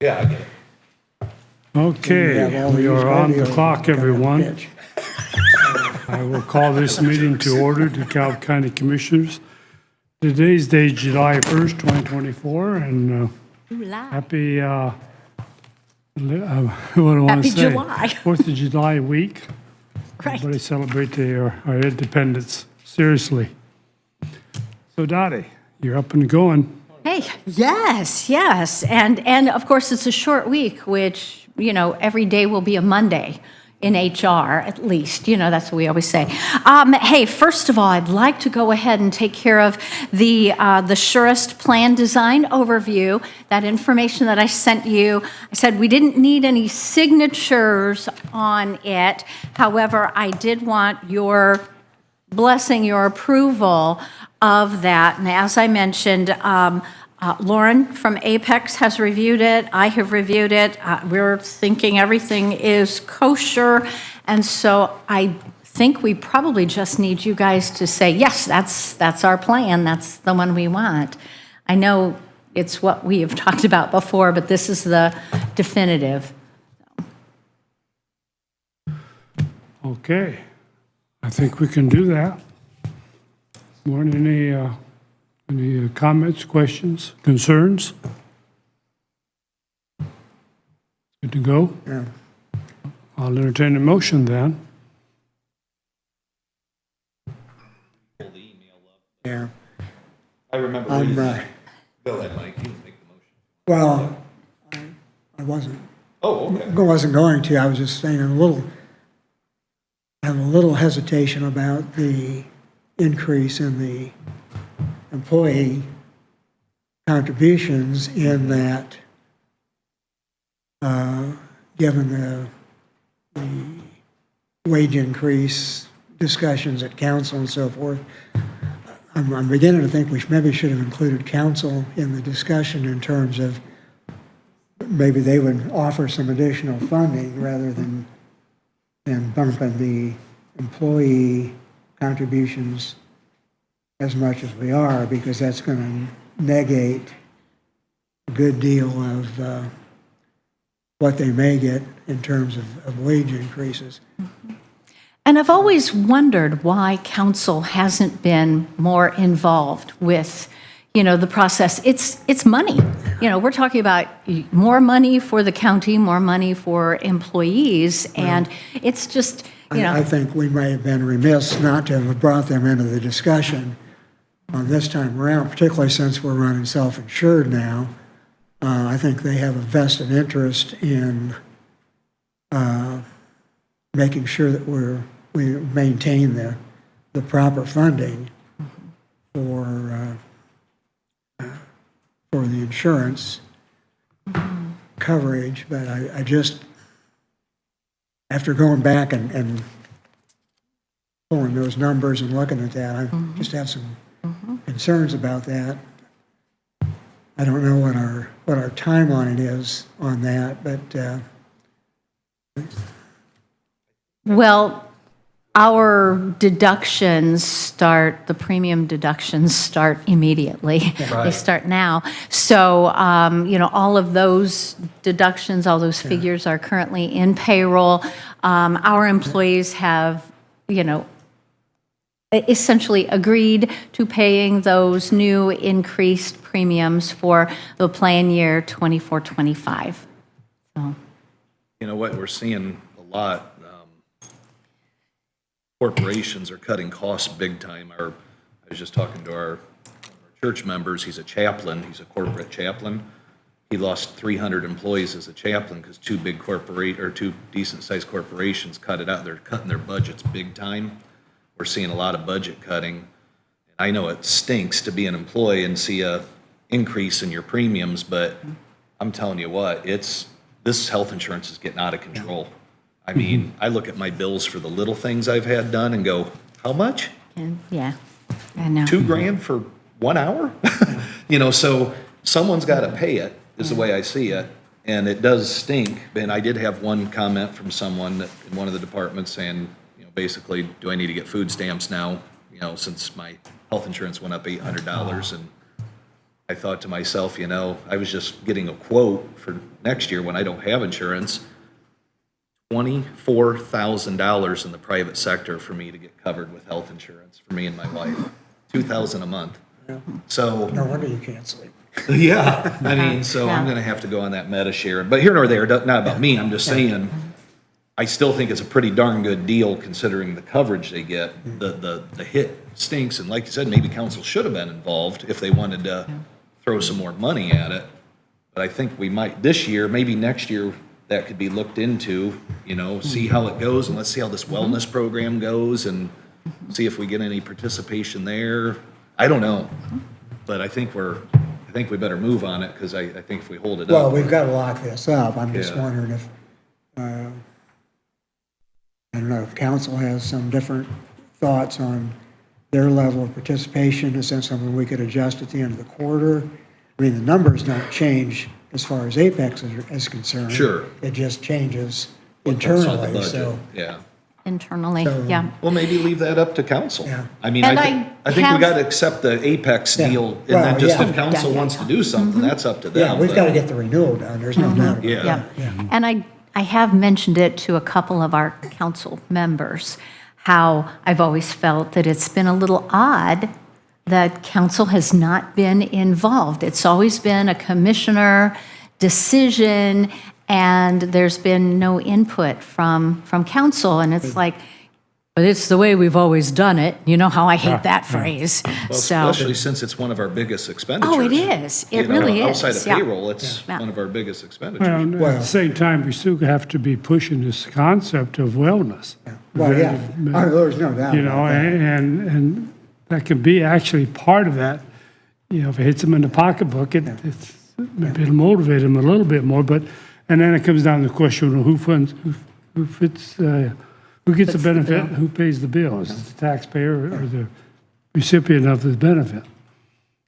Yeah, I get it. Okay, we are on the clock, everyone. I will call this meeting to order, DeKalb County Commissioners. Today's date, July 1st, 2024, and happy, what do I want to say? July. 4th of July week. Right. Everybody celebrate our independence, seriously. So Dottie, you're up and going. Hey, yes. And of course, it's a short week, which, every day will be a Monday in HR, at least. That's what we always say. Hey, first of all, I'd like to go ahead and take care of the Surest plan design overview, that information that I sent you. I said we didn't need any signatures on it. However, I did want your blessing, your approval of that. And as I mentioned, Lauren from Apex has reviewed it. I have reviewed it. We're thinking everything is kosher. And so I think we probably just need you guys to say, yes, that's our plan. That's the one we want. I know it's what we have talked about before, but this is the definitive. Okay, I think we can do that. Lauren, any comments, questions, concerns? Good to go? Yeah. I'll entertain a motion then. Yeah. I remember. I'm, Go ahead, Mike. You can make the motion. well, I wasn't, Oh, okay. wasn't going to. I was just saying I have a little hesitation about the increase in the employee contributions in that, given the wage increase discussions at council and so forth, I'm beginning to think we maybe should have included council in the discussion in terms of maybe they would offer some additional funding rather than bumping the employee contributions as much as we are, because that's going to negate a good deal of what they may get in terms of wage increases. And I've always wondered why council hasn't been more involved with, the process. It's money. We're talking about more money for the county, more money for employees, and it's just, I think we may have been remiss not to have brought them into the discussion on this time around, particularly since we're running self-insured now. I think they have a vested interest in making sure that we maintain the proper funding for the insurance coverage. But I just, after going back and pulling those numbers and looking at that, I just have some concerns about that. I don't know what our timeline is on that, but well, our deductions start, the premium deductions start immediately. Right. They start now. So, all of those deductions, all those figures are currently in payroll. Our employees have, essentially agreed to paying those new increased premiums for the plan year 24-25. So. You know what, we're seeing a lot. Corporations are cutting costs big time. I was just talking to our church members. He's a chaplain. He's a corporate chaplain. He lost 300 employees as a chaplain because two decent-sized corporations cut it out. They're cutting their budgets big time. We're seeing a lot of budget cutting. I know it stinks to be an employee and see a increase in your premiums, but I'm telling you what, this health insurance is getting out of control. I mean, I look at my bills for the little things I've had done and go, how much? And, yeah, I know. $2,000 for 1 hour? So someone's got to pay it, is the way I see it. And it does stink. And I did have one comment from someone in one of the departments saying, basically, do I need to get food stamps now, since my health insurance went up $800? And I thought to myself, I was just getting a quote for next year when I don't have insurance, $24,000 in the private sector for me to get covered with health insurance for me and my wife, $2,000 a month. So, No wonder you can't sleep. yeah, I mean, so I'm gonna have to go on that MediShare, but here nor there, not about me, I'm just saying, I still think it's a pretty darn good deal considering the coverage they get. The hit stinks, and like you said, maybe council should have been involved if they wanted to throw some more money at it. But I think we might, this year, maybe next year, that could be looked into, see how it goes, and let's see how this wellness program goes, and see if we get any participation there. I don't know, but I think we better move on it, because I think if we hold it Well, up. we've got to lock this up. I'm just Yeah. wondering if, I don't know, if council has some different thoughts on their level of participation. Is that something we could adjust at the end of the quarter? I mean, the numbers don't change as far as Apex is concerned. Sure. It just changes What's on the internally, budget. so. Yeah. Internally, So- yeah. Well, maybe leave that up to council. Yeah. I mean, And I think I we have- got to accept the Apex Yeah. deal, and Well, then just yeah. if council Yeah. wants to do something, that's up to them. Yeah, we've but- got to get the renewal done. There's no doubt about it. Yeah. Yeah, and I have mentioned it to a couple of our council members, how I've always felt that it's been a little odd that council has not been involved. It's always been a commissioner decision, and there's been no input from council, and it's like, but it's the way we've always done it. You know how I hate that phrase, Well, so. especially since it's one of our biggest expenditures. Oh, it is. It really is, Outside of yeah. payroll, it's Yeah. one of our biggest Well, expenditures. and at the same time, we still have to be pushing this concept of wellness. Well, yeah, there's no doubt You know, about that. and that can be actually part of that. If it hits them in the pocketbook, it's maybe it'll motivate them a little bit more. But and then it comes down to the question of who funds, who fits, who gets the benefit, who pays the bill? Is it the taxpayer or the recipient of the benefit?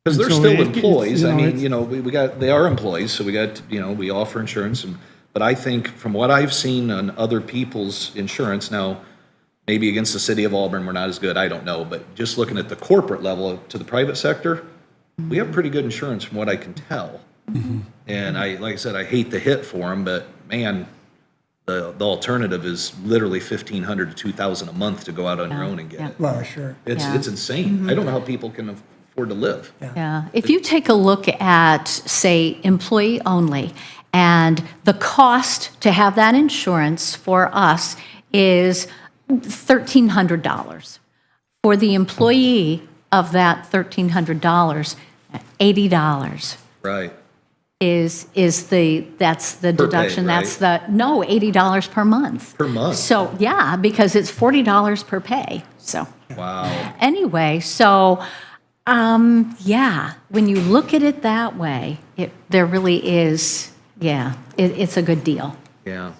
Because they're so still it- employees. I mean, it's- we got, they are employees, so we got, we offer insurance. But I think from what I've seen on other people's insurance, now, maybe against the city of Auburn, we're not as good, I don't know. But just looking at the corporate level to the private sector, we have pretty good insurance from what I can tell. And like I said, I hate the hit for them, but man, the alternative is literally $1,500 to $2,000 a month to go out on your own and get Yeah. it. Well, sure. It's insane. I don't know how people can afford to live. Yeah, if you take a look at, say, employee only, and the cost to have that insurance for us is $1,300. For the employee of that $1,300, $80 Right. that's the Per pay, deduction, that's right? no, $80 per month. Per month? So, yeah, because it's $40 per pay, so. Wow. Anyway, so, yeah, when you look at it that way, there really is, it's a good deal. Yeah.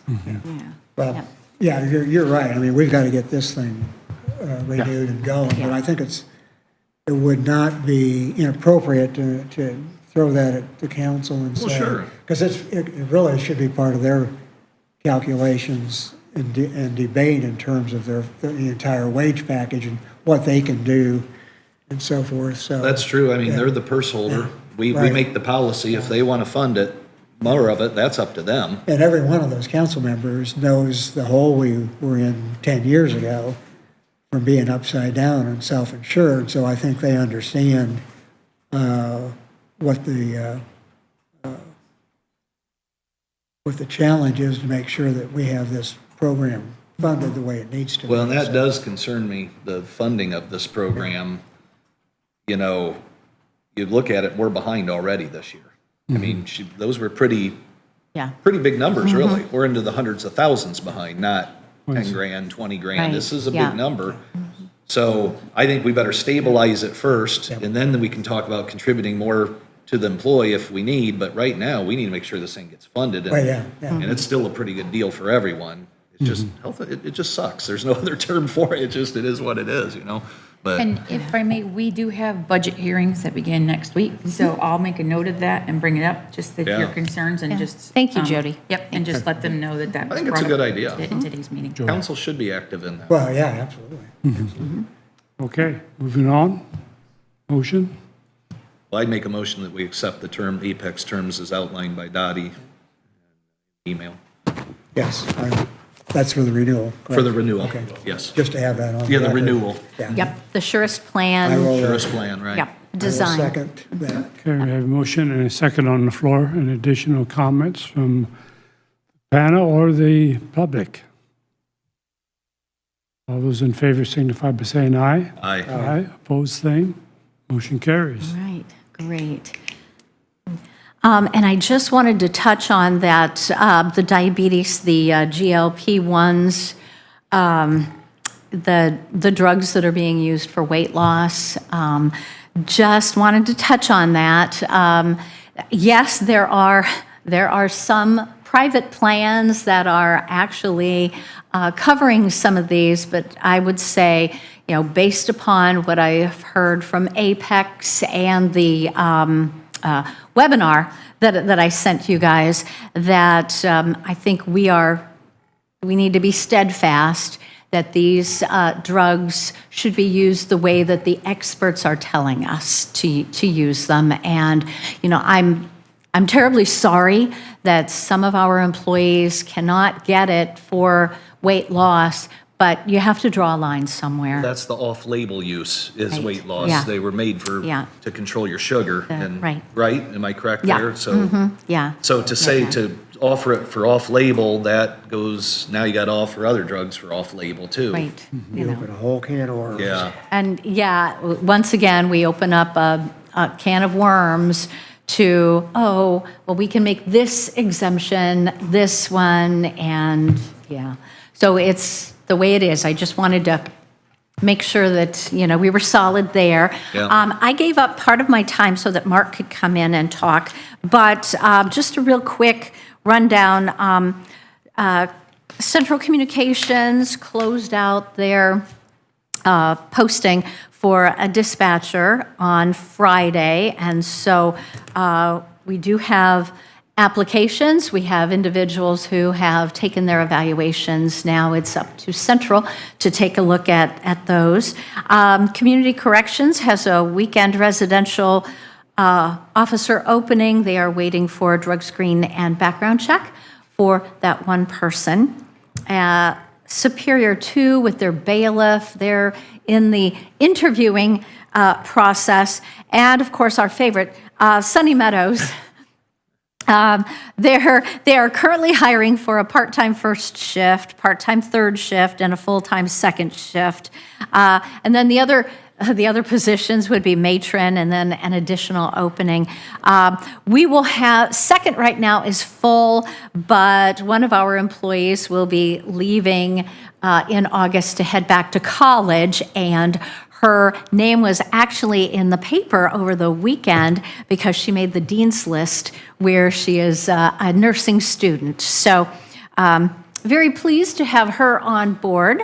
Well, yeah, you're right. I mean, we've got to get this thing renewed and going, but I think it would not be inappropriate to throw that at the council and Well, say. sure. Because it really should be part of their calculations and debate in terms of the entire wage package and what they can do and so forth, so. That's true. I mean, they're the purse holder. We Right. make the policy. If they want to fund it, more of it, that's up to them. And every one of those council members knows the hole we were in 10 years ago from being upside down and self-insured, so I think they understand what the challenge is to make sure that we have this program funded the way it needs to. Well, and be, that so. does concern me, the funding of this program. You look at it, we're behind already this year. I mean, those were pretty Yeah. big numbers, really. We're into the hundreds of thousands behind, not 10 grand, 20 grand. Right, This is a yeah. big number. So I think we better stabilize it first, and then we can talk about contributing more to the employee if we need. But right now, we need to make sure this thing gets funded. Well, yeah. And it's still a pretty good deal for everyone. It's just, it just sucks. There's no other term for it. It is what it is, But And if I may, we do have budget hearings that begin next week, so I'll make a note of that and bring it up, just that your Yeah. concerns and Yeah. just. Thank you, Jody. Yep, and just let them know that that. I think was it's a brought good up idea. In today's meeting. council should be active in that. Well, yeah, absolutely. Okay, moving on. Motion? Well, I'd make a motion that we accept the term Apex terms as outlined by Dottie. Email. Yes, that's for the renewal. For the renewal, Okay. yes. Just to have that on. Yeah, the record. renewal. Yeah. Yep, the surest I plan, will, Tourist plan, right? yep, I will design. second that. Okay, we have a motion and a second on the floor. Any additional comments from the panel or the public? All those in favor signify by saying aye. Aye. Aye, opposed, same. Motion carries. Right, great. And I just wanted to touch on that, the diabetes, the GLP-1s, the drugs that are being used for weight loss. Just wanted to touch on that. Yes, there are some private plans that are actually covering some of these, but I would say, based upon what I've heard from Apex and the webinar that I sent you guys, that I think we need to be steadfast that these drugs should be used the way that the experts are telling us to use them. And, I'm terribly sorry that some of our employees cannot get it for weight loss, but you have to draw a line somewhere. That's the off-label use is Right. weight loss. Yeah. They were made Yeah. to control your sugar. And right. Am I correct Yeah. there? So, Yeah. so to say Yeah. to offer it for off-label, that goes, now you got to offer other drugs for off-label too. Right. You open a whole can of worms. Yeah. And once again, we open up a can of worms to, we can make this exemption, this one, and So it's the way it is. I just wanted to make sure that, we were solid there. Yeah. I gave up part of my time so that Mark could come in and talk, but just a real quick rundown. Central Communications closed out their posting for a dispatcher on Friday, and so we do have applications. We have individuals who have taken their evaluations. Now it's up to Central to take a look at those. Community Corrections has a weekend residential officer opening. They are waiting for a drug screen and background check for that one person. Superior 2 with their bailiff, they're in the interviewing process. And of course, our favorite, Sunny Meadows. They are currently hiring for a part-time first shift, part-time third shift, and a full-time second shift. And then the other positions would be matron and then an additional opening. We will have, second right now is full, but one of our employees will be leaving in August to head back to college, and her name was actually in the paper over the weekend because she made the dean's list where she is a nursing student. So very pleased to have her on board,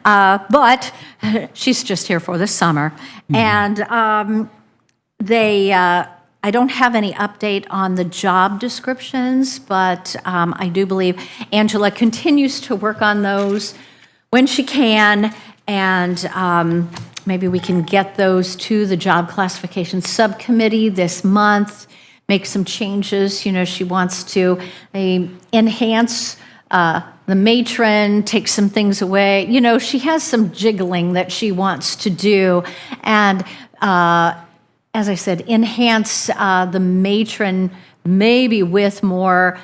but she's just here for the summer. And I don't have any update on the job descriptions, but I do believe Angela continues to work on those when she can, and maybe we can get those to the Job Classification Subcommittee this month, make some changes. She wants to enhance the matron, take some things away. She has some jiggling that she wants to do, and as I said, enhance the matron maybe with more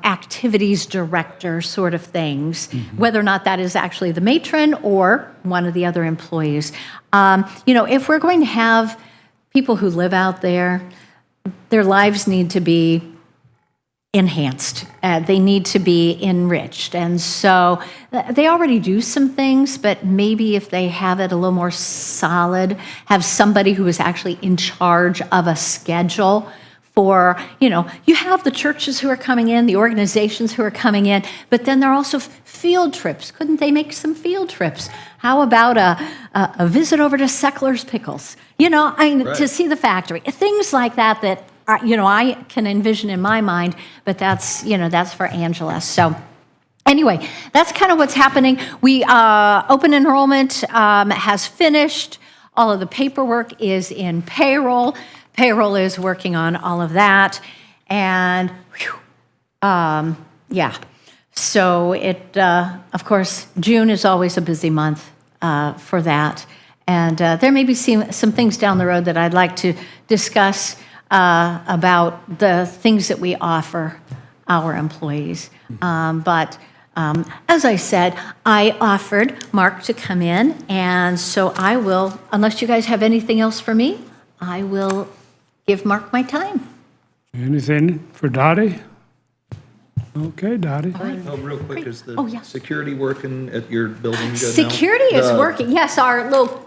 activities director sort of things, whether or not that is actually the matron or one of the other employees. If we're going to have people who live out there, their lives need to be enhanced. They need to be enriched. And so they already do some things, but maybe if they have it a little more solid, have somebody who is actually in charge of a schedule for, you have the churches who are coming in, the organizations who are coming in, but then there are also field trips. Couldn't they make some field trips? How about a visit over to Seckler's Pickles? Right. To see the factory. Things like that I can envision in my mind, but that's for Angela. So anyway, that's kind of what's happening. We open enrollment has finished. All of the paperwork is in payroll. payroll is working on all of that. And, yeah. So of course, June is always a busy month for that. And there may be some things down the road that I'd like to discuss about the things that we offer our employees. But as I said, I offered Mark to come in, and so I will, unless you guys have anything else for me, I will give Mark my time. Anything for Dottie? Okay, Dottie. Oh, real quick, is Oh, yeah. the security working at your building good now? Security is The- working. Yes, our little,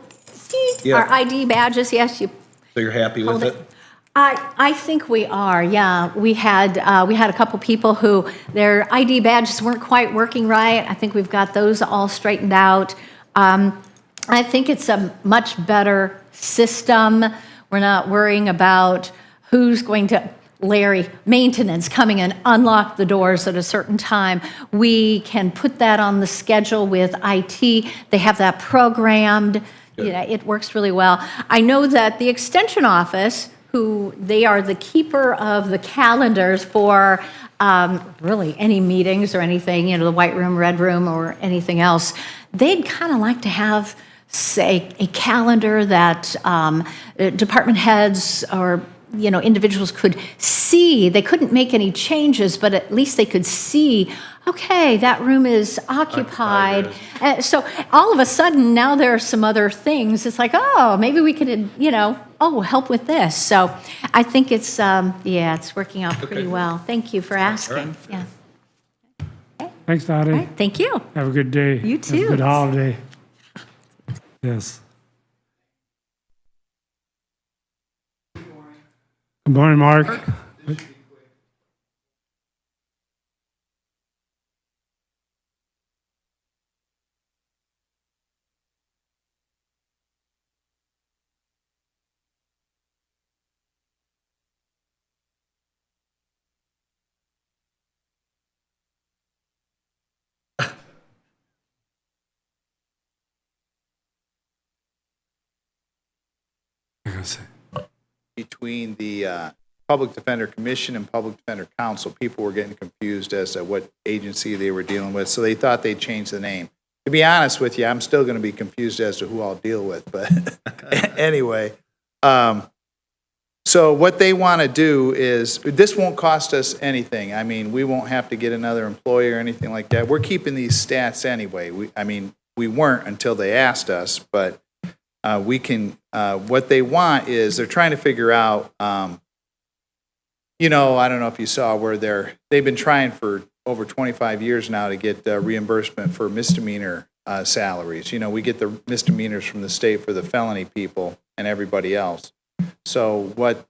Yeah. our ID badges, yes, you So you're happy with hold it? it. I think we are, yeah. We had a couple people who their ID badges weren't quite working right. I think we've got those all straightened out. I think it's a much better system. We're not worrying about who's going to, Larry, maintenance coming and unlock the doors at a certain time. We can put that on the schedule with IT. They have that programmed. You know, it works really well. I know that the extension office, who they are the keeper of the calendars for really any meetings or anything, you know, the white room, red room, or anything else, they'd kind of like to have, say, a calendar that department heads or individuals could see. They couldn't make any changes, but at least they could see, okay, that room is occupied. So all of a sudden, now there are some other things. It's like, oh, maybe we could, help with this. So I think it's, it's working out pretty Okay. well. Thank you for asking. right. Yeah. Thanks, Dottie. All right, thank you. Have a good day. You Have too. a good holiday. Yes. Good morning, Mark. Between the Public Defender Commission and Public Defender Council, people were getting confused as to what agency they were dealing with, so they thought they'd change the name. To be honest with you, I'm still going to be confused as to who I'll deal with, but anyway. So what they want to do is, this won't cost us anything. I mean, we won't have to get another employee or anything like that. We're keeping these stats anyway. We weren't until they asked us, but we can, what they want is, they're trying to figure out, I don't know if you saw where they've been trying for over 25 years now to get reimbursement for misdemeanor salaries. We get the misdemeanors from the state for the felony people and everybody else. So what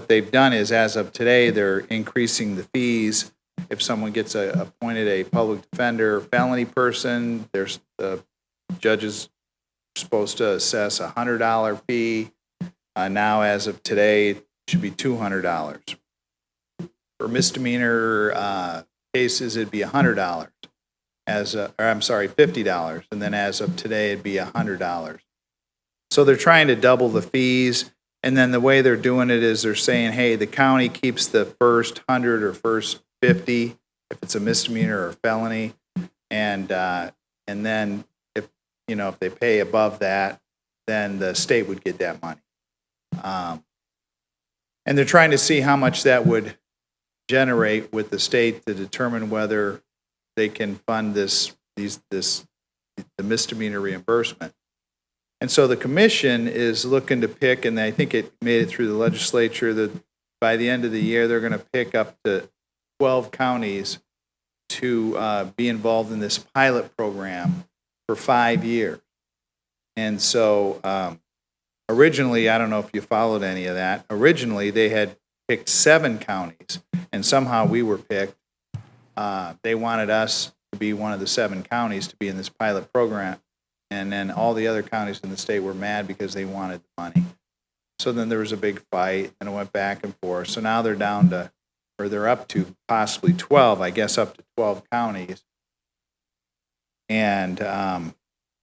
they've done is, as of today, they're increasing the fees. If someone gets appointed a public defender felony person, there's the judges supposed to assess a $100 fee. Now, as of today, it should be $200. For misdemeanor cases, it'd be $100. $50, and then as of today, it'd be $100. So they're trying to double the fees, and then the way they're doing it is they're saying, hey, the county keeps the first 100 or first 50 if it's a misdemeanor or felony, and then if they pay above that, then the state would get that money. And they're trying to see how much that would generate with the state to determine whether they can fund the misdemeanor reimbursement. And so the commission is looking to pick, and I think it made it through the legislature, that by the end of the year, they're going to pick up to 12 counties to be involved in this pilot program for 5 years. And so originally, I don't know if you followed any of that, originally they had picked 7 counties, and somehow we were picked. They wanted us to be one of the 7 counties to be in this pilot program. And then all the other counties in the state were mad because they wanted the money. So then there was a big fight, and it went back and forth. So now they're down to, or they're up to possibly 12, I guess up to 12 counties. And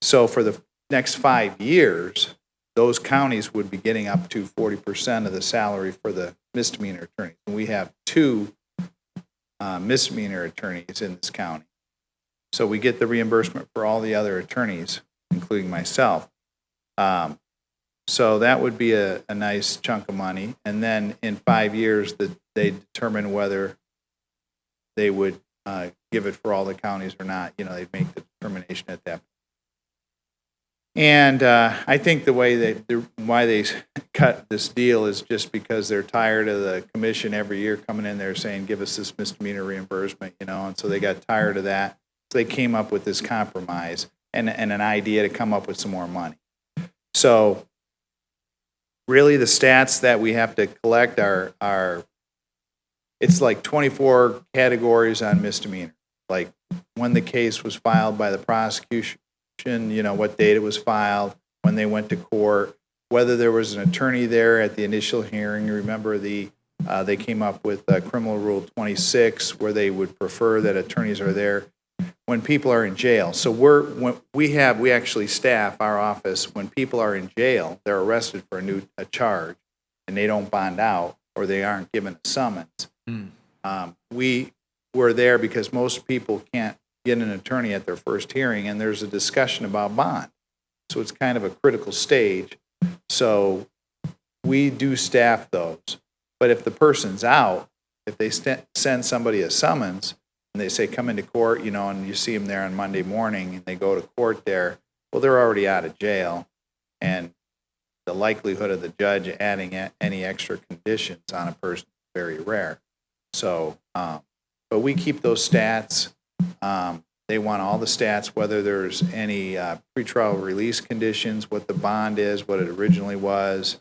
so for the next 5 years, those counties would be getting up to 40% of the salary for the misdemeanor attorneys. And we have 2 misdemeanor attorneys in this county. So we get the reimbursement for all the other attorneys, including myself. So that would be a nice chunk of money. And then in 5 years, they determine whether they would give it for all the counties or not. You know, they'd make the determination at that point. And I think the way why they cut this deal is just because they're tired of the commission every year coming in there saying, give us this misdemeanor reimbursement, you know, and so they got tired of that. So they came up with this compromise and an idea to come up with some more money. So really the stats that we have to collect are it's like 24 categories on misdemeanor. Like when the case was filed by the prosecution, you know, what date it was filed, when they went to court, whether there was an attorney there at the initial hearing. Remember they came up with Criminal Rule 26 where they would prefer that attorneys are there when people are in jail. So we actually staff our office when people are in jail, they're arrested for a charge and they don't bond out or they aren't given a summons. We were there because most people can't get an attorney at their first hearing, and there's a discussion about bond. So it's kind of a critical stage. So we do staff those. But if the person's out, if they send somebody a summons and they say, come into court, you know, and you see them there on Monday morning and they go to court there, well, they're already out of jail. And the likelihood of the judge adding any extra conditions on a person is very rare. So, but we keep those stats. They want all the stats, whether there's any pretrial release conditions, what the bond is, what it originally was,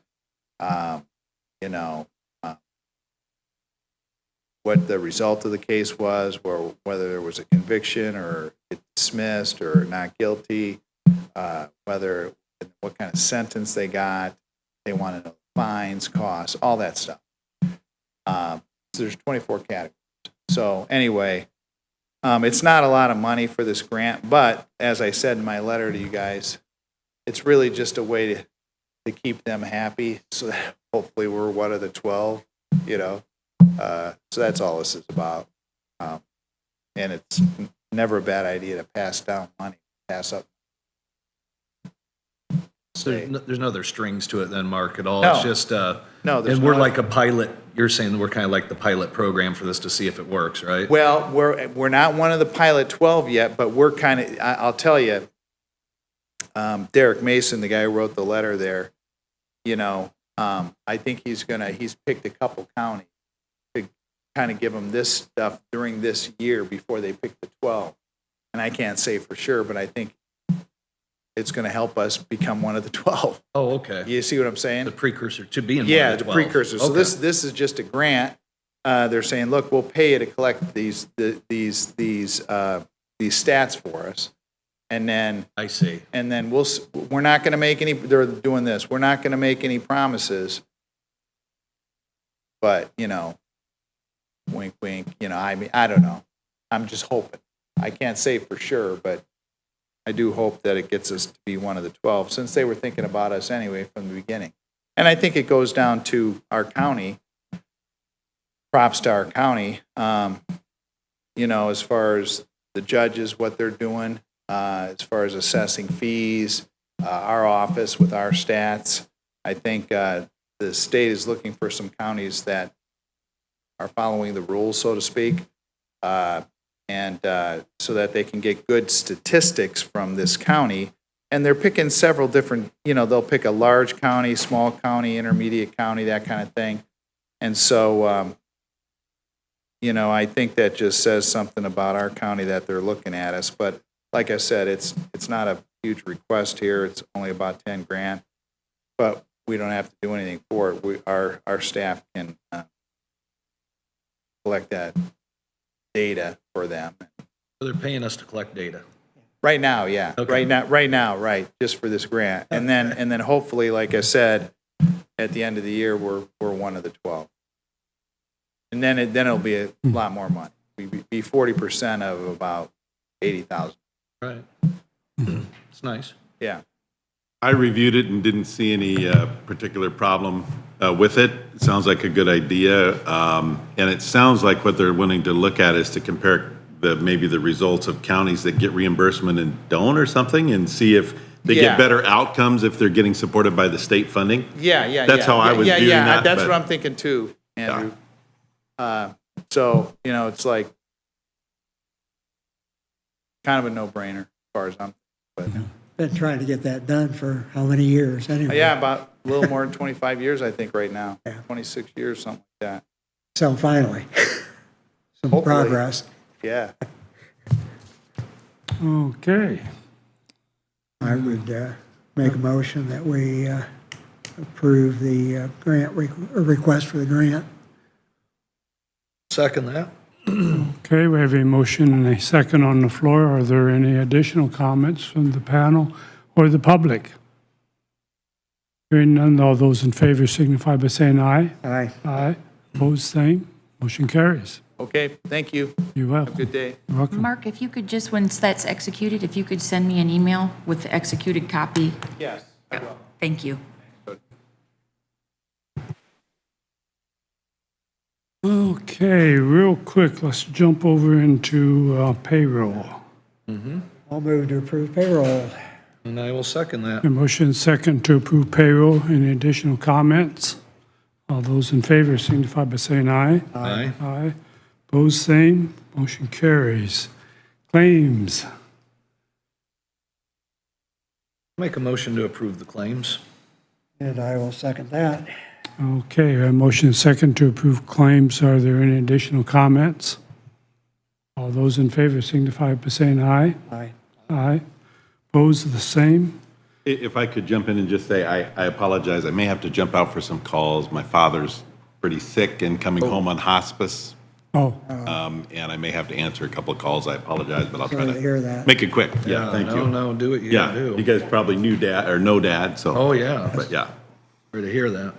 you know, what the result of the case was, or whether there was a conviction or it dismissed or not guilty, what kind of sentence they got. They want to know fines, costs, all that stuff. So there's 24 categories. So anyway, it's not a lot of money for this grant, but as I said in my letter to you guys, it's really just a way to keep them happy so that hopefully we're one of the 12, you know. So that's all this is about. And it's never a bad idea to pass down money, pass up. So there's no other strings to it then, Mark, at all? No. It's just, No, there's and we're no- like a pilot, you're saying we're kind of like the pilot program for this to see if it works, right? Well, we're not one of the pilot 12 yet, but we're kind of, I'll tell you, Derek Mason, the guy who wrote the letter there, you know, I think he's picked a couple counties to kind of give them this stuff during this year before they pick the 12. And I can't say for sure, but I think it's going to help us become one of the 12. Oh, okay. You see what I'm saying? The precursor to being one Yeah, of the the 12. precursor. So Okay. this is just a grant. They're saying, look, we'll pay you to collect these stats for us, and then I see. we're not going to make any. They're doing this. We're not going to make any promises, but you know, wink, wink. You know, I mean, I don't know. I'm just hoping. I can't say for sure, but I do hope that it gets us to be one of the 12, since they were thinking about us anyway from the beginning. And I think it goes down to our county. Props to our county, you know, as far as the judges, what they're doing, as far as assessing fees, our office with our stats. I think the state is looking for some counties that are following the rules, so to speak, and so that they can get good statistics from this county. And they're picking several different, you know, they'll pick a large county, small county, intermediate county, that kind of thing. And so, you know, I think that just says something about our county that they're looking at us. But like I said, it's not a huge request here. It's only about 10 grand, but we don't have to do anything for it. Our staff can collect that data for them. So they're paying us to collect data. Right now, yeah. Okay. Right now, just for this grant. And then hopefully, like I said, at the end of the year, we're one of the 12. And then it'll be a lot more money. We'd be 40% of about 80,000. Right. It's nice. Yeah. I reviewed it and didn't see any particular problem with it. It sounds like a good idea. And it sounds like what they're wanting to look at is to compare maybe the results of counties that get reimbursement and don't or something, and see if they Yeah. get better outcomes if they're getting supported by the state funding. Yeah. That's how I was viewing that, That's but- what I'm thinking too, Andrew. So, it's like kind of a no-brainer as far as I'm, but Been trying to get that done for how many years anyway? yeah, about a little more than 25 years, I think, right now. Yeah. 26 years, something like that. So finally, some Hopefully. progress. Yeah. Okay. I would make a motion that we approve the request for the grant. Second that. Okay, we have a motion and a second on the floor. Are there any additional comments from the panel or the public? Hearing none, all those in favor signify by saying aye. Aye. Aye. Opposed, same. Motion carries. Okay, thank you. You're welcome. Good day. You're welcome. Mark, if you could just, once that's executed, if you could send me an email with the executed copy. Yes, I will. Thank you. Okay, real quick, let's jump over into payroll. I'll move to approve payroll. And I will second that. A motion second to approve payroll. Any additional comments? All those in favor signify by saying aye. Aye. Aye. Opposed, same. Motion carries. Claims. Make a motion to approve the claims. And I will second that. Okay, a motion second to approve claims. Are there any additional comments? All those in favor signify by saying aye. Aye. Aye. Opposed, the same. If I could jump in and just say, I apologize, I may have to jump out for some calls. My father's pretty sick and coming home on hospice, Oh, and I may have to answer a couple of calls. I apologize, but I'll try Sorry to hear that. make it quick. Yeah, thank you. No, do what you Yeah, gotta you do. guys probably knew dad, or know dad, so. Oh, yeah. But yeah. Sorry to hear that.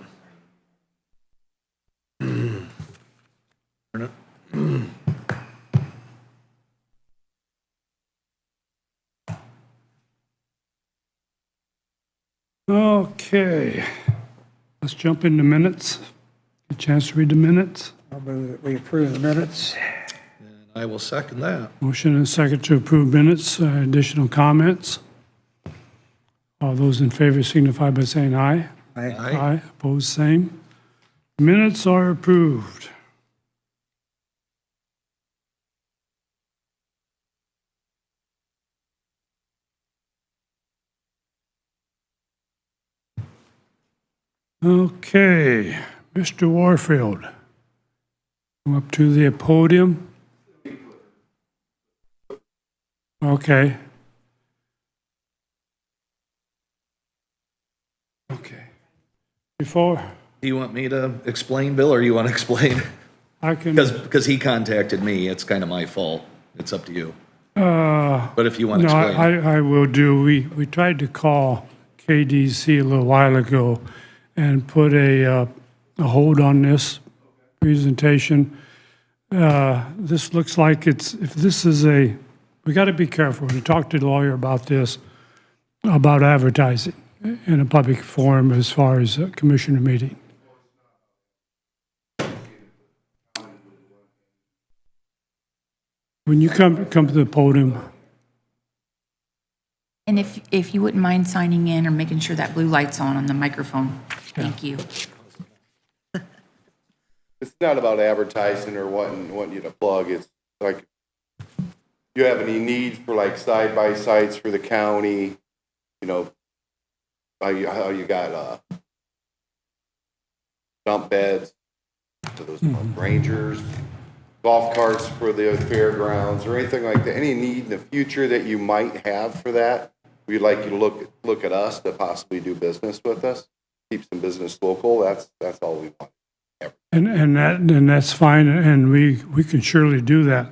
okay. Let's jump into minutes. A chance to read the minutes. I'll move that we approve the minutes. And I will second that. Motion and second to approve minutes. Additional comments? All those in favor signify by saying aye. Aye. Aye. Opposed, same. Minutes are approved. Okay, Mr. Warfield. Come up to the podium. Okay. Okay. Before, Do you want me to explain, Bill, or you want to explain? I can, Because he contacted me, it's kind of my fault. It's up to you. But if you want to no, explain. I will do. We tried to call KDC a little while ago and put a hold on this presentation. This looks like it's, if this is we got to be careful. We talked to the lawyer about this, about advertising in a public forum as far as a commissioner meeting. When you come to the podium, And if you wouldn't mind signing in or making sure that blue light's on the microphone. Thank you. It's not about advertising or wanting you to plug. It's like, you have any need for like side-by-sides for the county, how you got dump beds for those rangers, golf carts for the fairgrounds, or anything like that. Any need in the future that you might have for that, we'd like you to look at us to possibly do business with us, keep some business local. That's all we want. and that's fine, and we can surely do that.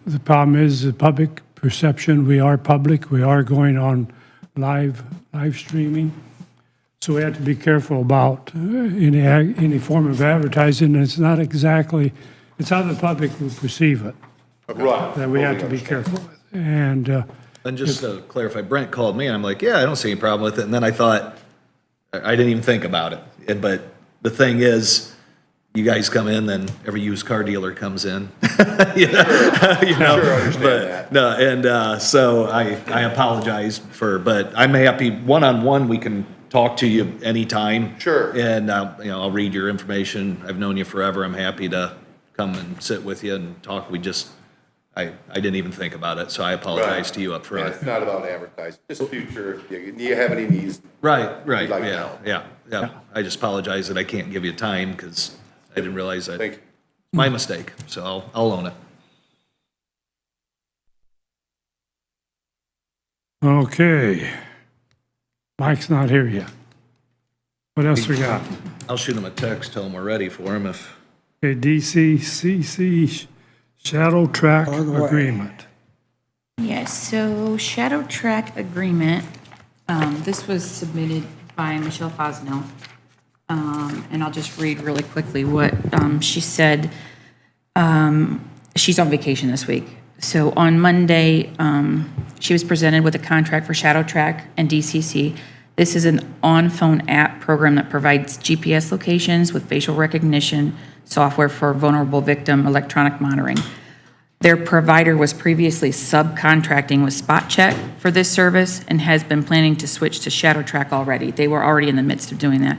The problem is the public perception. We are public. We are going on live streaming, so we have to be careful about any form of advertising. It's not exactly. It's how the public will perceive it Right. that we have to be careful with. And And just to clarify, Brent called me and I'm like, yeah, I don't see any problem with it. And then I thought, I didn't even think about it. But the thing is, you guys come in, then every used car dealer comes in. You know, Sure, understand but, that. no, and so I apologize but I'm happy, one-on-one, we can talk to you anytime. Sure. And, you know, I'll read your information. I've known you forever. I'm happy to come and sit with you and talk. I didn't even think about it, so I apologize to you up And front. it's not about advertising, just future, if you have any needs. Right, You'd like to yeah, help. yeah. I just apologize that I can't give you time because I didn't realize that. Thank you. My mistake, so I'll own it. Okay. Mike's not here yet. What else we got? I'll shoot him a text, tell him we're ready for him if, Okay, DCCC Shadow Track On the way. Agreement. Yes, so Shadow Track Agreement, this was submitted by Michelle Fosno. And I'll just read really quickly what she said. She's on vacation this week. So on Monday, she was presented with a contract for Shadow Track and DCC. This is an on-phone app program that provides GPS locations with facial recognition software for vulnerable victim electronic monitoring. Their provider was previously subcontracting with Spot Check for this service and has been planning to switch to Shadow Track already. They were already in the midst of doing that.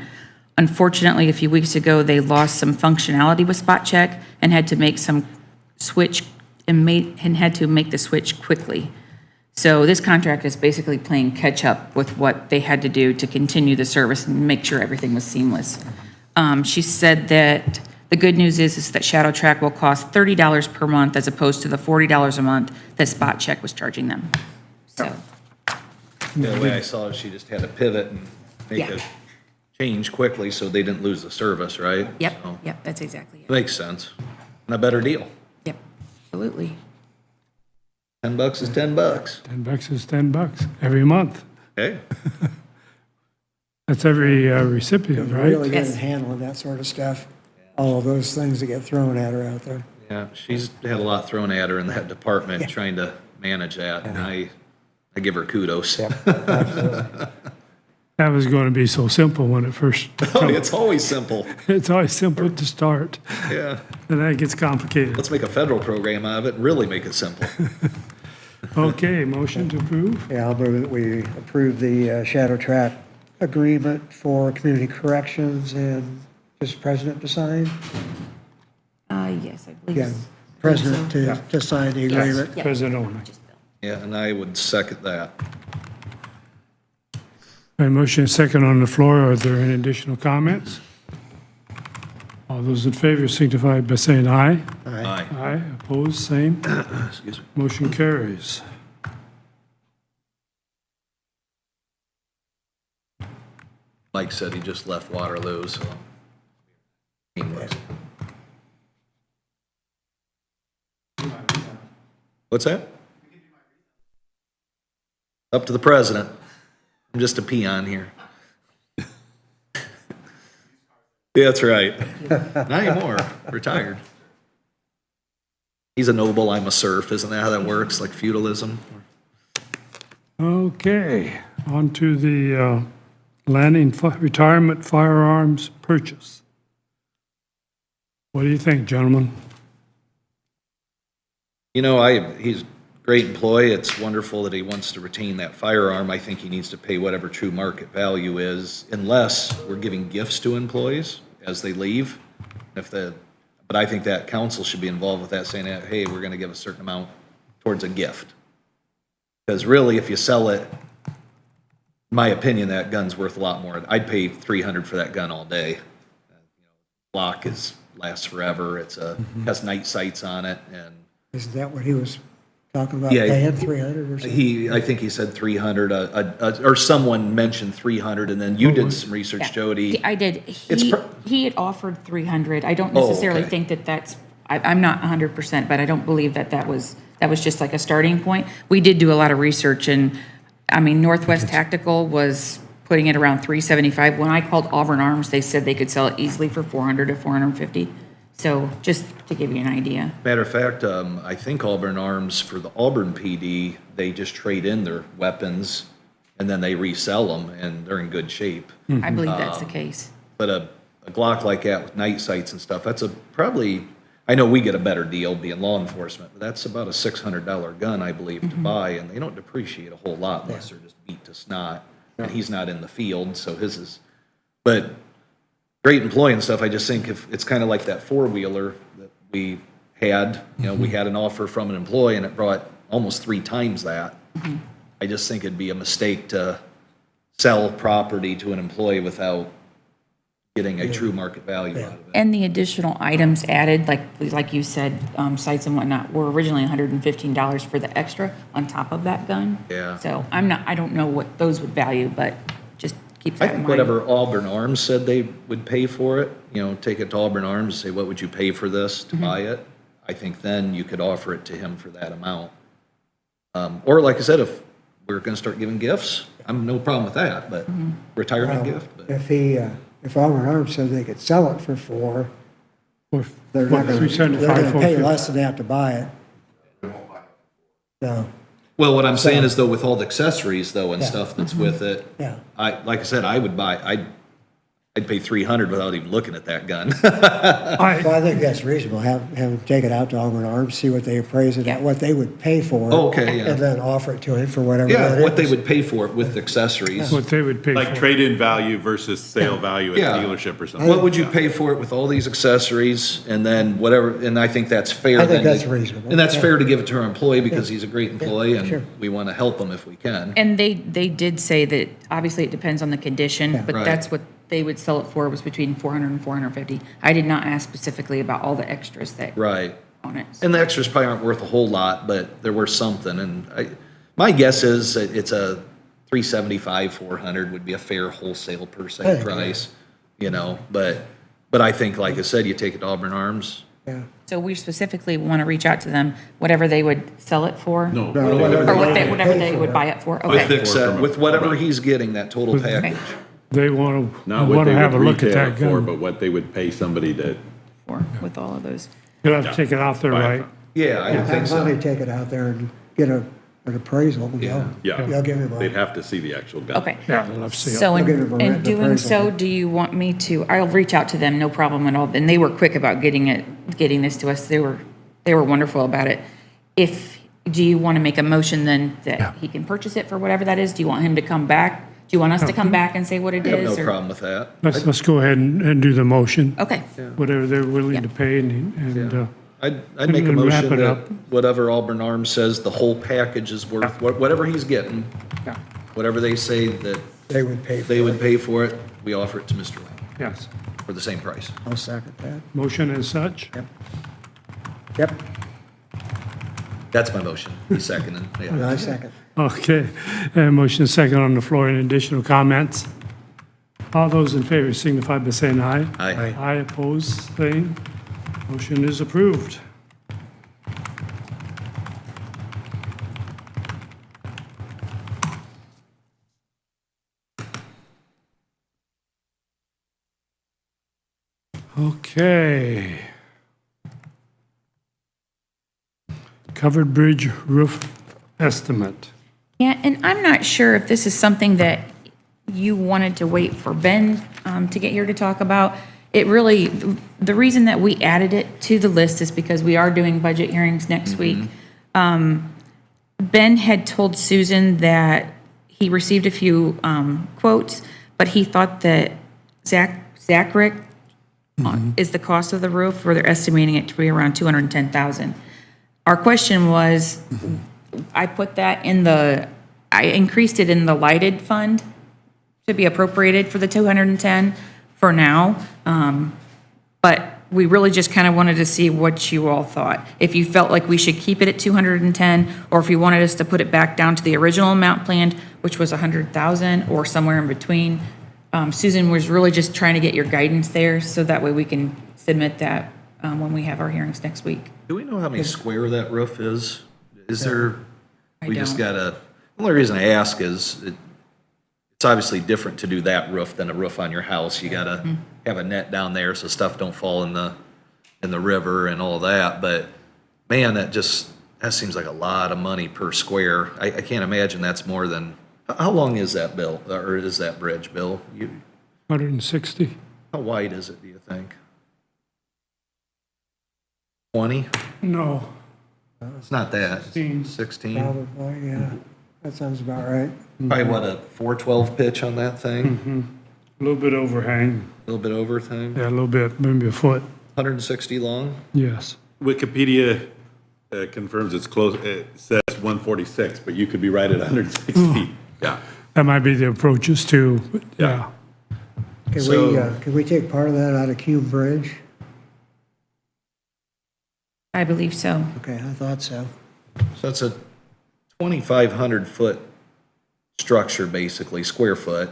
Unfortunately, a few weeks ago, they lost some functionality with Spot Check and had to make some switch and had to make the switch quickly. So this contract is basically playing catch up with what they had to do to continue the service and make sure everything was seamless. She said that the good news is that Shadow Track will cost $30 per month as opposed to the $40 a month that Spot Check was charging them. So, the way I saw it, she just had to pivot and make Yeah. a change quickly so they didn't lose the service, right? yep, So, yep, that's exactly it. makes sense. And a better deal. Yep, absolutely. $10 is $10. $10 is $10 every month. Okay, That's every recipient, Really right? good Yes. at handling that sort of stuff. All of those things that get thrown at her out there. yeah, she's had a lot thrown at her in that department, Yeah. trying to manage that, and I give her kudos. That was going to be so simple when it first, Oh, it's always simple, it's always simple to start, yeah. and then it gets complicated. Let's make a federal program out of it and really make it simple. Okay, motion to approve? Yeah, I'll move that we approve the Shadow Track agreement for community corrections and just president to sign? Yes, I believe. Yeah, president to sign the agreement. Yep. President only. Yeah, and I would second that. A motion and second on the floor. Are there any additional comments? All those in favor signify by saying aye. Aye. Aye, opposed, same. Excuse me. Motion carries. Mike said he just left Waterloo, so. What's that? Up to the president. I'm just a peon here. Yeah, that's right. Not anymore, retired. He's a noble, I'm a serf, isn't that how that works, like feudalism? Okay, on to the landing retirement firearms purchase. What do you think, gentlemen? You know, he's a great employee. It's wonderful that he wants to retain that firearm. I think he needs to pay whatever true market value is, unless we're giving gifts to employees as they leave. But I think that council should be involved with that, saying, hey, we're gonna give a certain amount towards a gift. Because really, if you sell it, in my opinion, that gun's worth a lot more. I'd pay $300 for that gun all day. Glock lasts forever. Has night sights on it, and Isn't that what he was talking about, Yeah. paying 300 or something? I think he said 300, or someone mentioned 300, and then you did some research, Yeah. Jody. I did. It's He had offered 300. I don't Oh, necessarily okay. think that's, I'm not 100%, but I don't believe that was just like a starting point. We did do a lot of research, and, I mean, Northwest Tactical was putting it around 375. When I called Auburn Arms, they said they could sell it easily for 400 to 450. So just to give you an idea. Matter of fact, I think Auburn Arms, for the Auburn PD, they just trade in their weapons and then they resell them and they're in good shape. I believe that's the case. But a Glock like that with night sights and stuff, that's probably, I know we get a better deal being law enforcement, but that's about a $600 gun, I believe, to buy, and they don't depreciate a whole lot unless they're just beat to snot. And he's not in the field, so his is, but great employee and stuff. I just think if it's kind of like that four-wheeler that we had, we had an offer from an employee and it brought almost 3 times that. I just think it'd be a mistake to sell property to an employee without getting a true market value out of it. And the additional items added, like you said, sights and whatnot, were originally $115 for the extra on top of that gun. Yeah. So I don't know what those would value, but just keep I that in think mind. whatever Auburn Arms said they would pay for it, take it to Auburn Arms and say, what would you pay for this to buy it? I think then you could offer it to him for that amount. Or like I said, if we're gonna start giving gifts, I'm no problem with that, but retirement gift. But If Auburn Arms said they could sell it for 4, Or they're not gonna, they're 375, gonna pay 450. less than they have to buy it. So, Well, what I'm saying is though, with all the accessories though and Yeah. stuff that's with it, yeah. like I said, I'd pay $300 without even looking at that gun. So I think that's reasonable, have them take it out to Auburn Arms, see what they appraise it at, what they would pay for it. Oh, okay, yeah. And then offer it to him for whatever that Yeah, is. what they would pay for it with accessories. What they would pay for. Like trade-in value versus sale value at the Yeah. dealership or something. What would you pay for it with all these accessories and then whatever, and I think that's fair. I think then that's to- reasonable, And that's yeah. fair to give it to our employee because he's a great employee sure. and we want to help him if we can. And they did say that, obviously it depends on the condition, but Right. that's what they would sell it for, was between 400 and 450. I did not ask specifically about all the extras that Right. on it. And the extras probably aren't worth a whole lot, but they're worth something. And my guess is that it's a 375, 400 would be a fair wholesale per se Yeah. price, but I think, like I said, you take it to Auburn Arms. Yeah. So we specifically want to reach out to them, whatever they would sell it for? No, No, Or whatever pay they for would it. buy it for? With, Okay. with whatever he's getting, that total package. They want Not what to they have a would look at retail that it for, gun. but what they would pay somebody to. With all of those. You'll have to take it out there, Buy it right? from. Yeah, I would think Have somebody so. take it out there and get an appraisal, and Yeah. Yeah. they'll give him They'd a, have to see the actual gun. Okay. Yeah, they'll have to see it. So I'll give in them a in written doing appraisal. so, do you want me to, I'll reach out to them, no problem at all. And they were quick about getting this to us. They were wonderful about it. Do you want to make a motion then that he can purchase it for whatever that is? Do you want him to come back? Do you want us to come back and say what it I have is? no or- problem with that. Let's go ahead and do the motion, Okay. whatever they're willing Yeah. to pay and, I'd make a And wrap motion it that up. whatever Auburn Arms says the whole package is worth, whatever he's getting, yeah, whatever they say that they would pay for they it. would pay for it, we offer it to Mr. Lang yes. for the same price. I'll second that. Motion as such? Yep, That's my motion. He's seconding. and Yeah. I second. Okay, motion second on the floor. Any additional comments? All those in favor signify by saying aye. Aye. Aye, opposed, same. Motion is approved. Okay. Covered bridge roof estimate. Yeah, and I'm not sure if this is something that you wanted to wait for Ben to get here to talk about. It really, the reason that we added it to the list is because we are doing budget hearings next week. Ben had told Susan that he received a few quotes, but he thought that Zacharick is the cost of the roof, where they're estimating it to be around $210,000. Our question was, I put that I increased it in the lighted fund to be appropriated for the 210 for now. But we really just kind of wanted to see what you all thought. If you felt like we should keep it at 210, or if you wanted us to put it back down to the original amount planned, which was 100,000, or somewhere in between. Susan was really just trying to get your guidance there, so that way we can submit that when we have our hearings next week. Do we know how many square that roof is? Is there, I we just don't. gotta, the only reason I ask is it's obviously different to do that roof than a roof on your house. You gotta have a net down there so stuff don't fall in the in the river and all that, but man, that seems like a lot of money per square. I can't imagine that's more than, how long is that, Bill, or is that bridge, Bill? 160? How wide is it, do you think? 20? No, It's not that. 16. 16? Probably, yeah. That sounds about right. Probably what, a 412 pitch on that thing? a little bit overhang. A little bit over thing? Yeah, a little bit, maybe a foot. 160 long? Yes. Wikipedia confirms it's close, it says 146, but you could be right at 160. Yeah. That might be the approaches too, but yeah. Can we take part of that out of Cube Bridge? I believe so. Okay, I thought so. So it's a 2,500 foot structure, basically, square foot.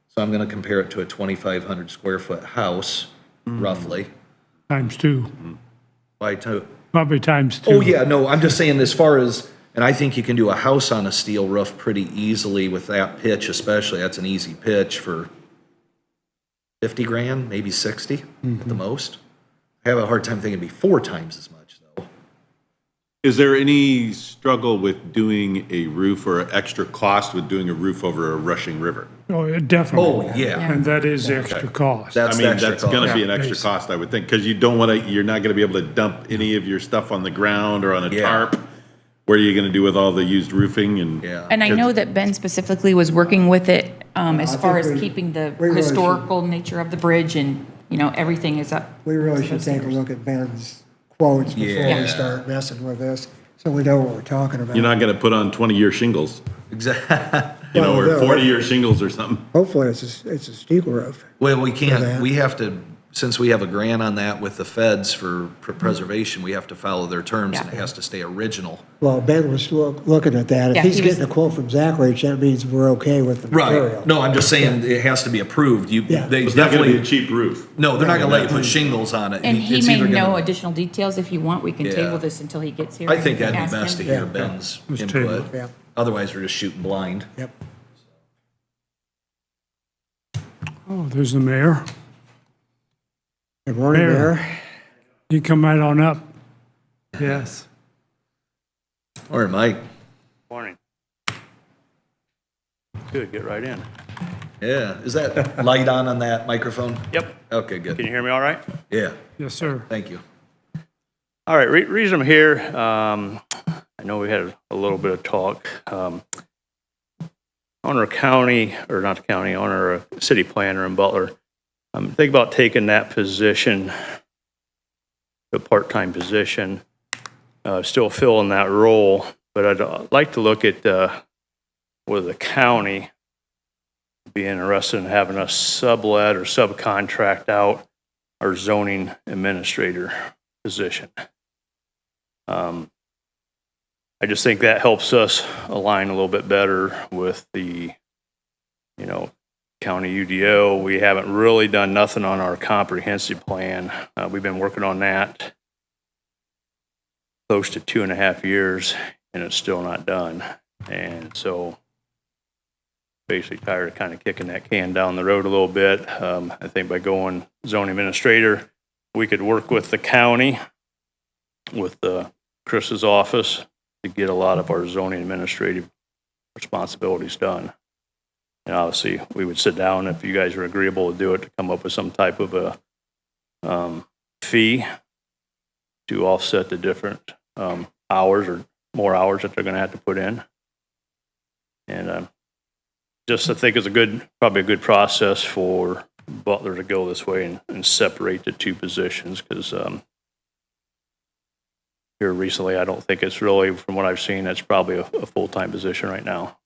So I'm going to compare it to a 2,500 square foot house, roughly. Times two, By two. probably times two. Oh, yeah, no, I'm just saying as far as, and I think you can do a house on a steel roof pretty easily with that pitch especially. That's an easy pitch for 50 grand, maybe 60 at the most. I have a hard time thinking it'd be 4 times as much, though. Is there any struggle with doing a roof or extra cost with doing a roof over a rushing river? Oh, yeah, definitely. Oh, yeah. And that is extra cost. That's I the mean, extra that's gonna cost. be an extra cost, I would think, because you don't want to, you're not gonna be able to dump any of your stuff on the ground or on a Yeah. tarp. What are you gonna do with all the used roofing and? Yeah. And I know that Ben specifically was working with it as I far think as we- keeping the we really should- historical nature of the bridge and, everything is up. We really should take a look at Ben's quotes before Yeah. we start messing with this, so we know what we're talking about. You're not gonna put on 20-year shingles, Exactly. Well, or no. 40-year shingles or something. Hopefully, it's a steel roof. Well, we that. can't, we have to, since we have a grant on that with the feds for preservation, we have to follow their terms and it Yeah. has to stay original. Well, Ben was looking at that. If Yeah, he's he was- getting a quote from Zachary, that means we're okay with the material. No, I'm just saying it has to be approved. Yeah. They It's not gonna be a definitely, cheap roof. no, they're not gonna let you put shingles on it. And he It's may either gonna- know additional details. If you want, we can Yeah. table this until he gets here. I think and that'd be ask best to him. hear Yeah. Ben's Let's input. table it. Yeah. Otherwise, we're just shooting blind. Yep. Oh, there's the mayor. Good morning, Mayor. Mayor. You come right on up. Yes. All right, Mike. Morning. Good, get right in. Yeah, is that light on that microphone? Yep. Okay, Can good. you hear me all right? Yeah, Yes, sir. thank you. All right, reason I'm here, I know we had a little bit of talk. On our county, or not the county, on our city planner in Butler, think about taking that position, a part-time position, still filling that role, but I'd like to look at whether the county be interested in having us sublet or subcontract out our zoning administrator position. I just think that helps us align a little bit better with the, county UDO. We haven't really done nothing on our comprehensive plan. We've been working on that close to 2.5 years, and it's still not done. And so basically tired of kind of kicking that can down the road a little bit. I think by going zoning administrator, we could work with the county, with Chris's office, to get a lot of our zoning administrative responsibilities done. And obviously, we would sit down, if you guys are agreeable to do it, to come up with some type of a fee to offset the different hours or more hours that they're going to have to put in. And just I think it's probably a good process for Butler to go this way and separate the two positions, because here recently, I don't think it's really, from what I've seen, that's probably a full-time position right now.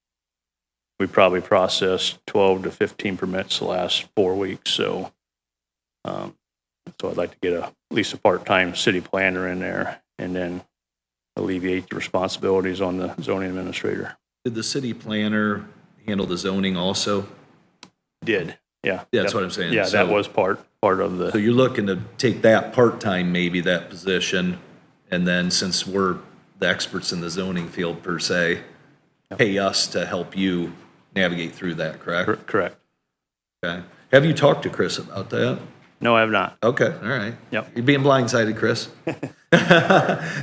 We probably processed 12 to 15 permits the last 4 weeks, so I'd like to get at least a part-time city planner in there, and then alleviate the responsibilities on the zoning administrator. Did the city planner handle the zoning also? Did, yeah. Yeah, that's Yep. what I'm saying. Yeah, that So- was part of So the, you're looking to take that part-time, maybe that position, and then since we're the experts in the zoning field per se, pay us to help you navigate through that, correct? correct. Okay. Have you talked to Chris about that? No, I have not. Okay, all right. Yep. You're being blindsided, Chris.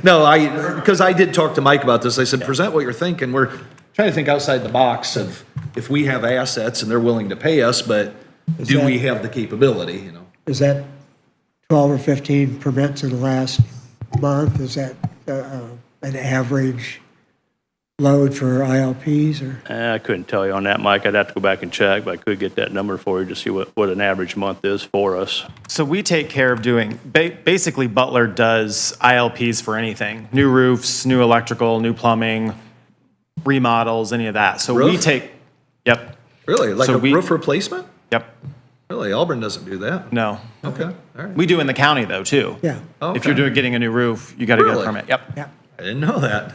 No, because I did talk to Mike about this. I said, present what you're thinking. We're trying to think outside the box of if we have assets and they're willing to pay us, but do we have the capability, you know? Is that 12 or 15 permits in the last month? Is that an average load for ILPs or? I couldn't tell you on that, Mike. I'd have to go back and check, but I could get that number for you to see what an average month is for us. So we take care of doing, basically Butler does ILPs for anything. New roofs, new electrical, new plumbing, remodels, any of that. So we Roof? take, yep, Really? Like So a we- roof replacement? yep, Really? Auburn doesn't do that? no. Okay, all right. We do in the county though, too. Yeah. If you're Okay. getting a new roof, you gotta get a Really? permit, yep. Yeah. I didn't know that.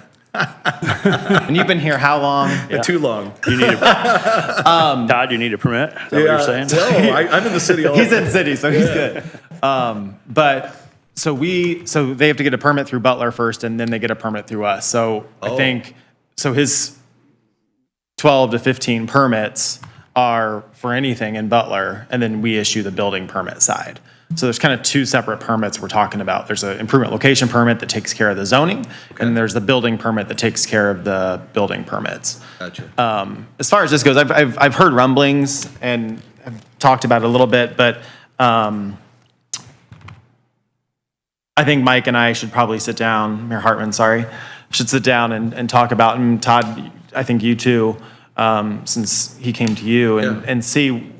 And you've been here how long? Too long. You need Todd, you need a permit? Is that what you're saying? No, I'm in the city all He's in city, so he's good. But, so they have to get a permit through Butler first, and then they get a permit through us. So I Oh. think, so his 12 to 15 permits are for anything in Butler, and then we issue the building permit side. So there's kind of two separate permits we're talking about. There's an improvement location permit that takes care of the zoning, and there's the building permit that takes care of the building permits. Gotcha. As far as this goes, I've heard rumblings and I've talked about it a little bit, but I think Mike and I should probably sit down, Mayor Hartman, sorry, should sit down and talk about, and Todd, I think you too, since he came to you, Yeah. and see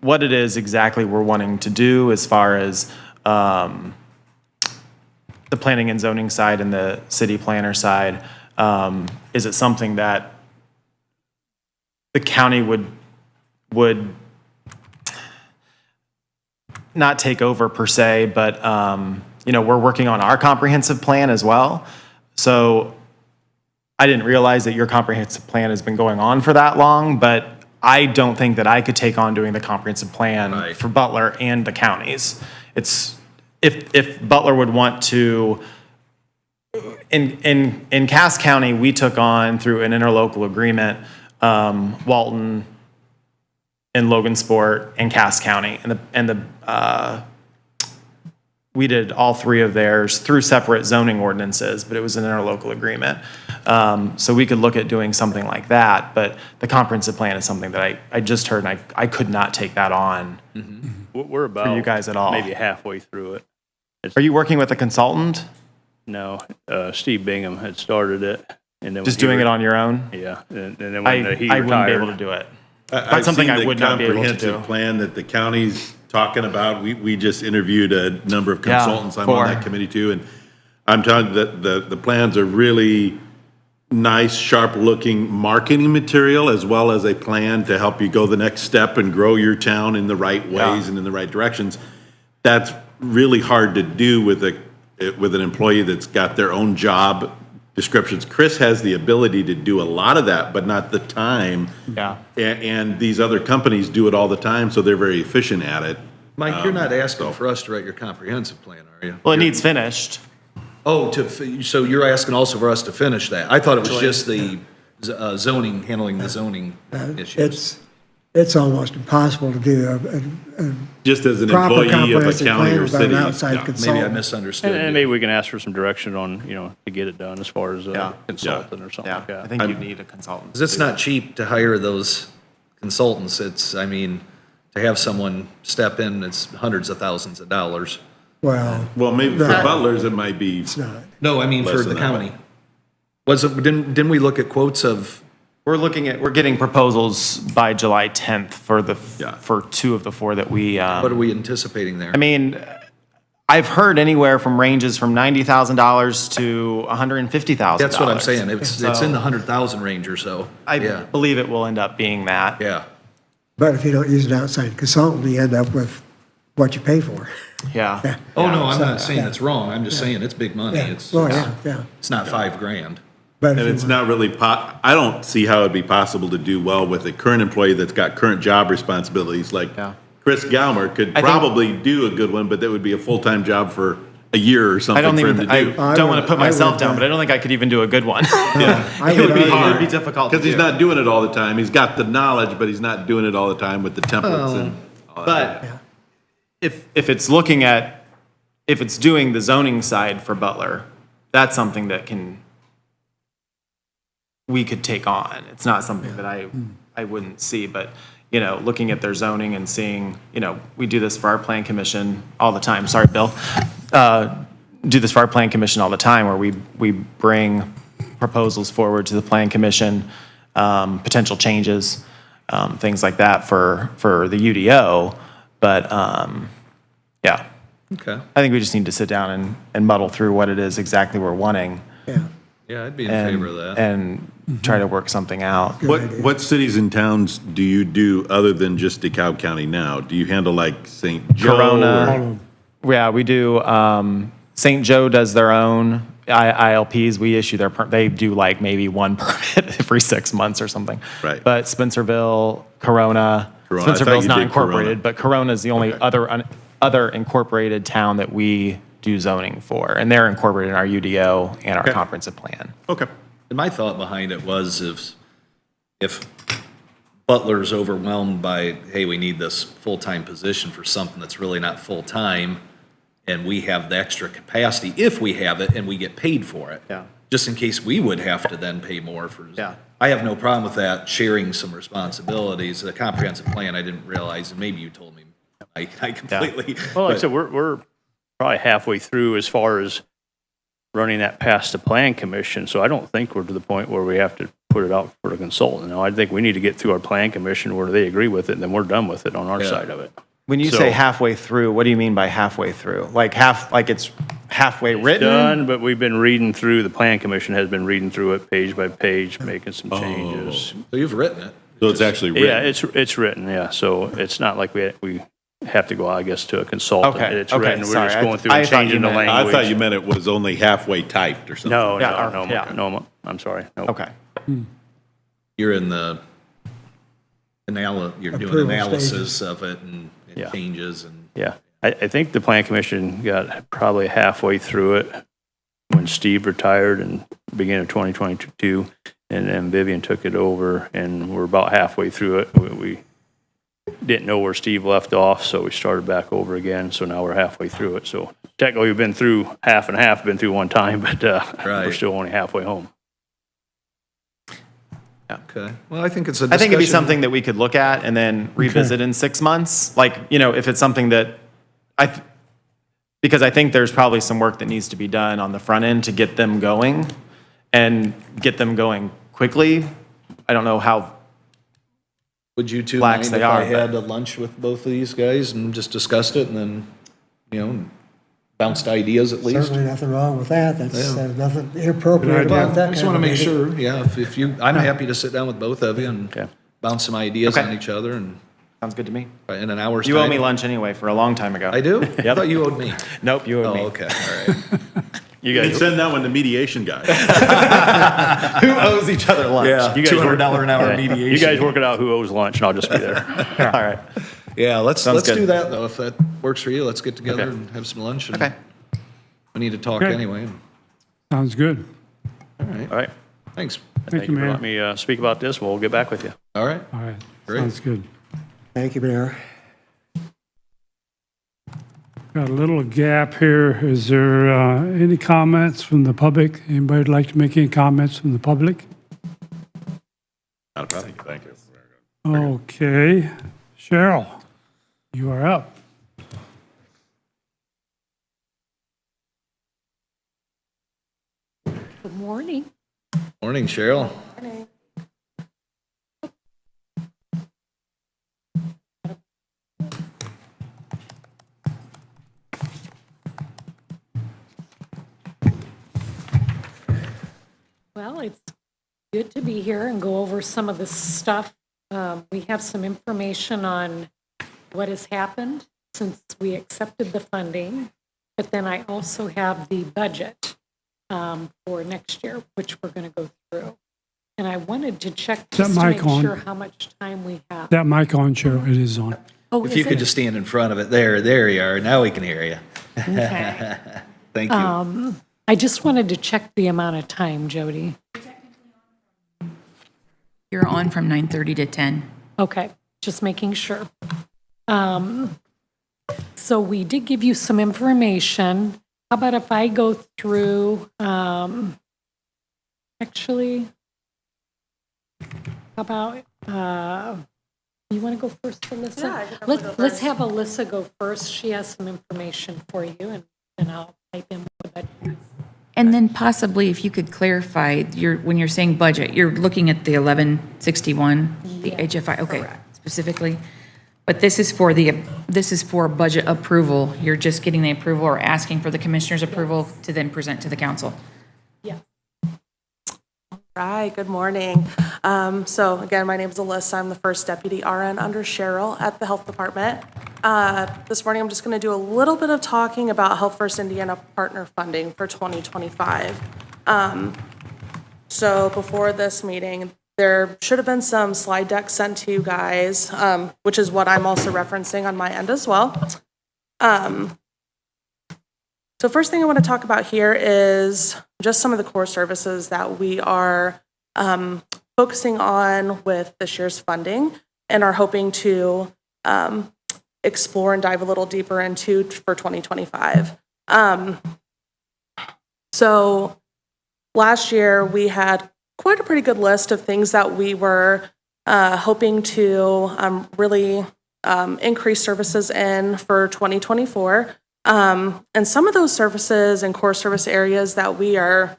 what it is exactly we're wanting to do as far as the planning and zoning side and the city planner side. Is it something that the county would not take over per se, but, you know, we're working on our comprehensive plan as well. So I didn't realize that your comprehensive plan has been going on for that long, but I don't think that I could take on doing the comprehensive plan Right. for Butler and the counties. It's, if Butler would want to, in Cass County, we took on through an interlocal agreement, Walton and Logansport and Cass County, we did all three of theirs through separate zoning ordinances, but it was an interlocal agreement. So we could look at doing something like that, but the comprehensive plan is something that I just heard, and I could not take that on. We're about. you guys at all. Maybe halfway through it. Are you working with a consultant? No, Steve Bingham had started it. And then Just when he doing it on your own? Yeah, and then when he I wouldn't be able to retired. do it. I've That's something seen I the would not be able to do. comprehensive plan that the county's talking about. We just interviewed a number of Yeah, consultants. I'm 4. on that committee too, and I'm telling you that the plans are really nice, sharp-looking marketing material, as well as a plan to help you go the next step and grow your town in the right ways Yeah. and in the right directions. That's really hard to do with an employee that's got their own job descriptions. Chris has the ability to do a lot of that, but not the time. Yeah. And these other companies do it all the time, so they're very efficient at it. Mike, you're not asking for us to write your comprehensive plan, are you? Well, it needs finished. Oh, so you're asking also for us to finish that? I thought it was just the zoning, handling the zoning issues. It's almost impossible to do a Just as an proper employee of a comprehensive county plan or without city. an outside Yeah. Maybe I consultant. misunderstood. And you. maybe we can ask for some direction on, to get it done as far as Yeah. a consultant or something Yeah, like that. I think you need a consultant. 'Cause it's not cheap to hire those consultants. I mean, to have someone step in, it's hundreds of thousands of dollars. Well, Well, maybe for No. butlers, it might be, it's not. No, I mean for Less the than that. county. Didn't we look at quotes of, We're getting proposals by July 10th Yeah. for 2 of the 4 that we, what are we anticipating there? I mean, I've heard anywhere from ranges from $90,000 to $150,000. That's what I'm saying. It's in So- the 100,000 range or so. I Yeah, believe it will end up being that. yeah. But if you don't use an outside consultant, you end up with what you pay for. Yeah. Oh, no, I'm not So, saying yeah. it's wrong. I'm just saying it's big money. It's Well, yeah. it's not $5,000. But and if it's you, not really, I don't see how it'd be possible to do well with a current employee that's got current job responsibilities. Like Yeah. Chris Galmer could I think- probably do a good one, but that would be a full-time job for a year or I something don't for him even, to I do. don't want to put I myself would, down, but I don't think I could even do a good one. I It would be argue- hard. It would be difficult to Because he's do. not doing it all the time. He's got the knowledge, but he's not doing it all the time with the templates and all that. But if it's looking at, if it's doing the zoning side for Butler, that's something that we could take on. It's not something that I wouldn't see, but, you know, looking at their zoning and seeing, you know, we do this for our plan commission all the time. Sorry, Bill. Do this for our plan commission all the time, where we bring proposals forward to the plan commission, potential changes, things like that for the UDO. But, yeah, Okay. I think we just need to sit down and muddle through what it is exactly we're wanting Yeah, I'd be in favor of that. and try to work something out. What cities and towns do you do other than just DeKalb County now? Do you handle like St. Joe? Corona. Yeah, we do, St. Joe does their own ILPs. We issue they do like maybe one permit every 6 months or something. Right. But Spencerville, Corona, Corona, I thought Spencerville's you not did incorporated, Corona. but Corona is the only other incorporated town that we do zoning for. And they're incorporated in our UDO and our Okay. comprehensive plan. Okay. And my thought behind it was if Butler's overwhelmed by, hey, we need this full-time position for something that's really not full-time, and we have the extra capacity, if we have it, and we get paid for it. Yeah. Just in case we would have to then pay more for. Yeah. I have no problem with that, sharing some responsibilities. The comprehensive plan, I didn't realize, and maybe you told me, I completely. Well, like I but- said, we're probably halfway through as far as running that past the plan commission, so I don't think we're to the point where we have to put it out for a consultant. No, I think we need to get through our plan commission where they agree with it, and then we're done with it on our Yeah. side of it. When you So- say halfway through, what do you mean by halfway through? Like it's halfway written? Done, but we've been reading through, the plan commission has been reading through it page by page, making some changes. So you've written it. So it's actually written? Yeah, it's written, yeah, so it's not like we have to go, I guess, to a consultant. Okay, It's okay, written, we're sorry. just going through I and thought you changing the meant- language. I thought you meant it was only halfway typed or something. No, Yeah, no, yeah. no, I'm sorry. No. Okay. You're in the you're doing Approval analysis of it and Yeah. changes and. Yeah, I think the plan commission got probably halfway through it when Steve retired in beginning of 2022, and then Vivian took it over, and we're about halfway through it. We didn't know where Steve left off, so we started back over again, so now we're halfway through it. So technically, we've been through half and half, been through one time, but we're Right. still only halfway home. Okay, well, I think it's a I think it'd be discussion. something that we could look at and then revisit in 6 months. Like, you know, if it's something that because I think there's probably some work that needs to be done on the front end to get them going and get them going quickly. I don't know how, Would you two lax mind they if I are, but- had a lunch with both of these guys and just discussed it and then, you know, bounced ideas at least? Certainly nothing wrong with that. That's Yeah. nothing inappropriate Well, about that I just kind want to of make meeting. sure, yeah, if you, I'm happy to sit down with both of you and Okay. bounce some ideas Okay. on each other and sounds good to me. in an hour's time. You owe me lunch anyway for a long time ago. I do? I thought you owed me. Nope, you owe Oh, me. okay, all right. You You can guys, send that one to mediation guy. Who owes each other lunch? Yeah. you guys work- $200 an hour yeah, mediation. You guys work it out who owes lunch, and I'll just be there. All right. Yeah, let's Sounds do good. that though. If that works for you, let's get together Okay. and have some lunch. and Okay. We need to talk Okay. anyway. Sounds good. All right. Thanks. Thank you, for Mayor. letting me speak about this. We'll get back with you. All right. All right, Great. sounds good. Thank you, Mayor. Got a little gap here. Is there any comments from the public? Anybody like to make any comments from the public? Not a problem. Thank you. Okay, Cheryl, you are up. Good morning. Morning, Cheryl. Well, it's good to be here and go over some of the stuff. We have some information on what has happened since we accepted the funding, but then I also have the budget for next year, which we're going to go through. And I wanted to check that just to mic make on? sure how much time we have. That mic on, Cheryl, it is on. Oh, If is you could it? just stand in front of it. There you are. Now we can hear you. Okay. Thank you. I just wanted to check the amount of time, Jody. You're on from 9:30 to 10. Okay, just making sure. So we did give you some information. How about if I go through, actually, how about, you want to go first, Alyssa? Yeah, I can definitely go Let's first. have Alyssa go first. She has some information for you, and I'll type in what that is. And then possibly if you could clarify, when you're saying budget, you're looking at the 1161, the HFI, okay, specifically. But this is for budget approval. You're just getting the approval or asking for the commissioner's approval to then present to the council. Yeah. Hi, good morning. So again, my name is Alyssa. I'm the first deputy RN under Cheryl at the health department. This morning, I'm just going to do a little bit of talking about Health First Indiana partner funding for 2025. So before this meeting, there should have been some slide decks sent to you guys, which is what I'm also referencing on my end as well. So first thing I want to talk about here is just some of the core services that we are focusing on with this year's funding and are hoping to explore and dive a little deeper into for 2025. So last year we had quite a pretty good list of things that we were hoping to really increase services in for 2024. And some of those services and core service areas that we are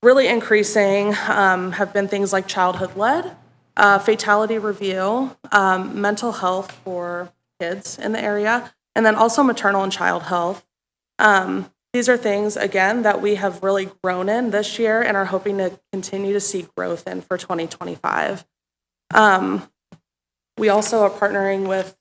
really increasing have been things like childhood-led, fatality review, mental health for kids in the area, and then also maternal and child health. These are things, again, that we have really grown in this year and are hoping to continue to see growth in for 2025. We also are partnering with,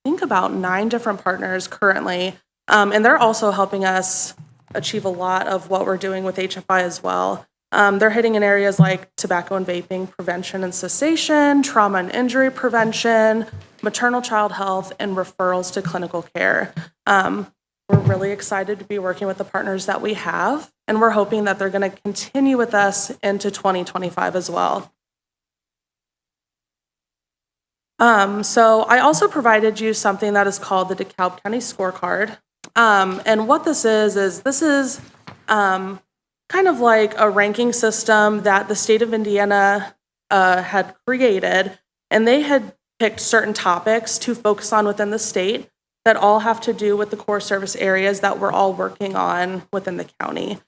I think, about 9 different partners currently, and they're also helping us achieve a lot of what we're doing with HFI as well. They're hitting in areas like tobacco and vaping prevention and cessation, trauma and injury prevention, maternal child health, and referrals to clinical care. We're really excited to be working with the partners that we have, and we're hoping that they're going to continue with us into 2025 as well. So I also provided you something that is called the DeKalb County Scorecard. And what this is kind of like a ranking system that the state of Indiana had created, and they had picked certain topics to focus on within the state that all have to do with the core service areas that we're all working on within the county.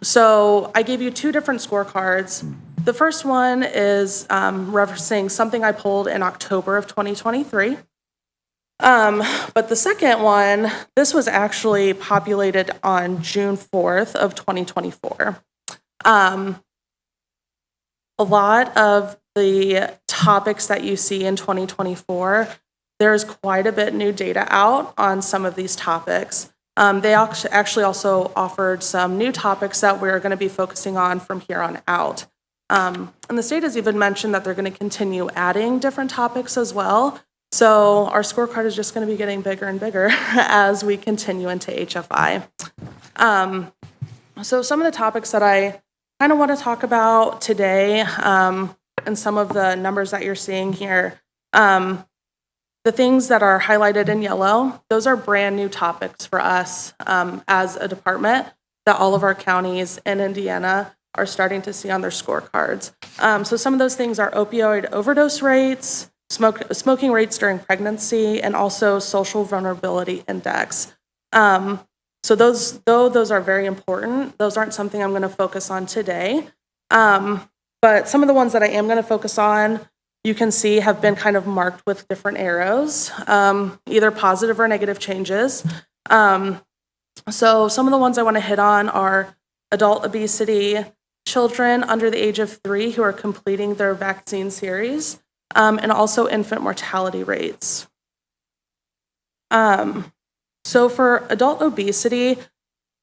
So I gave you 2 different scorecards. The first one is referencing something I pulled in October of 2023. But the second one, this was actually populated on June 4th of 2024. A lot of the topics that you see in 2024, there's quite a bit new data out on some of these topics. They actually also offered some new topics that we're going to be focusing on from here on out. And the state has even mentioned that they're going to continue adding different topics as well. So our scorecard is just going to be getting bigger and bigger as we continue into HFI. So some of the topics that I kind of want to talk about today, and some of the numbers that you're seeing here, the things that are highlighted in yellow, those are brand new topics for us as a department that all of our counties in Indiana are starting to see on their scorecards. So some of those things are opioid overdose rates, smoking rates during pregnancy, and also social vulnerability index. So those are very important, those aren't something I'm going to focus on today. But some of the ones that I am going to focus on, you can see have been kind of marked with different arrows, either positive or negative changes. So some of the ones I want to hit on are adult obesity, children under the age of 3 who are completing their vaccine series, and also infant mortality rates. So for adult obesity,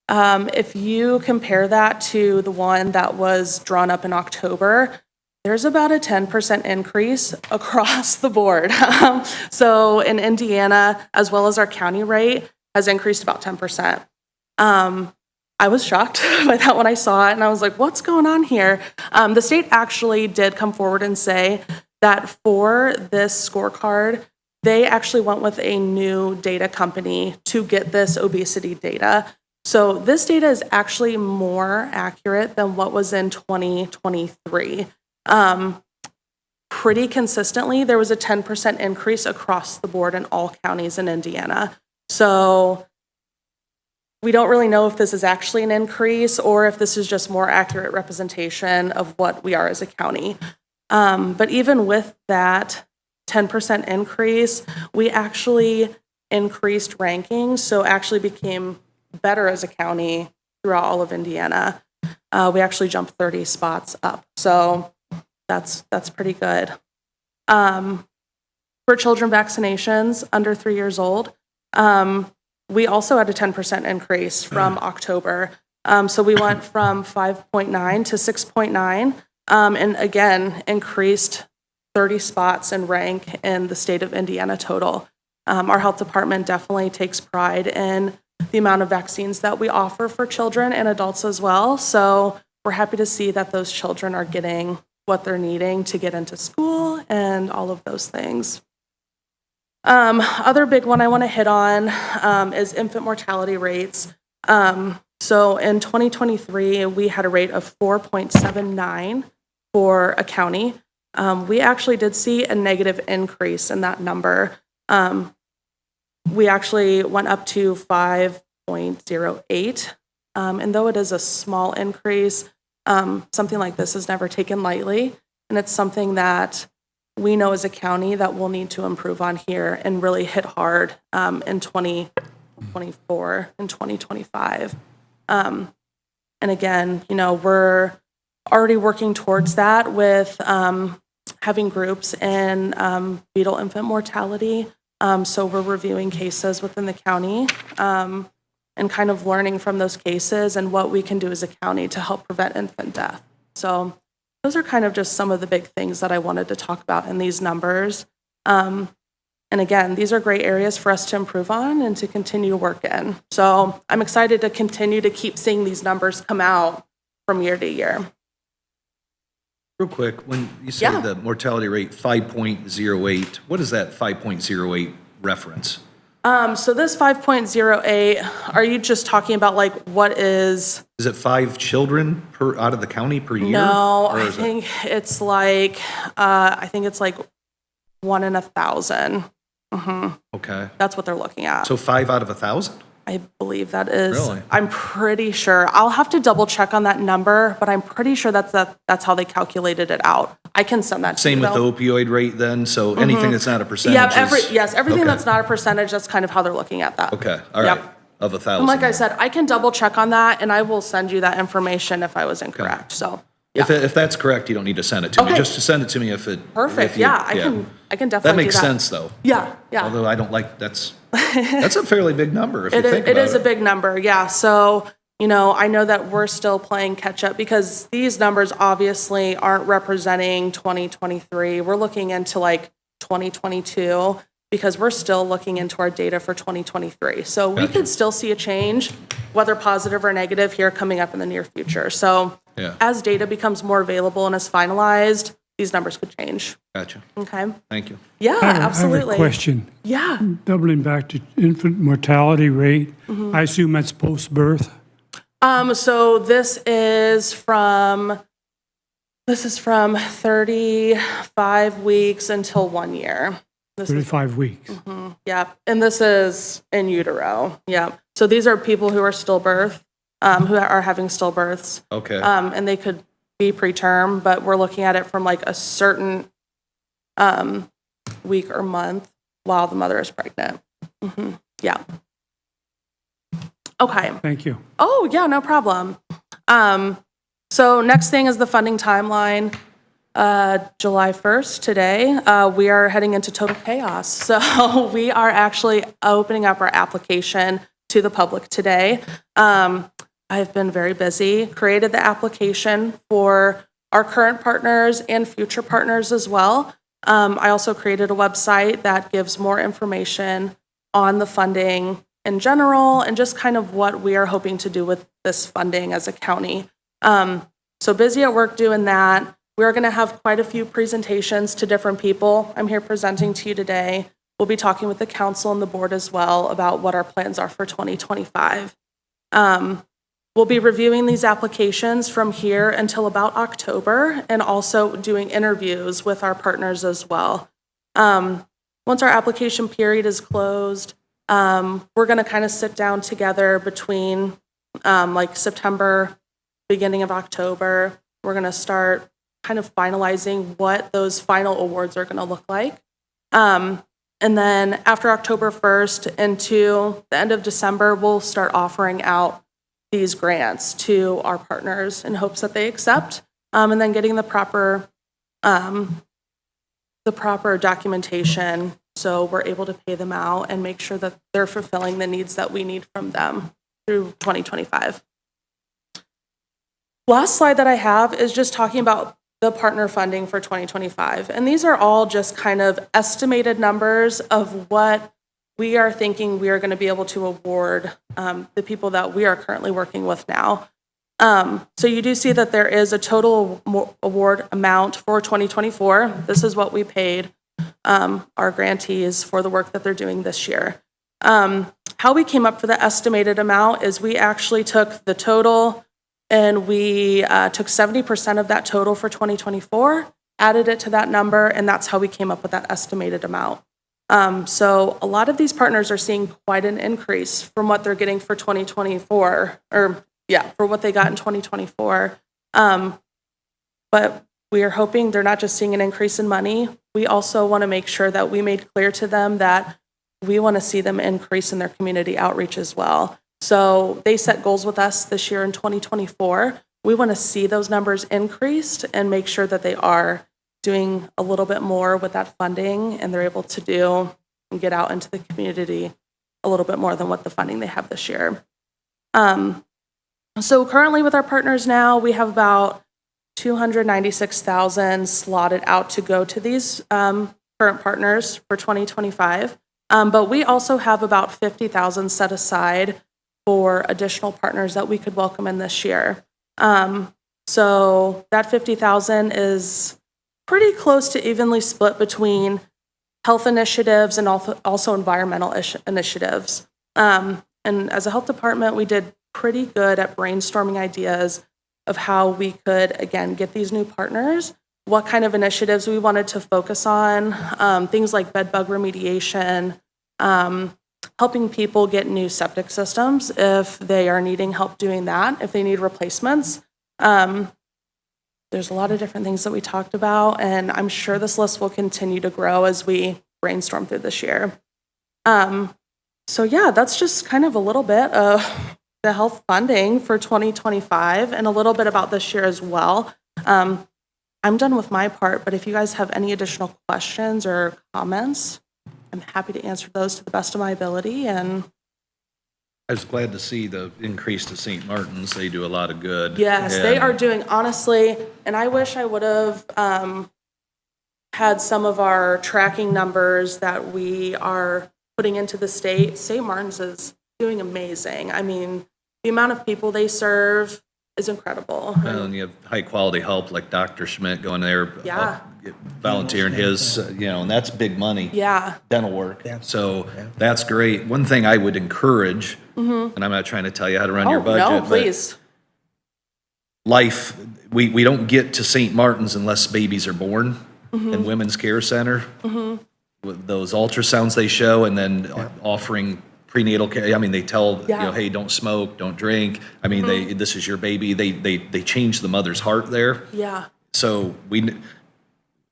if you compare that to the one that was drawn up in October, there's about a 10% increase across the board. So in Indiana, as well as our county rate, has increased about 10%. I was shocked by that when I saw it, and I was like, what's going on here? The state actually did come forward and say that for this scorecard, they actually went with a new data company to get this obesity data. So this data is actually more accurate than what was in 2023. Pretty consistently, there was a 10% increase across the board in all counties in Indiana. So we don't really know if this is actually an increase or if this is just more accurate representation of what we are as a county. But even with that 10% increase, we actually increased rankings, so actually became better as a county throughout all of Indiana. We actually jumped 30 spots up, so that's pretty good. For children vaccinations under 3 years old, we also had a 10% increase from October. So we went from 5.9 to 6.9, and again, increased 30 spots in rank in the state of Indiana total. Our health department definitely takes pride in the amount of vaccines that we offer for children and adults as well. So we're happy to see that those children are getting what they're needing to get into school and all of those things. Other big one I want to hit on is infant mortality rates. So in 2023, we had a rate of 4.79 for a county. We actually did see a negative increase in that number. We actually went up to 5.08. And though it is a small increase, something like this is never taken lightly. And it's something that we know as a county that we'll need to improve on here and really hit hard in 2024 and 2025. And again, we're already working towards that with having groups in fetal infant mortality. So we're reviewing cases within the county and kind of learning from those cases and what we can do as a county to help prevent infant death. So those are kind of just some of the big things that I wanted to talk about in these numbers. And again, these are great areas for us to improve on and to continue to work in. So I'm excited to continue to keep seeing these numbers come out from year to year. Real quick, when you say the mortality rate 5.08, what is that 5.08 reference? So this 5.08, are you just talking about like what is? Is it 5 children out of the county per year? No, I think it's like 1 in 1,000. Okay. That's what they're looking at. So 5 out of 1,000? I believe that is. Really? I'm pretty sure. I'll have to double check on that number, but I'm pretty sure that's how they calculated it out. I can send that to you. Same with the opioid rate then? So anything that's not a percentage everything that's not a percentage, that's kind of how they're looking at that. Okay, all right. Yep. Of 1,000. And like I said, I can double check on that and I will send you that information if I was incorrect. So, yeah. If that's correct, you don't need to send it to me. Okay. Just to send it to me if it. Perfect. if you- I can definitely do that. That makes sense though. Yeah. Although I don't like, that's a fairly big number if you think about it. It is a big number, yeah. So, I know that we're still playing catch up because these numbers obviously aren't representing 2023. We're looking into like 2022 because we're still looking into our data for 2023. So we could still see a change, whether positive or negative, here coming up in the near future. So as data becomes more available and is finalized, these numbers could change. Gotcha. Okay. Thank you. Yeah, absolutely. I have a question. Yeah. Doubling back to infant mortality rate, I assume that's post-birth? So this is from 35 weeks until 1 year. 35 weeks. Yeah, and this is in utero. Yeah. So these are people who are stillbirth, who are having stillbirths. Okay. And they could be preterm, but we're looking at it from like a certain week or month while the mother is pregnant. Yeah. Okay. Thank you. Oh, yeah, no problem. So next thing is the funding timeline. July 1st, today, we are heading into total chaos. So we are actually opening up our application to the public today. I've been very busy, created the application for our current partners and future partners as well. I also created a website that gives more information on the funding in general and just kind of what we are hoping to do with this funding as a county. So busy at work doing that. We're going to have quite a few presentations to different people. I'm here presenting to you today we'll be talking with the council and the board as well about what our plans are for 2025. We'll be reviewing these applications from here until about October and also doing interviews with our partners as well. Once our application period is closed, we're going to kind of sit down together between like September, beginning of October. We're going to start kind of finalizing what those final awards are going to look like. And then after October 1st into the end of December, we'll start offering out these grants to our partners in hopes that they accept, and then getting the proper documentation so we're able to pay them out and make sure that they're fulfilling the needs that we need from them through 2025. Last slide that I have is just talking about the partner funding for 2025. And these are all just kind of estimated numbers of what we are thinking we are going to be able to award the people that we are currently working with now. So you do see that there is a total award amount for 2024. This is what we paid our grantees for the work that they're doing this year. How we came up for the estimated amount is we actually took the total and we took 70% of that total for 2024, added it to that number, and that's how we came up with that estimated amount. So a lot of these partners are seeing quite an increase from what they're getting for 2024, for what they got in 2024. But we are hoping they're not just seeing an increase in money. We also want to make sure that we made clear to them that we want to see them increase in their community outreach as well. So they set goals with us this year in 2024. We want to see those numbers increased and make sure that they are doing a little bit more with that funding and they're able to do and get out into the community a little bit more than what the funding they have this year. So currently with our partners now, we have about $296,000 slotted out to go to these current partners for 2025. But we also have about $50,000 set aside for additional partners that we could welcome in this year. So that $50,000 is pretty close to evenly split between health initiatives and also environmental initiatives. And as a health department, we did pretty good at brainstorming ideas of how we could, again, get these new partners, what kind of initiatives we wanted to focus on, things like bed bug remediation, helping people get new septic systems if they are needing help doing that, if they need replacements. There's a lot of different things that we talked about, and I'm sure this list will continue to grow as we brainstorm through this year. So yeah, that's just kind of a little bit of the health funding for 2025 and a little bit about this year as well. I'm done with my part, but if you guys have any additional questions or comments, I'm happy to answer those to the best of my ability. And I was glad to see the increase to St. Martin's. They do a lot of good. yes, they are doing, honestly, and I wish I would have had some of our tracking numbers that we are putting into the state. St. Martin's is doing amazing. I mean, the amount of people they serve is incredible. And you have high quality help like Dr. Schmidt going there, Yeah. volunteering his, and that's big money. Yeah. Dental work. So that's great. One thing I would encourage, and I'm not trying to tell you how to run your budget, no, but please. life, we don't get to St. Martin's unless babies are born in Women's Care Center. With those ultrasounds they show and then offering prenatal care. I mean, they tell, hey, don't smoke, don't drink. I mean, this is your baby. They change the mother's heart there. Yeah. So we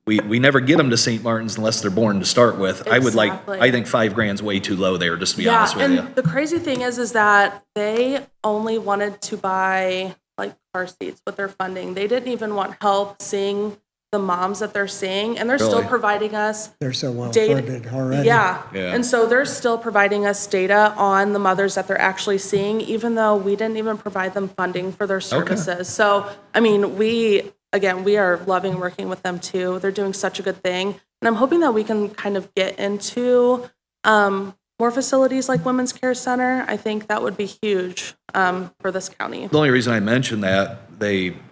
never get them to St. Martin's unless they're born to start with. Exactly. I think $5,000's way too low there, just to be honest with you. And the crazy thing is that they only wanted to buy like car seats with their funding. They didn't even want help seeing the moms that they're seeing, and they're still Really? providing us They're so well data. funded already. Yeah. Yeah. And so they're still providing us data on the mothers that they're actually seeing, even though we didn't even provide them funding for their services. So, I mean, we are loving working with them too. They're doing such a good thing. And I'm hoping that we can kind of get into more facilities like Women's Care Center, I think that would be huge for this county. The only reason I mentioned that,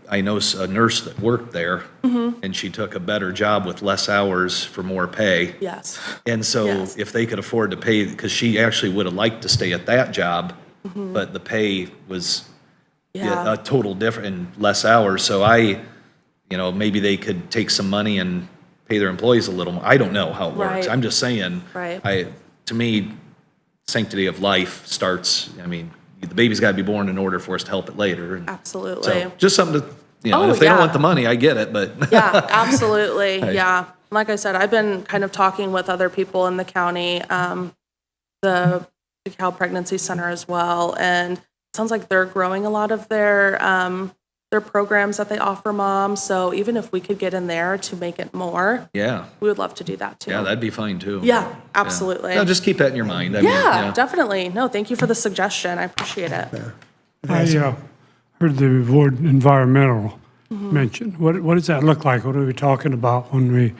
I know a nurse that worked there, and she took a better job with less hours for more pay. Yes. And so Yes. if they could afford to pay, because she actually would have liked to stay at that job, but the pay was Yeah. a total different and less hours. So maybe they could take some money and pay their employees a little more. I don't know how it works. Right. I'm just saying. Right. To me, sanctity of life starts, the baby's got to be born in order for us to help it later. And Absolutely. so just something to, Oh, if they don't yeah. want the money, I get it, but. Yeah, absolutely. Yeah. Like I said, I've been kind of talking with other people in the county, the DeKalb Pregnancy Center as well, and it sounds like they're growing a lot of their programs that they offer moms. So even if we could get in there to make it more, Yeah, we would love to do that too. yeah, that'd be fine too. Yeah, absolutely. No, just keep that in your mind. I mean, Yeah, definitely. No, thank you for the suggestion. I appreciate it. I heard the word environmental mentioned. What does that look like? What are we talking about when we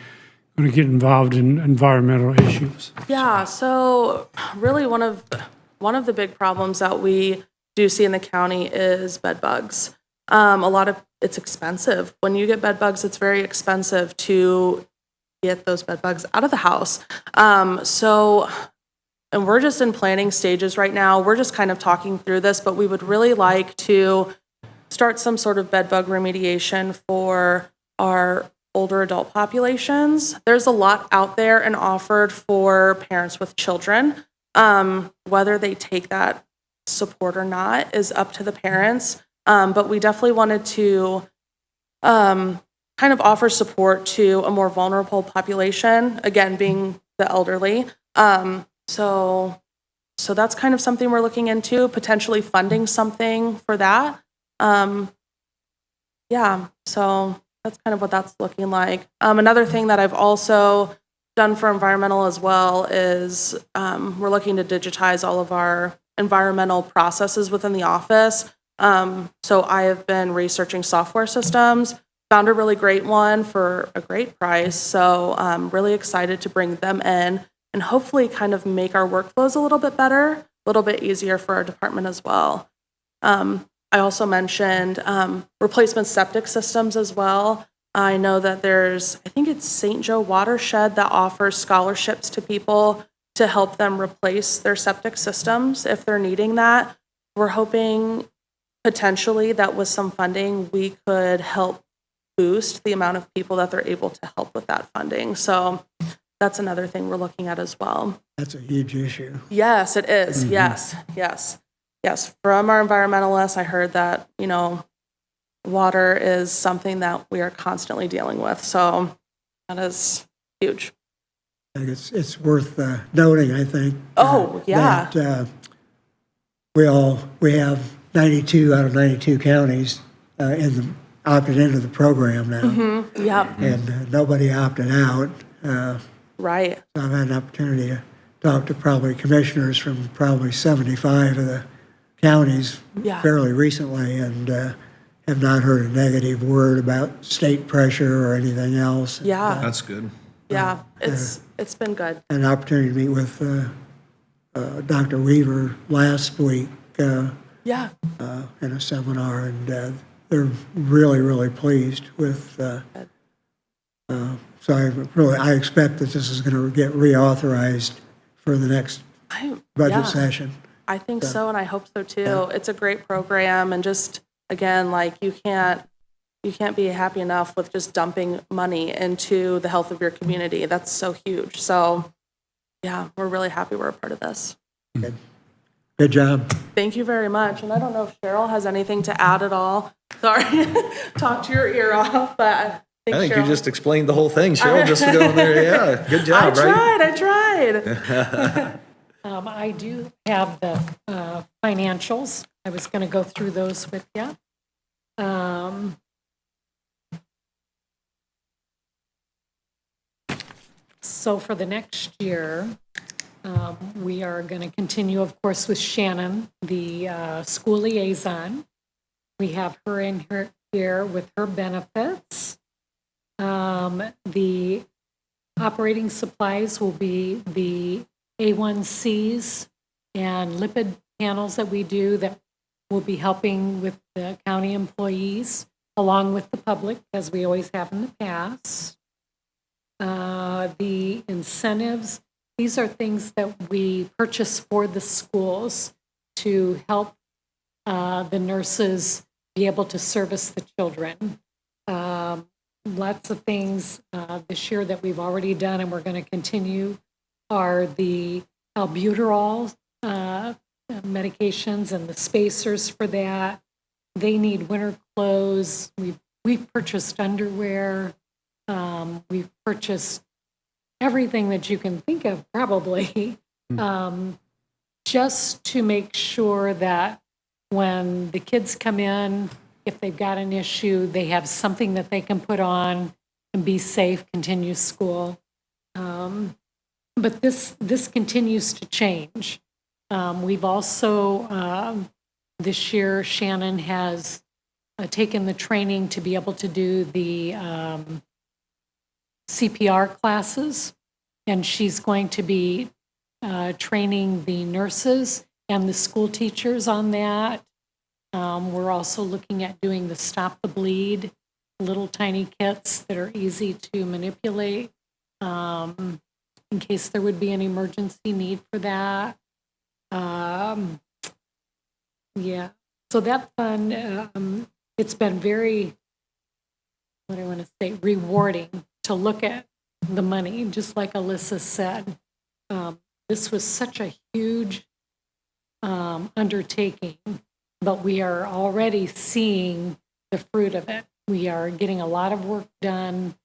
going to get involved in environmental issues? Yeah, so really one of the big problems that we do see in the county is bed bugs. It's expensive. When you get bed bugs, it's very expensive to get those bed bugs out of the house. And we're just in planning stages right now. We're just kind of talking through this, but we would really like to start some sort of bed bug remediation for our older adult populations. There's a lot out there and offered for parents with children. Whether they take that support or not is up to the parents. But we definitely wanted to kind of offer support to a more vulnerable population, again, being the elderly. So that's kind of something we're looking into, potentially funding something for that. So that's kind of what that's looking like. Another thing that I've also done for environmental as well is we're looking to digitize all of our environmental processes within the office. So I have been researching software systems, found a really great one for a great price. So I'm really excited to bring them in and hopefully kind of make our workflows a little bit better, a little bit easier for our department as well. I also mentioned replacement septic systems as well. I know that I think it's St. Joe Watershed that offers scholarships to people to help them replace their septic systems if they're needing that. We're hoping potentially that with some funding, we could help boost the amount of people that they're able to help with that funding. So that's another thing we're looking at as well. That's a huge issue. Yes, it is. Yes. From our environmentalists, I heard that, water is something that we are constantly dealing with. So that is huge. I think it's worth noting, I think. Oh, yeah. That we have 92 out of 92 counties opted into the program now. Yep. And nobody opted out. Right. So I've had an opportunity to talk to probably commissioners from probably 75 of the counties fairly recently, and have not heard a negative word about state pressure or anything else. Yeah. That's good. Yeah. It's been good. An opportunity to meet with Dr. Weaver last week Yeah. in a seminar, and they're really, really pleased with. So I expect that this is going to get reauthorized for the next budget session. I think so, and I hope so too. It's a great program, and just again, like you can't be happy enough with just dumping money into the health of your community. That's so huge. So, yeah, we're really happy we're a part of this. Good job. Thank you very much. And I don't know if Cheryl has anything to add at all. Sorry, talk to your ear off, but I think you Cheryl- just explained the whole thing, Cheryl, just to go in there. Yeah, good job, right? I tried. I do have the financials. I was going to go through those with you. So for the next year, we are going to continue, of course, with Shannon, the school liaison. We have her in here with her benefits. The operating supplies will be the A1Cs and lipid panels that we do that will be helping with the county employees along with the public, as we always have in the past. The incentives, these are things that we purchase for the schools to help the nurses be able to service the children. Lots of things this year that we've already done and we're going to continue are the albuterol medications and the spacers for that. They need winter clothes. We've purchased underwear. We've purchased everything that you can think of, probably, just to make sure that when the kids come in, if they've got an issue, they have something that they can put on and be safe, continue school. But this continues to change. We've also, this year, Shannon has taken the training to be able to do the CPR classes, and she's going to be training the nurses and the school teachers on that. We're also looking at doing the Stop the Bleed, little tiny kits that are easy to manipulate in case there would be an emergency need for that. Yeah, so that fund, it's been very, what do I want to say, rewarding to look at the money, just like Alyssa said. This was such a huge undertaking, but we are already seeing the fruit of it. We are getting a lot of work done.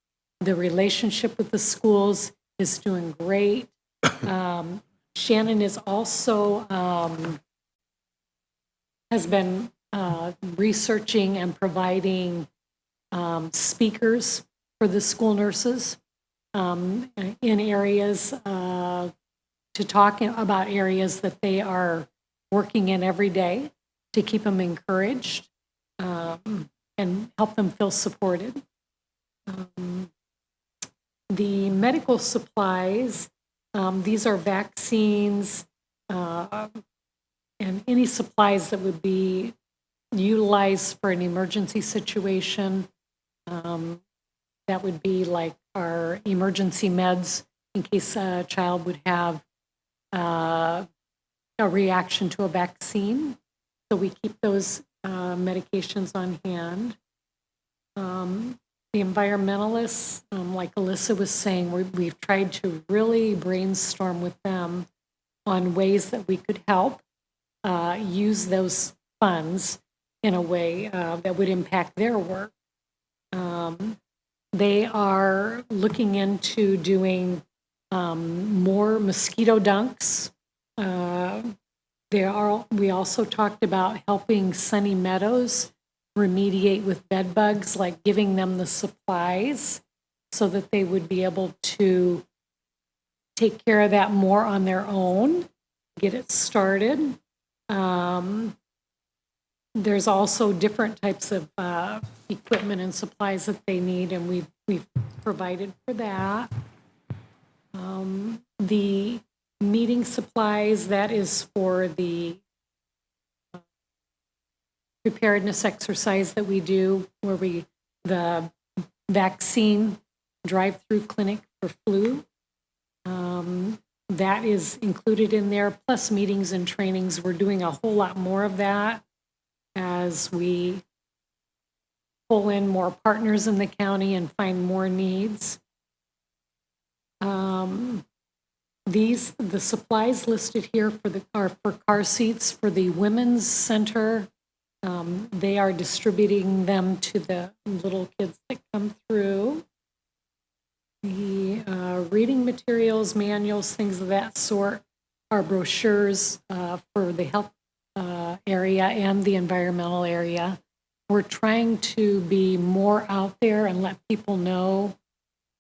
The relationship with the schools is doing great. Shannon is also has been researching and providing speakers for the school nurses in areas to talk about areas that they are working in every day to keep them encouraged and help them feel supported. The medical supplies, these are vaccines and any supplies that would be utilized for an emergency situation. That would be like our emergency meds in case a child would have a reaction to a vaccine. So we keep those medications on hand. The environmentalists, like Alyssa was saying, we've tried to really brainstorm with them on ways that we could help use those funds in a way that would impact their work. They are looking into doing more mosquito dunks. We also talked about helping Sunny Meadows remediate with bed bugs, like giving them the supplies so that they would be able to take care of that more on their own, get it started. There's also different types of equipment and supplies that they need, and we've provided for that. The meeting supplies, that is for the preparedness exercise that we do, where the vaccine drive-through clinic for flu. That is included in there, plus meetings and trainings. We're doing a whole lot more of that as we pull in more partners in the county and find more needs. The supplies listed here are for car seats for the Women's Center. They are distributing them to the little kids that come through. The reading materials, manuals, things of that sort are brochures for the health area and the environmental area. We're trying to be more out there and let people know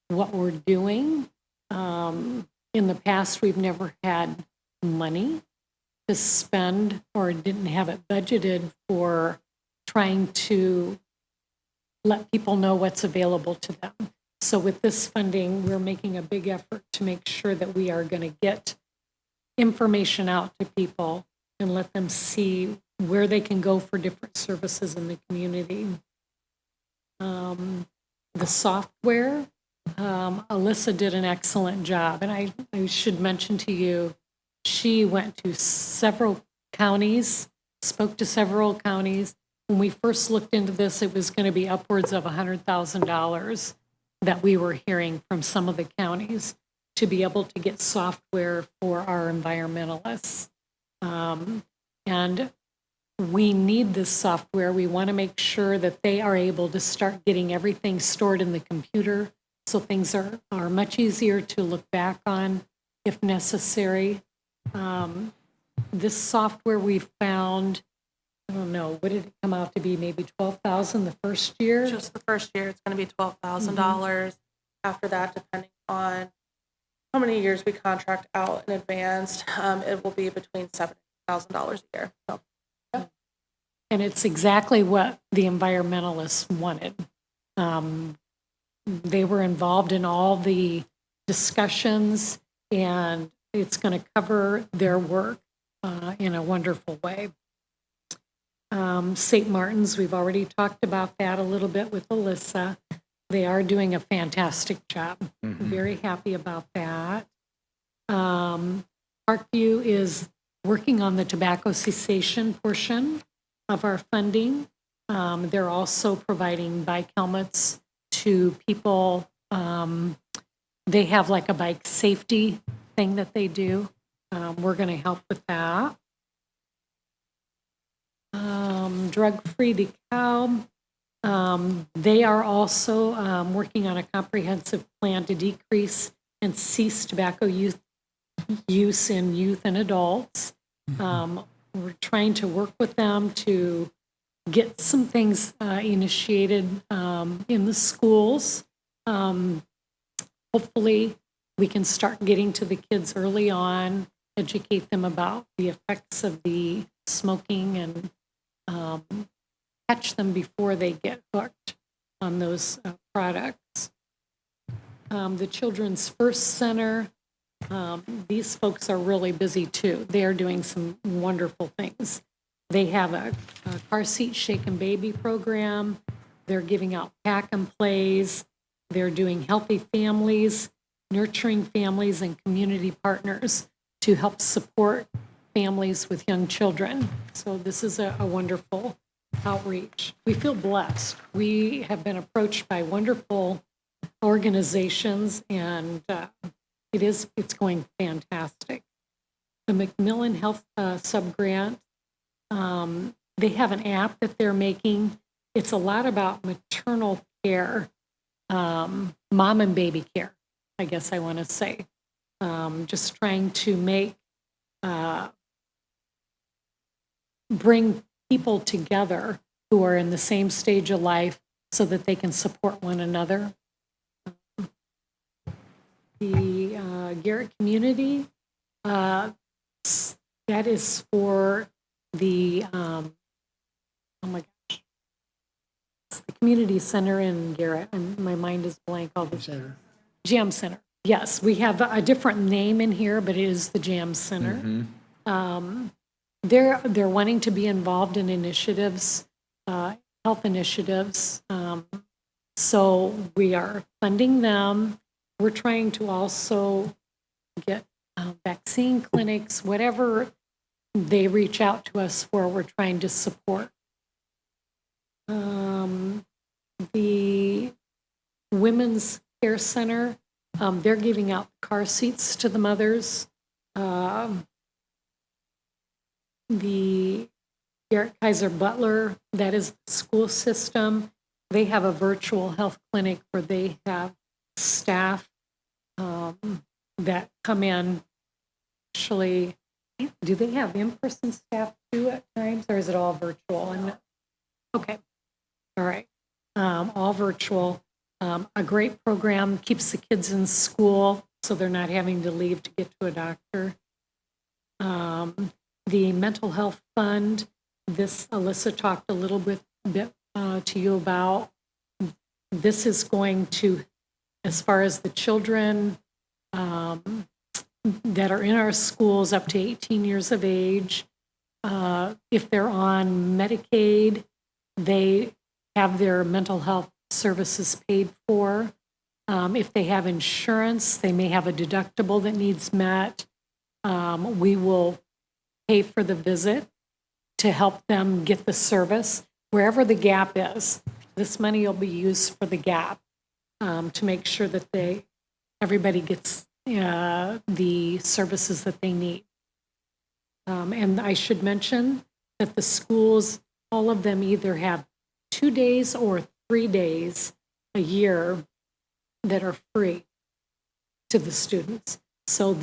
what we're doing. In the past, we've never had money to spend or didn't have it budgeted for trying to let people know what's available to them. So with this funding, we're making a big effort to make sure that we are going to get information out to people and let them see where they can go for different services in the community. The software, Alyssa did an excellent job. And I should mention to you, she went to several counties, spoke to several counties. When we first looked into this, it was going to be upwards of $100,000 that we were hearing from some of the counties to be able to get software for our environmentalists. And we need this software. We want to make sure that they are able to start getting everything stored in the computer so things are much easier to look back on if necessary. This software we found, I don't know, what did it come out to be? Maybe $12,000 the first year? Just the first year, it's going to be $12,000. After that, depending on how many years we contract out in advance, it will be between $7,000 a year. So. And it's exactly what the environmentalists wanted. They were involved in all the discussions, and it's going to cover their work in a wonderful way. St. Martin's, we've already talked about that a little bit with Alyssa. They are doing a fantastic job. Very happy about that. Parkview is working on the tobacco cessation portion of our funding. They're also providing bike helmets to people. They have like a bike safety thing that they do. We're going to help with that. Drug-free DeKalb. They are also working on a comprehensive plan to decrease and cease tobacco use in youth and adults. We're trying to work with them to get some things initiated in the schools. Hopefully, we can start getting to the kids early on, educate them about the effects of the smoking, and catch them before they get hooked on those products. The Children's First Center, these folks are really busy too. They are doing some wonderful things. They have a car seat shake and baby program. They're giving out pack and plays. They're doing healthy families, nurturing families and community partners to help support families with young children. So this is a wonderful outreach. We feel blessed. We have been approached by wonderful organizations, and it's going fantastic. The Macmillan Health Subgrant, they have an app that they're making. It's a lot about maternal care, mom and baby care, I guess I want to say. Just trying to bring people together who are in the same stage of life so that they can support one another. The Garrett community, that is for the, oh my gosh, it's the community center in Garrett, and my mind is blank all the time. Jam Center. Yes, we have a different name in here, but it is the Jam Center. They're wanting to be involved in initiatives, health initiatives. So we are funding them. We're trying to also get vaccine clinics, whatever they reach out to us for, we're trying to support. The Women's Care Center, they're giving out car seats to the mothers. The Garrett Kaiser Butler, that is the school system. They have a virtual health clinic where they have staff that come in. Actually, do they have in-person staff too at times, or is it all virtual? Okay, all right, all virtual. A great program, keeps the kids in school so they're not having to leave to get to a doctor. The Mental Health Fund, this Alyssa talked a little bit to you about. This is going to, as far as the children, that are in our schools up to 18 years of age. If they're on Medicaid, they have their mental health services paid for. If they have insurance, they may have a deductible that needs met. We will pay for the visit to help them get the service wherever the gap is. This money will be used for the gap to make sure that everybody gets the services that they need. And I should mention that the schools, all of them either have 2 days or 3 days a year that are free to the students. So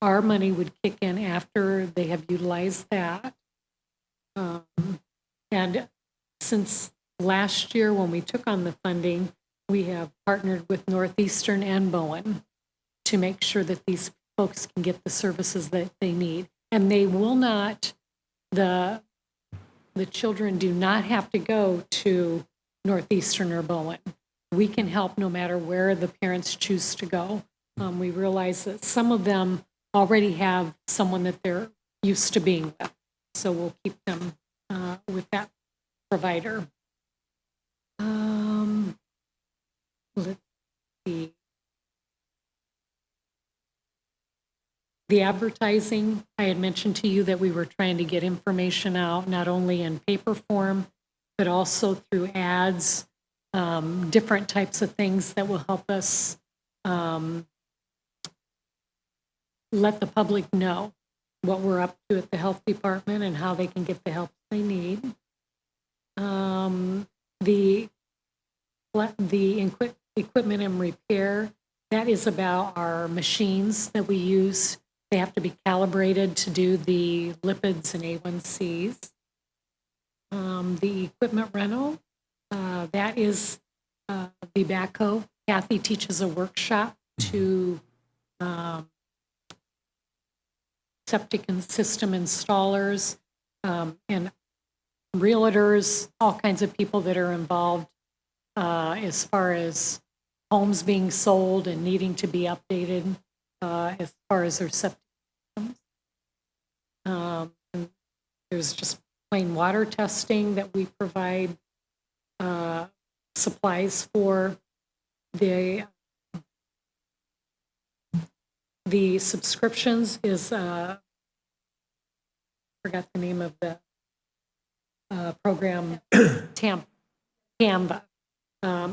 our money would kick in after they have utilized that. And since last year when we took on the funding, we have partnered with Northeastern and Bowen to make sure that these folks can get the services that they need. And they will not, the children do not have to go to Northeastern or Bowen. We can help no matter where the parents choose to go. We realize that some of them already have someone that they're used to being with. So we'll keep them with that provider. Let's see. The advertising, I had mentioned to you that we were trying to get information out, not only in paper form, but also through ads, different types of things that will help us let the public know what we're up to at the health department and how they can get the help they need. The equipment and repair, that is about our machines that we use. They have to be calibrated to do the lipids and A1Cs. The equipment rental, that is the backhoe. Kathy teaches a workshop to septic and system installers and realtors, all kinds of people that are involved as far as homes being sold and needing to be updated as far as their septic systems. And there's just plain water testing that we provide supplies for. The subscriptions is, forgot the name of the program, Canva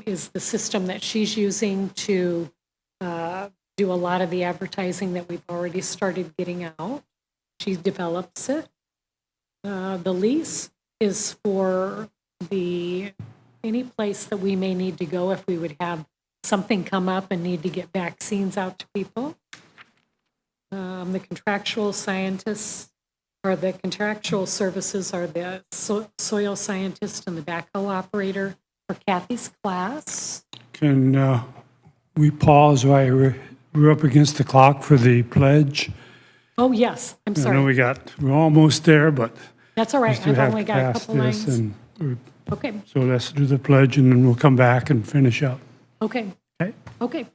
is the system that she's using to do a lot of the advertising that we've already started getting out. She develops it. The lease is for any place that we may need to go if we would have something come up and need to get vaccines out to people. The contractual scientists or the contractual services are the soil scientist and the backhoe operator for Kathy's class. Can we pause while we're up against the clock for the pledge? Oh, yes, I'm I know sorry. we're almost there, but That's all we right. still I've have only to got a pass couple this. lines. Okay, So let's do the pledge and then we'll come back and finish up. okay, Okay? okay.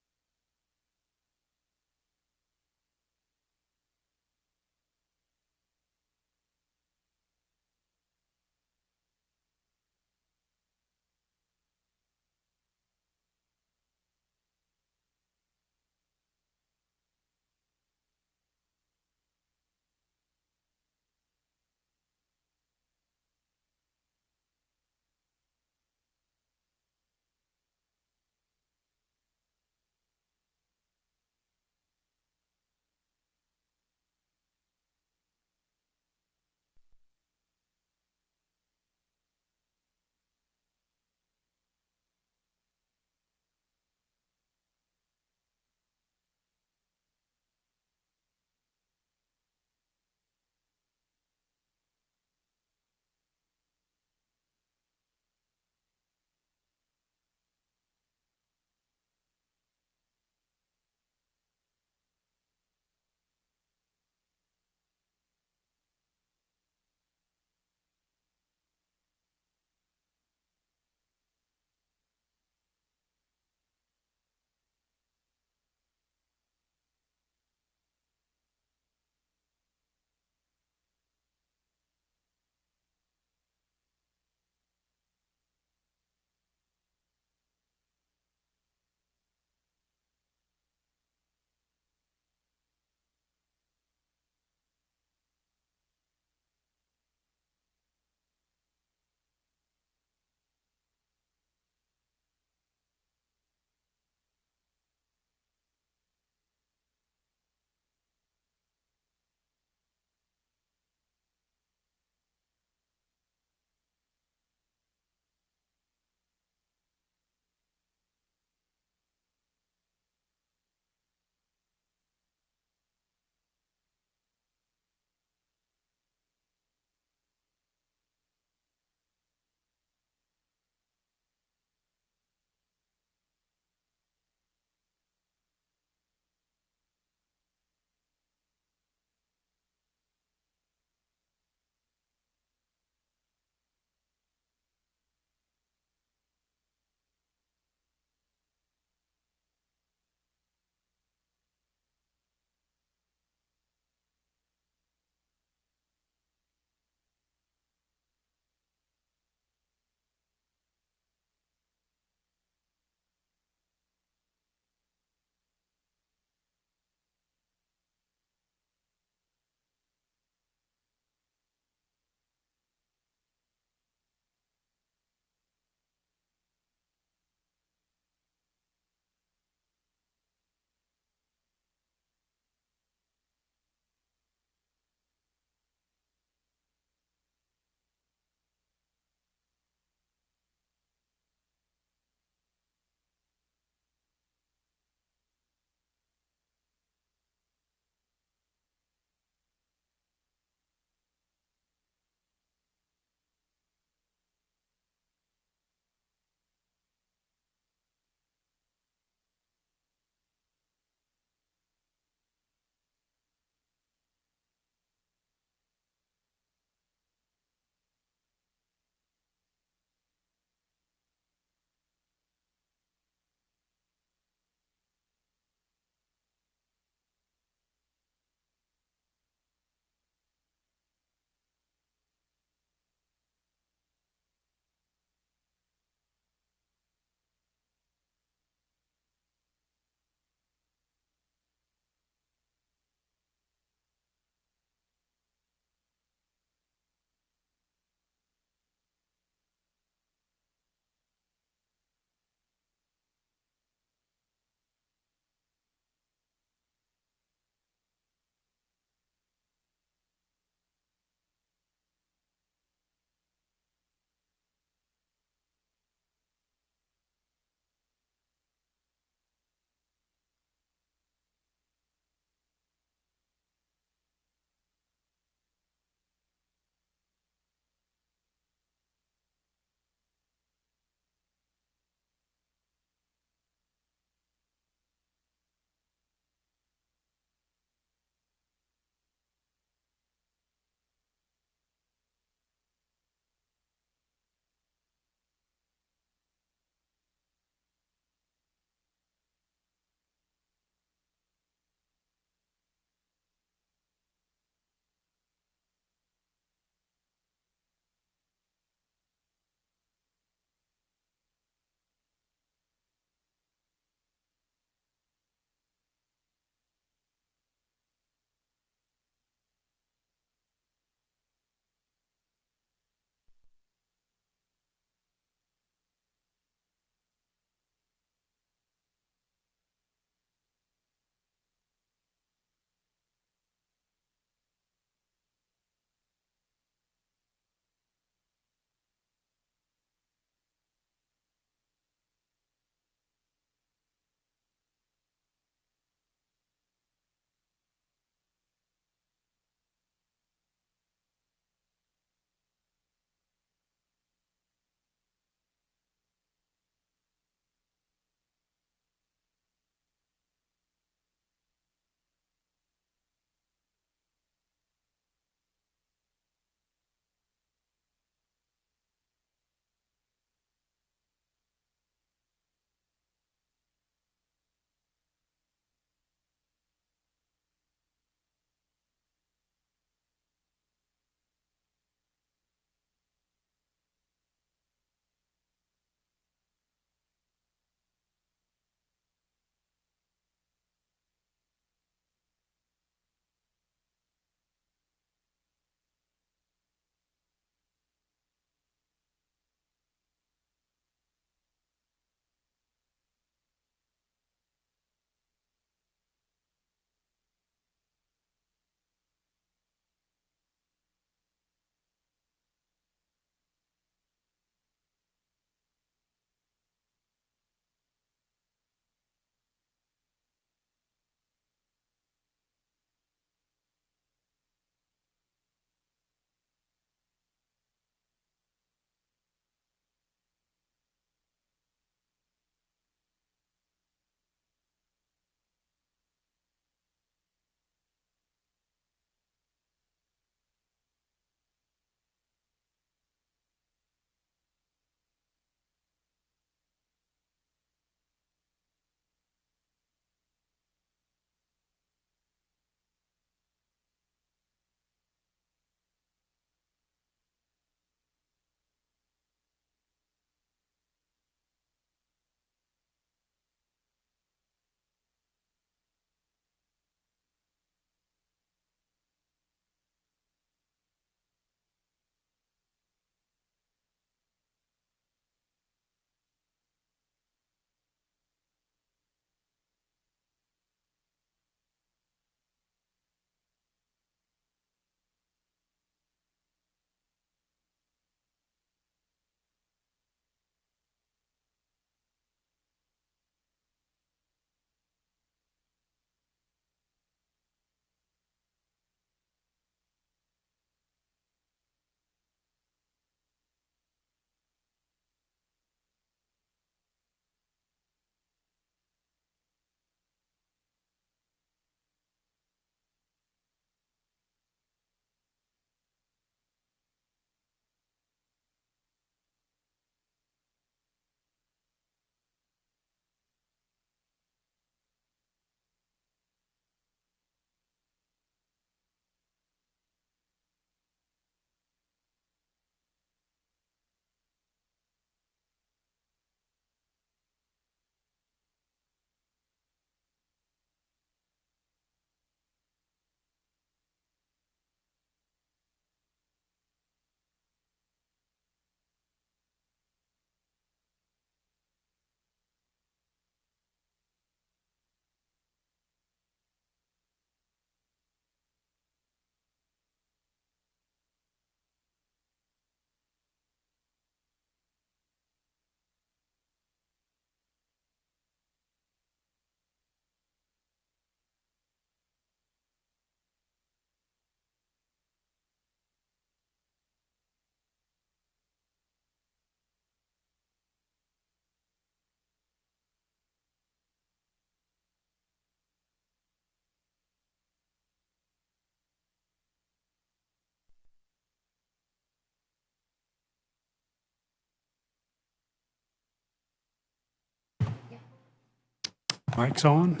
Mic's on?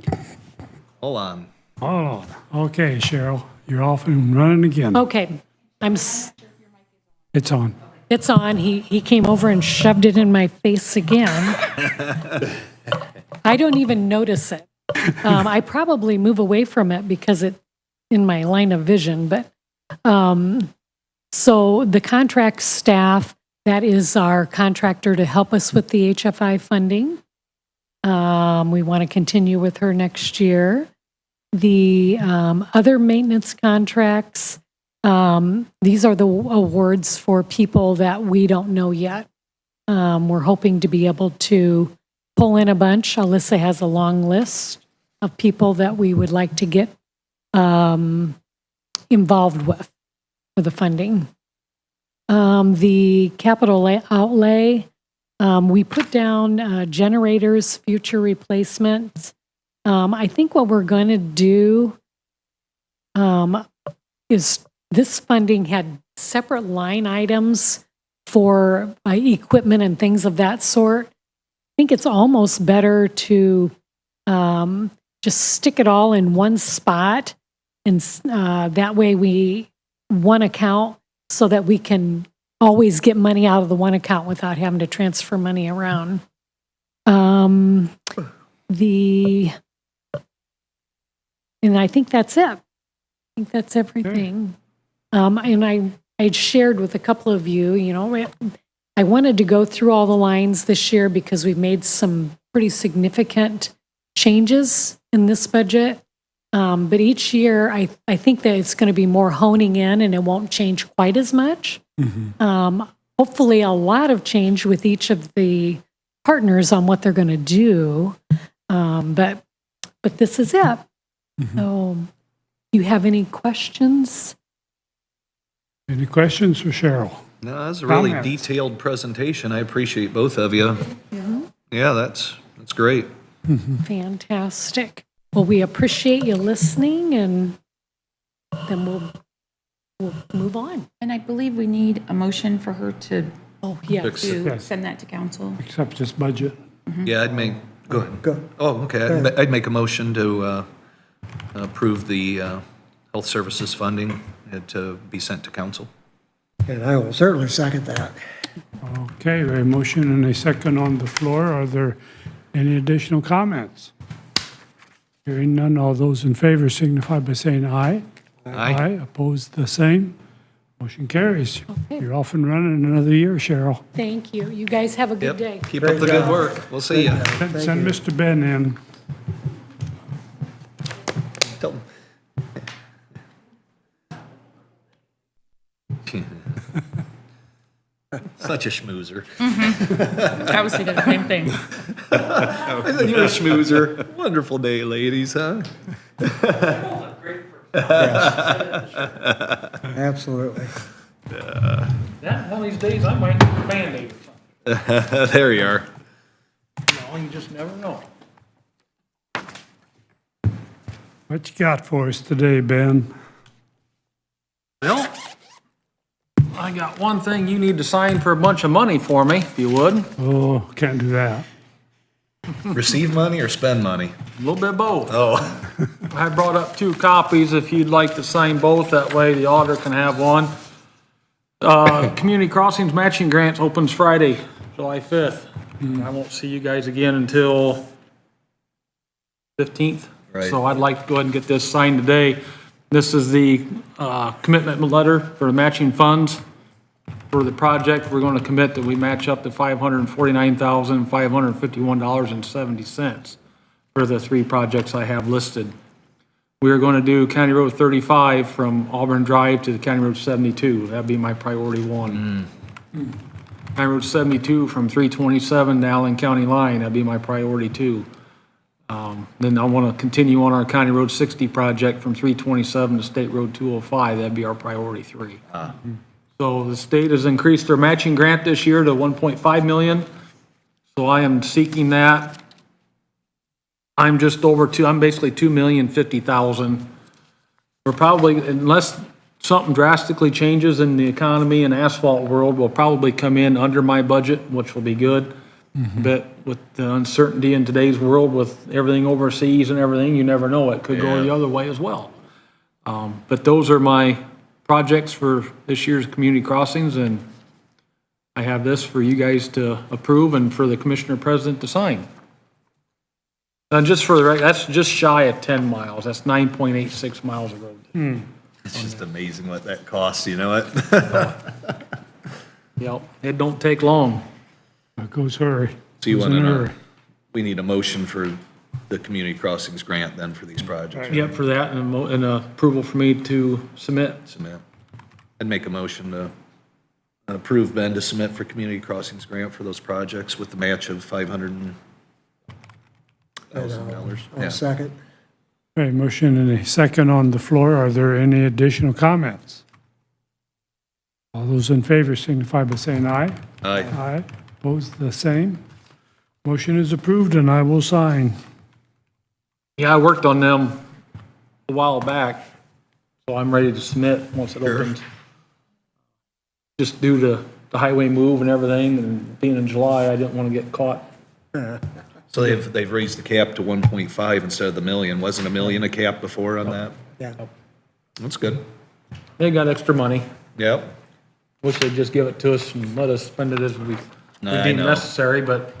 Hold on. Hold on. Okay, Cheryl, you're off and running again. Okay, It's on. it's on. He came over and shoved it in my face again. I don't even notice it. I probably move away from it because it's in my line of vision, but, so the contract staff, that is our contractor to help us with the HFI funding. We want to continue with her next year. The other maintenance contracts, these are the awards for people that we don't know yet. We're hoping to be able to pull in a bunch. Alyssa has a long list of people that we would like to get involved with for the funding. The capital outlay, we put down generators, future replacements. I think what we're going to do is this funding had separate line items for equipment and things of that sort. I think it's almost better to just stick it all in one spot, and that way one account, so that we can always get money out of the one account without having to transfer money around. And I think that's it. I think that's everything. And I shared with a couple of you, I wanted to go through all the lines this year because we've made some pretty significant changes in this budget. But each year, I think that it's going to be more honing in and it won't change quite as much. Hopefully a lot of change with each of the partners on what they're going to do. But this is it. So, you have any questions? Any questions for Cheryl? No, that was a really Comments? detailed presentation. I appreciate both of you. Yeah, that's great. Fantastic. Well, we appreciate you listening, and then we'll move on. And I believe we need a motion for her to Oh, yes. Yes. send that to council. Accept this budget. Yeah, go ahead. Go. Oh, okay. I'd make a motion to approve the health services funding to be sent to council. And I will certainly second that. Okay, we have a motion and a second on the floor. Are there any additional comments? Hearing none, all those in favor signify by saying aye. Aye. Opposed, the same. Motion carries. You're off and running another year, Cheryl. Thank you. You guys have a good day. Keep up the good work. We'll see you. Send Mr. Ben in. Such a schmoozer. I was thinking the same thing. I said you're a schmoozer. Wonderful day, ladies, huh? Absolutely. Yeah, one of these days I might need a Band-Aid or something. There you are. You just never know. What you got for us today, Ben? Well, I got one thing you need to sign for a bunch of money for me, if you would. Oh, can't do that. Receive money or spend money? A little bit of both. Oh. I brought up 2 copies if you'd like to sign both, that way the auditor can have one. Community Crossings Matching Grants opens Friday, July 5th. I won't see you guys again until 15th. Right. So I'd like to go ahead and get this signed today. This is the commitment letter for the matching funds for the project. We're going to commit that we match up to $549,551.70 for the 3 projects I have listed. We are going to do County Road 35 from Auburn Drive to the County Road 72. That'd be my priority 1. County Road 72 from 327 to Allen County line. That'd be my priority 2. Then I want to continue on our County Road 60 project from 327 to State Road 205. That'd be our priority 3. So the state has increased their matching grant this year to 1.5 million. So I am seeking that. I'm just over I'm basically 2,050,000. We're probably, unless something drastically changes in the economy and asphalt world, we'll probably come in under my budget, which will be good. But with the uncertainty in today's world with everything overseas and everything, you never know. It could go the other way as well. But those are my projects for this year's community crossings, and I have this for you guys to approve and for the commissioner president to sign. And just for the record, that's just shy of 10 miles. That's 9.86 miles of road. It's just amazing what that costs, you know what? Yep, it don't take long. It goes hurry. So you Goes want in a to, hurry. we need a motion for the community crossings grant then for these projects. Yep, for that, and and approval for me to submit. Submit. I'd make a motion to approve Ben to submit for community crossings grant for those projects with the match of $500,000. I'll second. Okay, motion and a second on the floor. Are there any additional comments? All those in favor signify by saying aye. Aye. Aye. Opposed, the same. Motion is approved, and I will sign. Yeah, I worked on them a while back, so I'm ready to submit once it opens. Just due to the highway move and everything, and being in July, I didn't want to get caught. So they've raised the cap to 1.5 instead of the million. Wasn't a million a cap before on that? Yeah. That's good. They got extra money. Yep. Wish they'd just give it to us and let us spend it as we I deem know. necessary, but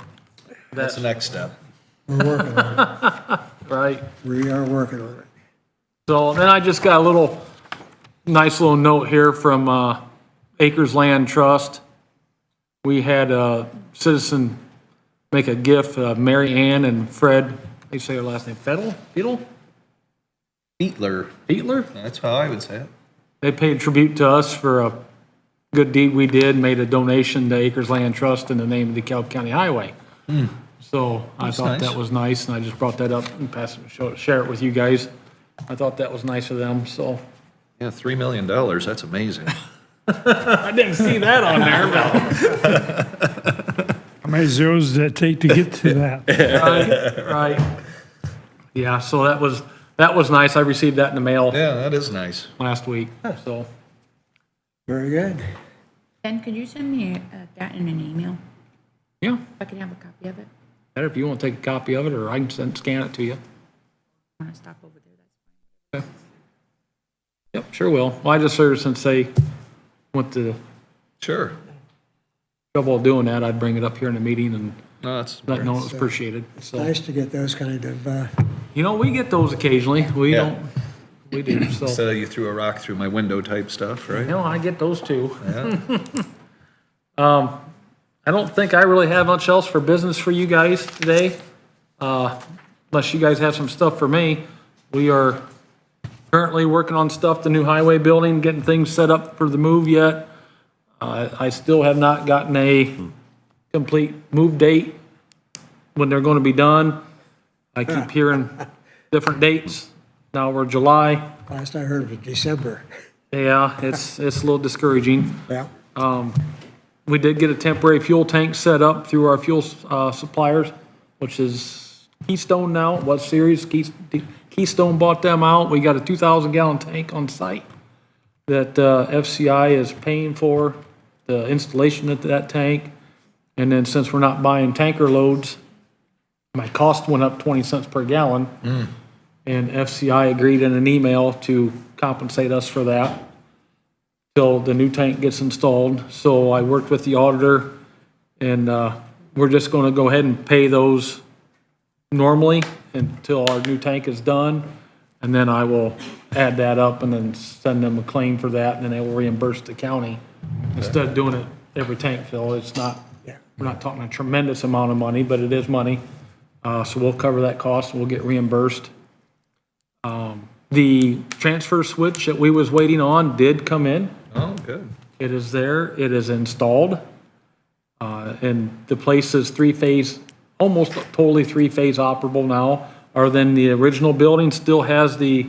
That's the next step. We're working on it. right. We are working on it. So then I just got a nice little note here from Acres Land Trust. We had a citizen make a gift, Mary Ann and Fred, how do you say their last name, Fiedler? Fiedler? That's how I would say it. They paid tribute to us for a good deed we did, made a donation to Acres Land Trust in the name of the DeKalb County Highway. So I thought nice. that was nice, and I just brought that up and share it with you guys. I thought that was nice of them, so. Yeah, $3 million. That's amazing. I didn't see that on there, but. How many zeros did it take to get to that? Right. Yeah, so that was nice. I received that in the mail Yeah, that is nice. last week, so. Very good. Ben, could you send me that in an email? Yeah, If I can have a copy of it? better if you want to take a copy of it, or I can scan it to you. I want to stop over there. That's Yep, sure will. Well, I just heard since they went to Sure. trouble of doing that, I'd bring it up here in the meeting and No, that's, let know it was appreciated, It's so. nice to get those kind of, You know, we get those occasionally. We Yeah. don't, we do, so. instead of you threw a rock through my window type stuff, right? No, I get those too. Yeah. I don't think I really have much else for business for you guys today, unless you guys have some stuff for me. We are currently working on stuff, the new highway building, getting things set up for the move yet. I still have not gotten a complete move date when they're going to be done. I keep hearing different dates. Now we're July. last I heard was December. Yeah, it's a little discouraging. Yeah. We did get a temporary fuel tank set up through our fuel suppliers, which is Keystone now, what series? Keystone bought them out. We got a 2,000-gallon tank on site that FCI is paying for the installation of that tank. And then since we're not buying tanker loads, my cost went up 20 cents per gallon. And FCI agreed in an email to compensate us for that till the new tank gets installed. So I worked with the auditor, and we're just gonna go ahead and pay those normally until our new tank is done. And then I will add that up and then send them a claim for that, and then they will reimburse the county. Instead of doing it every tank fill, it's not, we're not talking a tremendous amount of money, but it is money. So we'll cover that cost, and we'll get reimbursed. The transfer switch that we was waiting on did come in. Oh, good. It is there, it is installed. And the place is three-phase, almost totally three-phase operable now, other than the original building still has the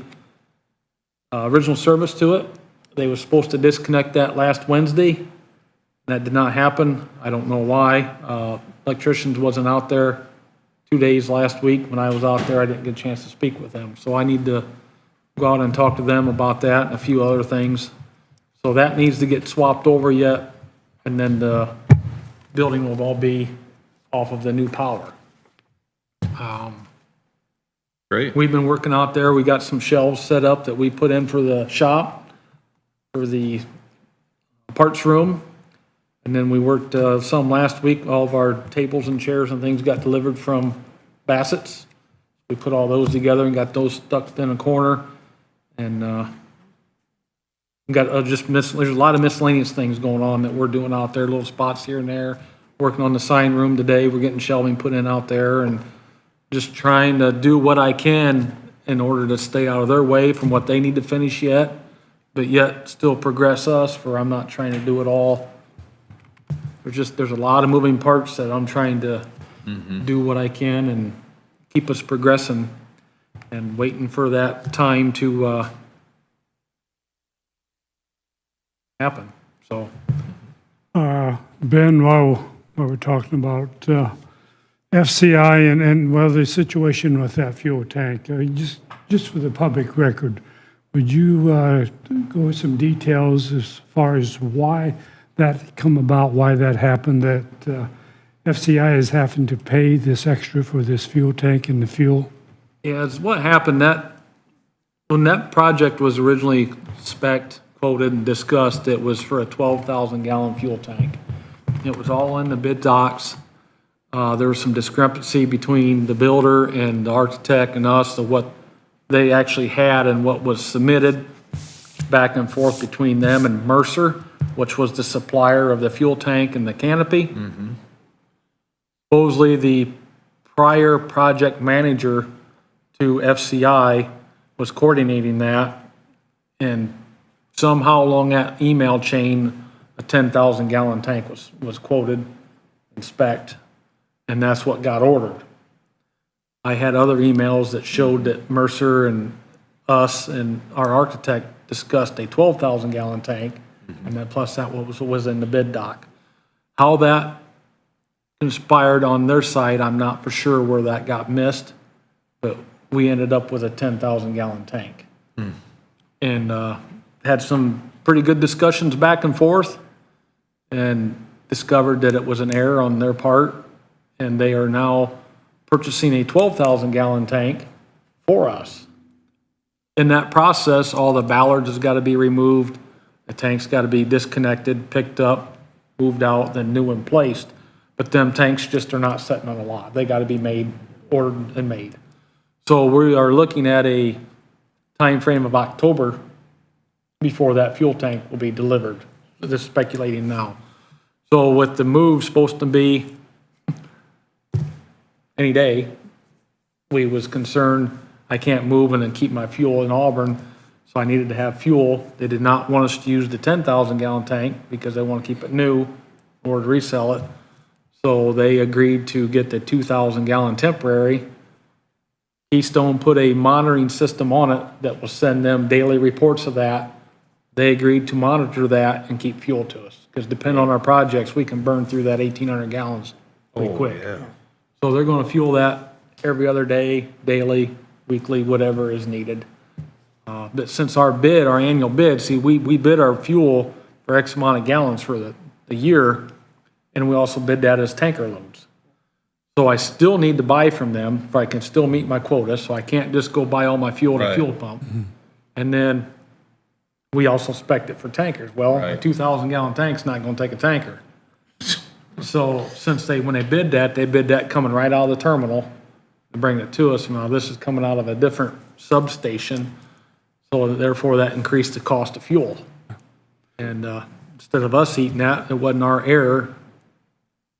original service to it. They were supposed to disconnect that last Wednesday. That did not happen. I don't know why. Electricians wasn't out there 2 days last week. When I was out there, I didn't get a chance to speak with them. So I need to go out and talk to them about that and a few other things. So that needs to get swapped over yet, and then the building will all be off of the new power. Great. We've been working out there. We got some shelves set up that we put in for the shop, for the parts room. And then we worked some last week. All of our tables and chairs and things got delivered from Bassett's. We put all those together and got those stuck in a corner. And got there's a lot of miscellaneous things going on that we're doing out there, little spots here and there. Working on the sign room today. We're getting shelving put in out there and just trying to do what I can in order to stay out of their way from what they need to finish yet, but yet still progress us, for I'm not trying to do it all. There's a lot of moving parts that I'm trying to do what I can and keep us progressing and waiting for that time to happen, so. Ben, while we're talking about FCI and well, the situation with that fuel tank, just for the public record, would you go with some details as far as why that come about, why that happened, that FCI is having to pay this extra for this fuel tank and the fuel? Yeah, it's what happened when that project was originally spec'd, quoted, and discussed, it was for a 12,000 gallon fuel tank. It was all in the bid docs. There was some discrepancy between the builder and the architect and us of what they actually had and what was submitted, back and forth between them and Mercer, which was the supplier of the fuel tank and the canopy. Supposedly, the prior project manager to FCI was coordinating that, and somehow along that email chain, a 10,000 gallon tank was quoted and spec'd, and that's what got ordered. I had other emails that showed that Mercer and us and our architect discussed a 12,000 gallon tank, and then plus that was in the bid doc. How that conspired on their side, I'm not for sure where that got missed, but we ended up with a 10,000 gallon tank. And had some pretty good discussions back and forth and discovered that it was an error on their part, and they are now purchasing a 12,000 gallon tank for us. In that process, all the ballards has got to be removed, the tank's got to be disconnected, picked up, moved out, then new and placed. But them tanks just are not sitting on a lot. They got to be made, ordered and made. So we are looking at a time frame of October before that fuel tank will be delivered. Just speculating now. So with the move supposed to be any day, we was concerned I can't move and then keep my fuel in Auburn, so I needed to have fuel. They did not want us to use the 10,000 gallon tank because they want to keep it new in order to resell it. So they agreed to get the 2,000 gallon temporary. Keystone put a monitoring system on it that will send them daily reports of that. They agreed to monitor that and keep fuel to us, because depending on our projects, we can burn through that 1,800 gallons pretty quick. Yeah. So they're gonna fuel that every other day, daily, weekly, whatever is needed. But since our annual bid, see, we bid our fuel for X amount of gallons for the year, and we also bid that as tanker loads. So I still need to buy from them if I can still meet my quota, so I can't just go buy all my fuel at a fuel pump. And then we also spec'd it for tankers. Well, a 2,000 gallon tank's not gonna take a tanker. So since when they bid that coming right out of the terminal and bring it to us. Now this is coming out of a different substation, so therefore that increased the cost of fuel. And instead of us eating that, it wasn't our error.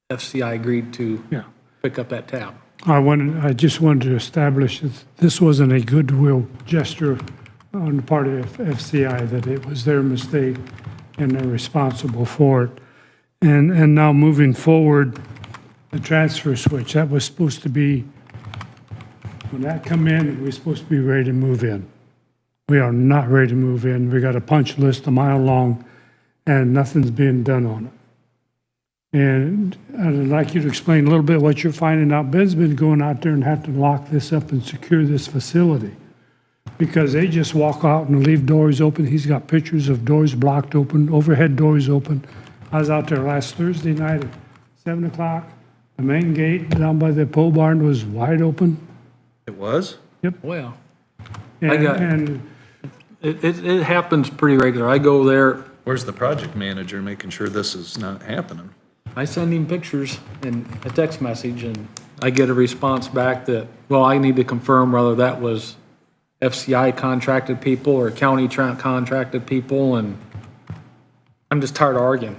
FCI agreed to pick up that tab. I just wanted to establish that this wasn't a goodwill gesture on the part of FCI, that it was their mistake and they're responsible for it. And now moving forward, the transfer switch, that was supposed to be, when that come in, we're supposed to be ready to move in. We are not ready to move in. We got a punch list a mile long and nothing's being done on it. And I'd like you to explain a little bit what you're finding out. Ben's been going out there and have to lock this up and secure this facility, because they just walk out and leave doors open. He's got pictures of doors blocked open, overhead doors open. I was out there last Thursday night at 7 o'clock. The main gate down by the pole barn was wide open. It was? Well, And, got- and it happens pretty regular. I go there, Where's the project manager making sure this is not happening? I send him pictures and a text message, and I get a response back that, well, I need to confirm whether that was FCI contracted people or county contracted people, and I'm just tired of arguing.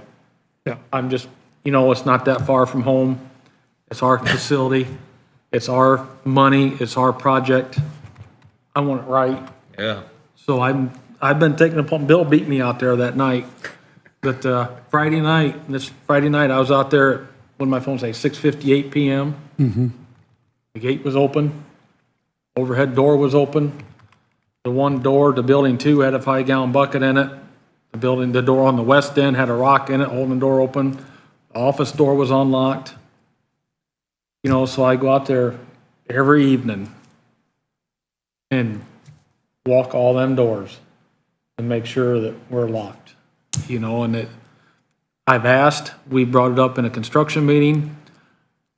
Yeah. I'm just, it's not that far from home. It's our facility. It's our money. It's our project. I want it right. Yeah. So I've been taking upon, Bill beat me out there that night. But this Friday night, I was out there, what did my phone say, 6:58 PM? The gate was open, overhead door was open. The one door to building 2 had a 5-gallon bucket in it. The door on the west end had a rock in it, holding the door open. The office door was unlocked. So I go out there every evening and walk all them doors and make sure that we're locked, and that I've asked, we brought it up in a construction meeting.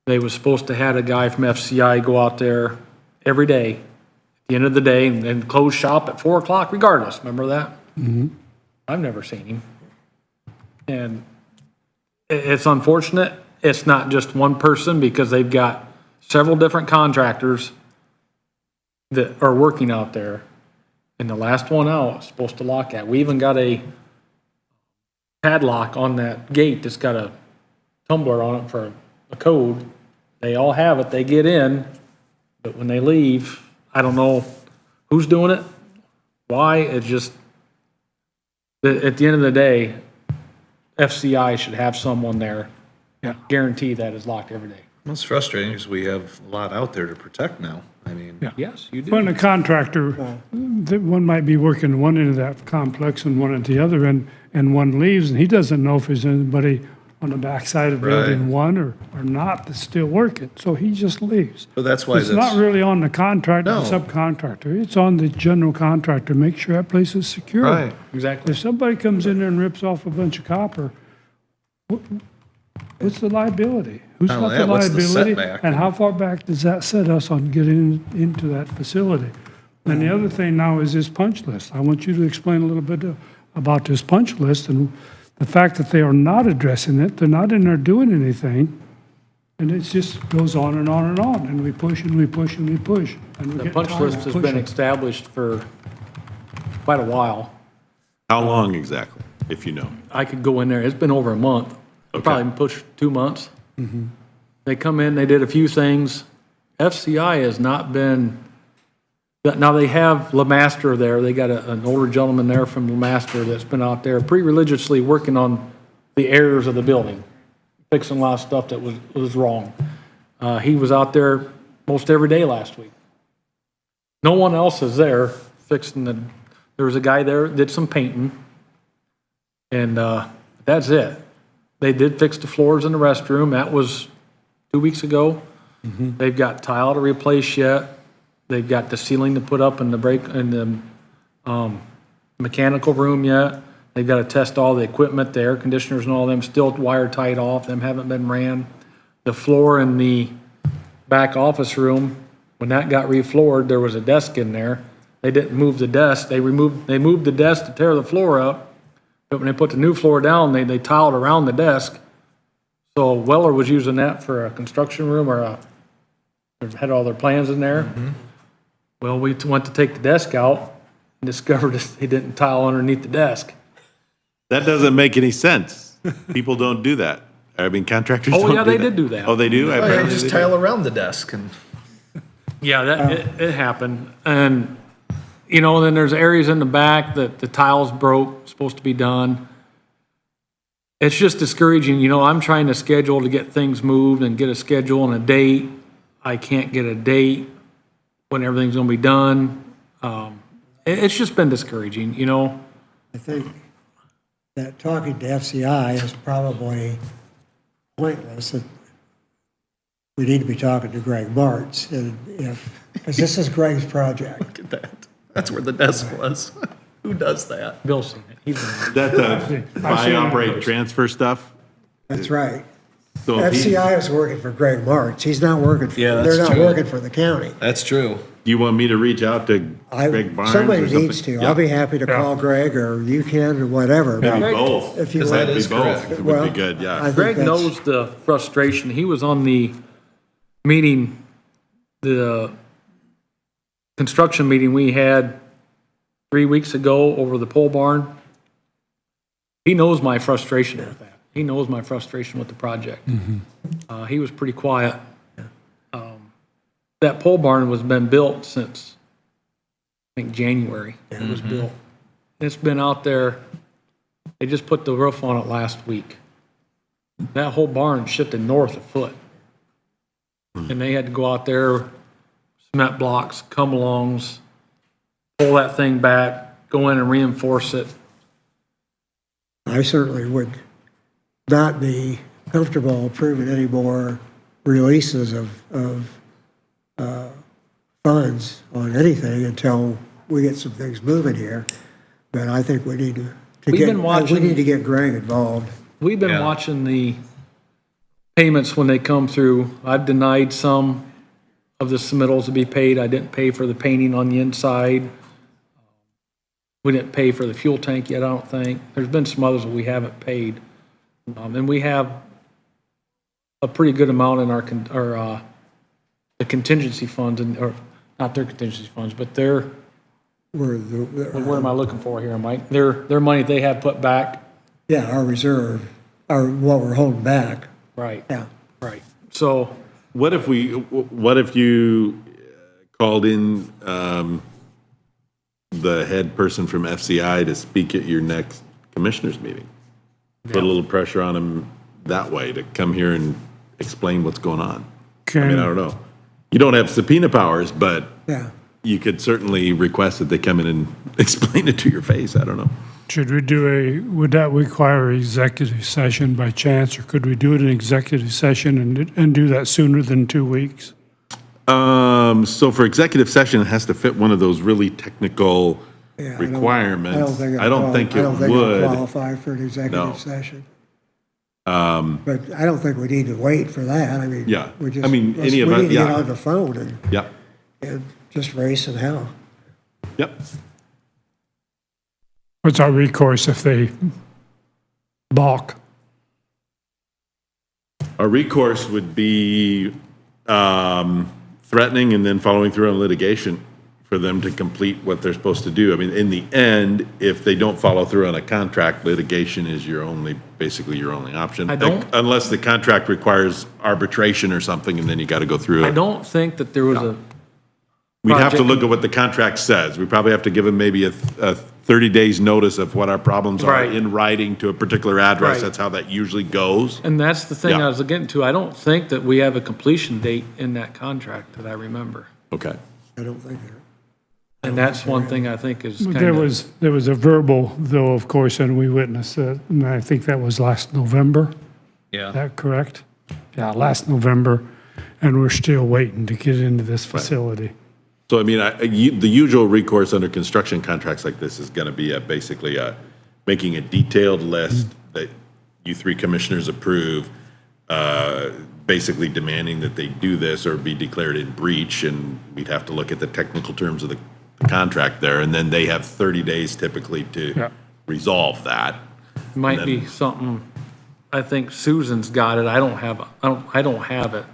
They was supposed to have a guy from FCI go out there every day, at the end of the day, and close shop at 4 o'clock regardless. Remember that? I've never seen him. And it's unfortunate. It's not just one person because they've got several different contractors that are working out there. And the last one out is supposed to lock at. We even got a padlock on that gate that's got a tumbler on it for a code. They all have it. They get in, but when they leave, I don't know who's doing it, why. It's just, at the end of the day, FCI should have someone there. Yeah. Guarantee that is locked every day. Well, it's frustrating because we have a lot out there to protect now. I mean, Yes, you do. when a contractor, one might be working one end of that complex and one at the other end, and one leaves, and he doesn't know if there's anybody on the backside of building Right. 1 or not that's still working, so he just leaves. so that's why It's not really on the contractor, No. subcontractor, it's on the general contractor, make sure that place is secure. Right. Exactly. If somebody comes in there and rips off a bunch of copper, what's the liability? Who's Not got only the that, what's the liability? setback? And how far back does that set us on getting into that facility? And the other thing now is this punch list. I want you to explain a little bit about this punch list and the fact that they are not addressing it, they're not in there doing anything, and it just goes on and on and on, and we push and we push and we push. And we The get punch tired list of has been pushing. established for quite a while. How long exactly, if you know? I could go in there, it's been over a month, Okay. probably pushed 2 months. They come in, they did a few things. FCI has not been, now they have LeMaster there, they got an older gentleman there from LeMaster that's been out there pretty religiously working on the errors of the building, fixing a lot of stuff that was wrong. He was out there most every day last week. No one else is there fixing there was a guy there that did some painting, and that's it. They did fix the floors in the restroom. That was 2 weeks ago. They've got tile to replace yet. They've got the ceiling to put up in the mechanical room yet. They've got to test all the equipment, the air conditioners and all them still wire tied off. Them haven't been ran. The floor in the back office room, when that got refloored, there was a desk in there. They didn't move the desk. They moved the desk to tear the floor up. But when they put the new floor down, they tiled around the desk. So Weller was using that for a construction room had all their plans in there. Well, we went to take the desk out and discovered they didn't tile underneath the desk. That doesn't make any sense. People don't do that. I mean, contractors don't do that. Oh, yeah, they did do that. Oh, they do? Apparently just they do. tile around the desk and. Yeah, it happened. And, then there's areas in the back that the tiles broke, supposed to be done. It's just discouraging, I'm trying to schedule to get things moved and get a schedule and a date. I can't get a date when everything's gonna be done. It's just been discouraging, I think that talking to FCI is probably pointless. We need to be talking to Greg Martz, because this is Greg's project. Look at that. That's where the desk was. Who does that? Bill's seen it. That buy, operate, transfer stuff? That's right. So if he- FCI is working for Greg Martz. He's not working, Yeah, they're that's not true. working for the county. That's true. Do you want me to reach out to Greg Barnes or Somebody something? needs to. Yeah. I'll be happy to call Greg, or you can, or whatever. Maybe but both. If you Because want. that is Maybe both. correct. It Well, would be good, I yeah. think Greg that's- knows the frustration. He was on the meeting, the construction meeting we had 3 weeks ago over the pole barn. He knows my frustration with that. He knows my frustration with the project. He was pretty quiet. That pole barn was been built since, I think, January. It was built. It's been out there. They just put the roof on it last week. That whole barn shifted north a foot. And they had to go out there, cement blocks, come-alongs, pull that thing back, go in and reinforce it. I certainly would not be comfortable approving any more releases of funds on anything until we get some things moving here. But I think we need to We've get, been watching- we need to get Greg involved. We've been Yeah. watching the payments when they come through. I've denied some of the submittals to be paid. I didn't pay for the painting on the inside. We didn't pay for the fuel tank yet, I don't think. There's been some others that we haven't paid. And we have a pretty good amount in our the contingency funds, or not their contingency funds, but their, what am I looking for here, Mike? Their money they have put back. Yeah, our reserve, what we're holding back. Right, Yeah. right. So, What if you called in the head person from FCI to speak at your next commissioners meeting? Put a little pressure on him that way to come here and explain what's going on. I mean, I don't know. You don't have subpoena powers, but Yeah. you could certainly request that they come in and explain it to your face. I don't know. Should we would that require executive session by chance, or could we do it in executive session and do that sooner than 2 weeks? So for executive session, it has to fit one of those really technical Yeah, requirements. I I don't think it it'll would. qualify for an No. executive session. But I don't think we need to wait for that. I mean, Yeah. we just, I mean, we any of need us- to get yeah. on the phone Yep, and just raise some hell. yep. What's our recourse if they balk? Our recourse would be threatening and then following through on litigation for them to complete what they're supposed to do. I mean, in the end, if they don't follow through on a contract, litigation is basically your only option. I don't- Unless the contract requires arbitration or something, and then you got to go through I it. don't think that there was a, We'd have to project- look at what the contract says. We probably have to give them maybe a 30 days notice of what our problems are Right. in writing to a particular address. Right. That's how that usually goes. and that's the thing Yeah. I was getting to. I don't think that we have a completion date in that contract that I remember. Okay. I don't think there. And that's one thing I think is kind There of, was a verbal, though, of course, and we witnessed it, and I think that was last November. Is Yeah. that correct? Yeah, last November, and we're still waiting to get into this facility. So, I mean, the usual recourse under construction contracts like this is going to be basically making a detailed list that you three commissioners approve, basically demanding that they do this or be declared in breach, and we'd have to look at the technical terms of the contract there, and then they have 30 days typically Yeah. to resolve that. might and be then- something, I think Susan's got it. I don't have it.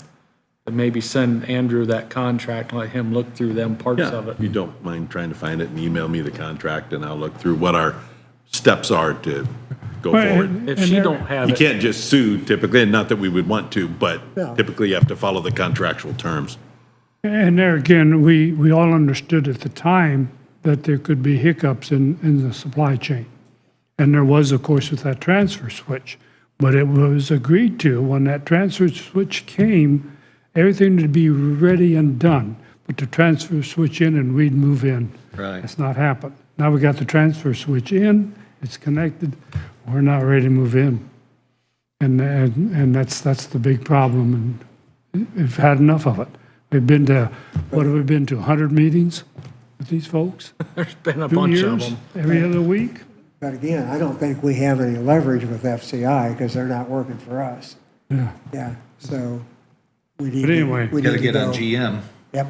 But maybe send Andrew that contract, and let him look through them parts Yeah, of it. if you don't mind trying to find it and email me the contract, and I'll look through what our steps are to go Well, forward. If And she there- don't have You it, can't just sue typically, and not that we would want to, but No. typically you have to follow the contractual terms. And there again, we all understood at the time that there could be hiccups in the supply chain. And there was, of course, with that transfer switch. But it was agreed to, when that transfer switch came, everything to be ready and done. Put the transfer switch in and we'd move in. Right. That's not happened. Now we got the transfer switch in, it's connected, we're not ready to move in. And that's the big problem, and we've had enough of it. We've been to, what have we been to, 100 meetings with these folks? there's been a 2 bunch of years, them. every other week? But again, I don't think we have any leverage with FCI because they're not working for us. Yeah, so we need. But anyway. we Got to need get go. on GM. Yep.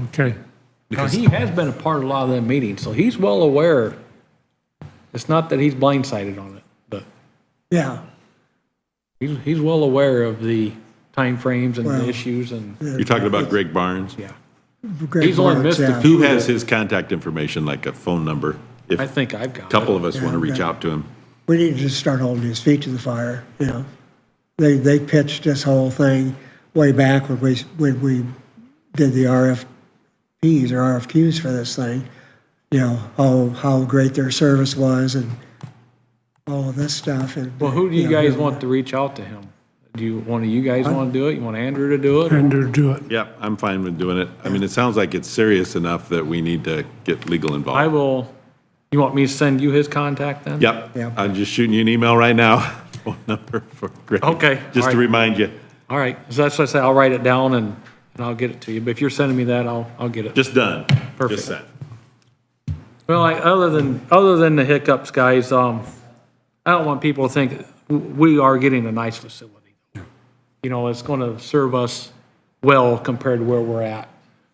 Okay. Now, he has been a part of a lot of them meetings, so he's well aware. It's not that he's blindsided on it, but Yeah. he's well aware of the timeframes and Well, the issues and, You're talking about Greg Barnes? yeah. Greg He's only Barnes, missed a yeah. few. Who has his contact information, like a phone number? If I a think I've got it. couple of us want to Yeah, reach yeah. out to him. We We need to just start holding his feet to the fire, you know. They pitched this whole thing way back when we did the RFPs or RFQs for this thing. You know, how great their service was and all of this stuff. And Well, who do you know, guys want to reach out to him? Do you, one of you guys want to do it? You want Andrew to do it? And to do it. Yep, I'm fine with doing it. I mean, it sounds like it's serious enough that we need to get legal I involved. will, you want me to send you his contact then? Yep, Yep. I'm just shooting you an email right now, phone number for Greg. Okay, Just all to right. remind you, All right, so that's what I say, I'll write it down and I'll get it to you. But if you're sending me that, I'll get it. just done. Perfect. Just sent. Well, other than the hiccups, guys, I don't want people to think we are getting a nice facility. You know, it's going to serve us well compared to where we're at.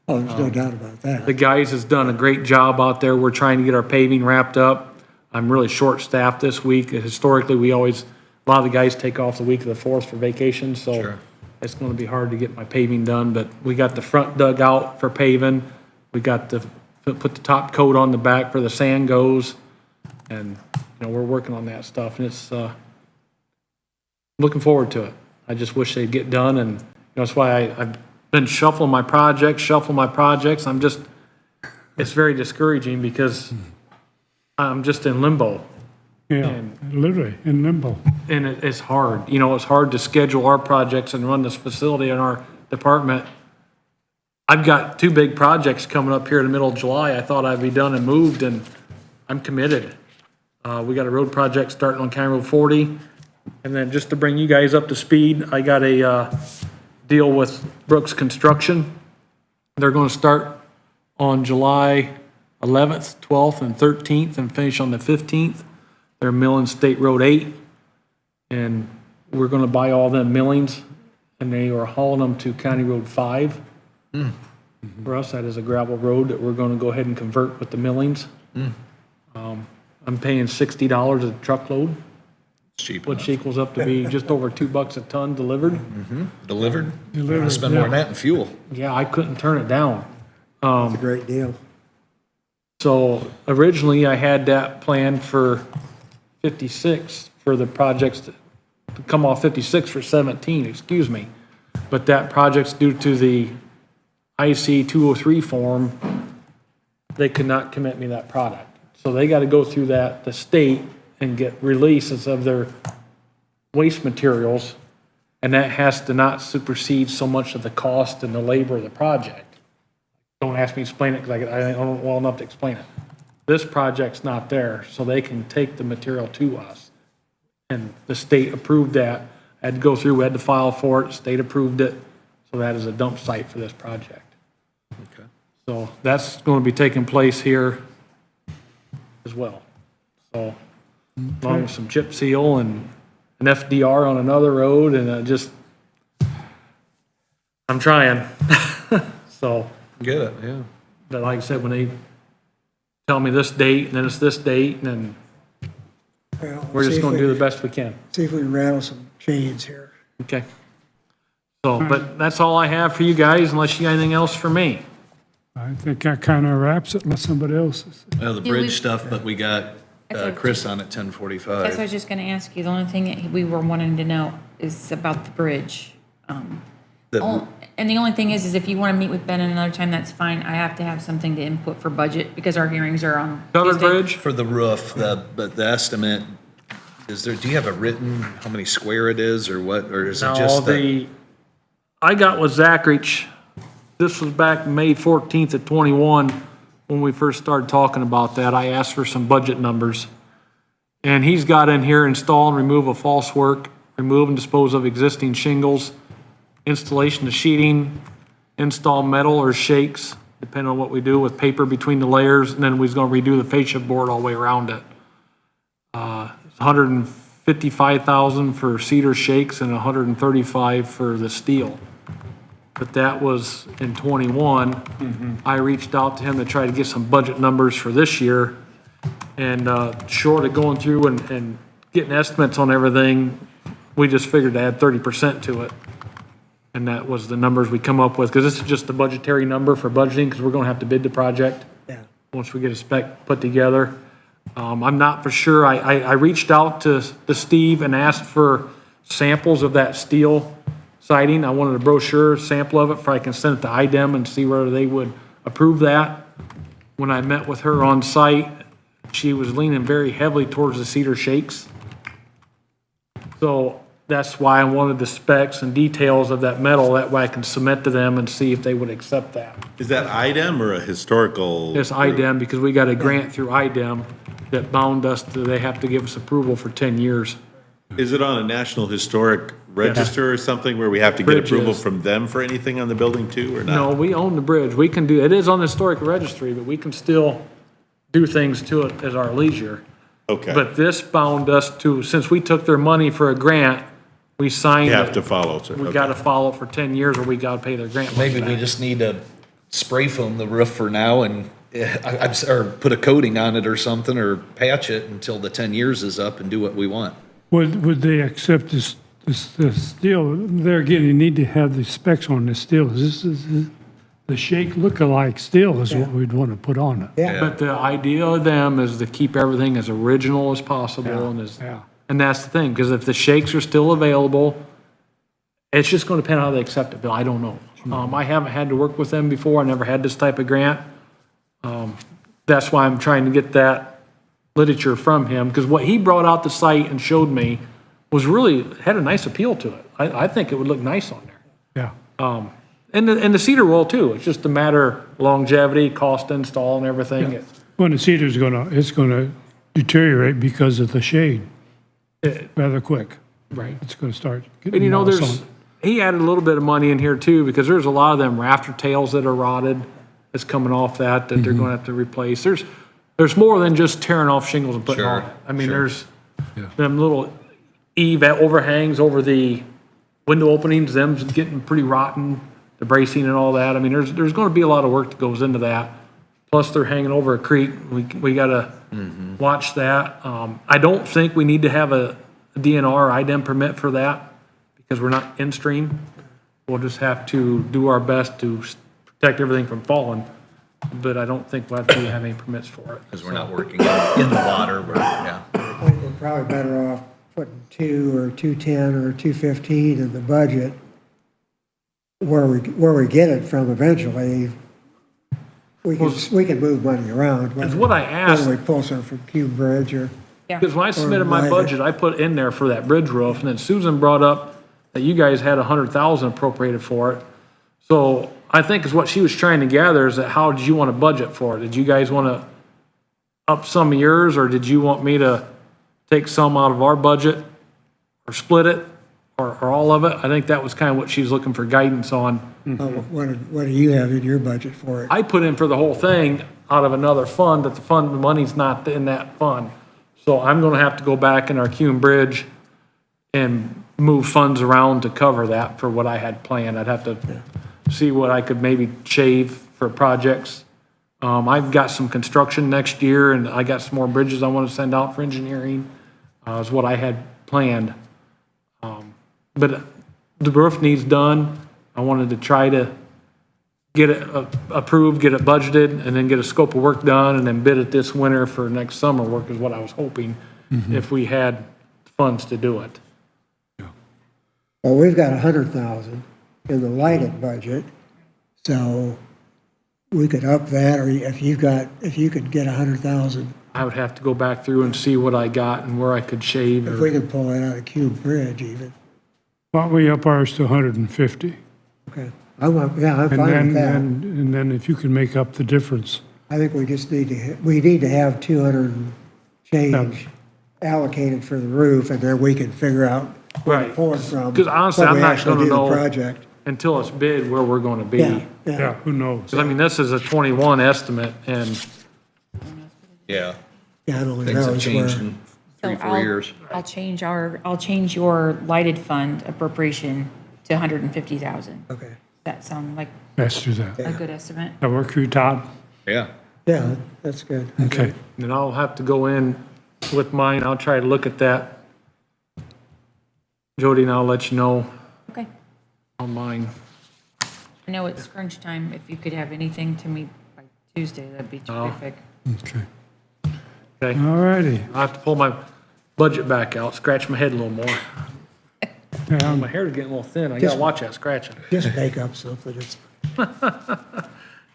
Oh, there's no doubt about that. The guys has done a great job out there. We're trying to get our paving wrapped up. I'm really short-staffed this week. Historically, a lot of the guys take off the week of the 4th for vacation, so Sure. it's going to be hard to get my paving done, but we got the front dug out for paving. We got put the top coat on the back for the sand goes, and, you know, we're working on that stuff, and it's, looking forward to it. I just wish they'd get done, and, you know, that's why I've been shuffling my projects. I'm just, it's very discouraging because I'm just in limbo. Yeah, And- literally in limbo. And it's hard, you know, it's hard to schedule our projects and run this facility in our department. I've got 2 big projects coming up here in the middle of July. I thought I'd be done and moved, and I'm committed. We got a road project starting on County Road 40. And then just to bring you guys up to speed, I got a deal with Brooks Construction. They're gonna start on July 11th, 12th, and 13th, and finish on the 15th. They're milling State Road 8, and we're gonna buy all them millings, and they are hauling them to County Road 5. For us, that is a gravel road that we're gonna go ahead and convert with the millings. I'm paying $60 a truckload, It's cheap which enough. equals up to be just over $2 a ton delivered. Delivered? Delivered, Spend more than yeah. that in fuel. Yeah, I couldn't turn it down. It's a great deal. So originally, I had that planned for 56 for the projects to come off 56 for 17, excuse me. But that project's due to the IC 203 form, they could not commit me that product. So they got to go through the state and get releases of their waste materials, and that has to not supersede so much of the cost and the labor of the project. Don't ask me to explain it, because I don't know well enough to explain it. This project's not there, so they can take the material to us. And the state approved that. I had to go through, we had to file for it, state approved it, so that is a dump site for this project. Okay. So that's going to be taking place here as well. So, along with some chip seal and an FDR on another road, and I'm trying. So, Get it, yeah. but like I said, when they tell me this date, and then it's this date, and then Well, we're see just if going to we- do the best we can. See if we can rattle some chains here. Okay. So, but that's all I have for you guys, unless you got anything else for me. I think that kind of wraps it unless somebody else is. Well, the Do we- bridge stuff, but we got Chris on at That's what I 10:45. was just gonna ask you. The only thing that we were wanting to know is about the bridge. The- And the only thing is if you wanna meet with Ben another time, that's fine. I have to have something to input for budget because our hearings are on Covered Tuesday. bridge? For the roof, but the estimate, do you have a written, how many square it is, or what, or is it No, just the? I got with Zachrich, this was back May 14th of 21, when we first started talking about that. I asked for some budget numbers. And he's got in here install and remove of false work, remove and dispose of existing shingles, installation of sheeting, install metal or shakes, depending on what we do with paper between the layers, and then we're gonna redo the fascia board all the way around it. It's $55,000 for cedar shakes and $135 for the steel. But that was in '21. I reached out to him to try to get some budget numbers for this year. And short of going through and getting estimates on everything, we just figured to add 30% to it. And that was the numbers we come up with, because this is just the budgetary number for budgeting, because we're going to have to bid the project. Yeah. Once we get a spec put together. I'm not for sure. I reached out to Steve and asked for samples of that steel siding. I wanted a brochure sample of it for I can send it to IDEM and see whether they would approve that. When I met with her on site, she was leaning very heavily towards the cedar shakes. So that's why I wanted the specs and details of that metal. That way I can submit to them and see if they would accept that. Is that IDEM or a historical? It's IDEM, because we got a grant through IDEM that bound us to, they have to give us approval for 10 years. Is it on a National Historic Register or something where we have to get Bridge approval is. from them for anything on the building too, or not? No, we own the bridge. We can do, it is on the historic registry, but we can still do things to it at our leisure. Okay. But this bound us to, since we took their money for a grant, we signed You it. have to follow, sir. We Okay. gotta follow it for 10 years or we gotta pay their grant money Maybe we back. just need to spray foam the roof for now and, or put a coating on it or something, or patch it until the 10 years is up and do what we want. Would they accept this steel? There again, you need to have the specs on the steel. This is the shake look-alike steel is what we'd want to put on it. Yeah. But the idea of them is to keep everything as original as possible and Yeah. and that's the thing, because if the shakes are still available, it's just gonna depend on how they accept it, Bill. I don't know. I haven't had to work with them before. I never had this type of grant. That's why I'm trying to get that literature from him, because what he brought out the site and showed me was really, had a nice appeal to it. I think it would look nice on there. Yeah. And the cedar will too. It's just a matter of longevity, cost to install and everything. When the cedar's it's gonna deteriorate because of the shade rather quick. Right. It's gonna start And getting moss there's, on. he added a little bit of money in here too, because there's a lot of them rafter tails that are rotted that's coming off that they're gonna have to replace. There's more than just tearing off shingles and putting on. Sure, I mean, sure. there's them little eave overhangs over the window openings, them's getting pretty rotten, the bracing and all that. I mean, there's gonna be a lot of work that goes into that. Plus, they're hanging over a creek. We gotta watch that. I don't think we need to have a DNR IDEM permit for that, because we're not in stream. We'll just have to do our best to protect everything from falling, but I don't think we'll have to have any permits for it. Because we're not working in the water, yeah. We're probably better off putting 2 or 210 or 215 in the budget where we get it from eventually. We can move money around. It's what I asked. Whether we pull some from Cube Bridge or. Because when I submitted my Or budget, I put in there for that bridge roof, and then Susan brought up that you guys had 100,000 appropriated for it. So I think is what she was trying to gather is that how did you want to budget for it? Did you guys want to up some of yours, or did you want me to take some out of our budget or split it or all of it? I think that was kind of what she was looking for guidance on. What do you have in your budget for it? I put in for the whole thing out of another fund, that the money's not in that fund. So I'm gonna have to go back in our Cume Bridge and move funds around to cover that for what I had planned. I'd have to see what I could maybe shave for projects. I've got some construction next year, and I got some more bridges I wanna send out for engineering, is what I had planned. But the roof needs done. I wanted to try to get it approved, get it budgeted, and then get a scope of work done, and then bid it this winter for next summer work is what I was hoping, if we had funds to do it. Well, we've got 100,000 in the lighted budget, so we could up that, or if you could get 100,000, I would have to go back through and see what I got and where I could shave. if or- we could pull that out of Cube Bridge even. Why don't we up ours to 150? Okay, I'm fine And with then, that. and then if you can make up the difference. I think we just need to have 200 and change allocated for the roof, and then we can figure out where to Right. pull it from. Because honestly, when I'm we not actually gonna do the know project. until it's bid where we're gonna be. Yeah, Yeah, yeah. who knows? Because I mean, this is a 21 estimate, and Yeah, Yeah, I don't things have know. changed in 3, 4 years. I'll change your lighted fund appropriation to 150,000. Does Okay. that sound like Let's do that. a good estimate? That work for you, Todd? Yeah. Yeah, that's good. Okay. And I'll have to go in with mine, I'll try to look at that. Jody, and I'll let you know Okay. on mine. I know it's crunch time. If you could have anything to me by Tuesday, that'd be terrific. Okay. Okay, All righty. I'll have to pull my budget back out, scratch my head a little more. My hair's getting a little thin, I gotta watch that scratching. Just make up something. It's,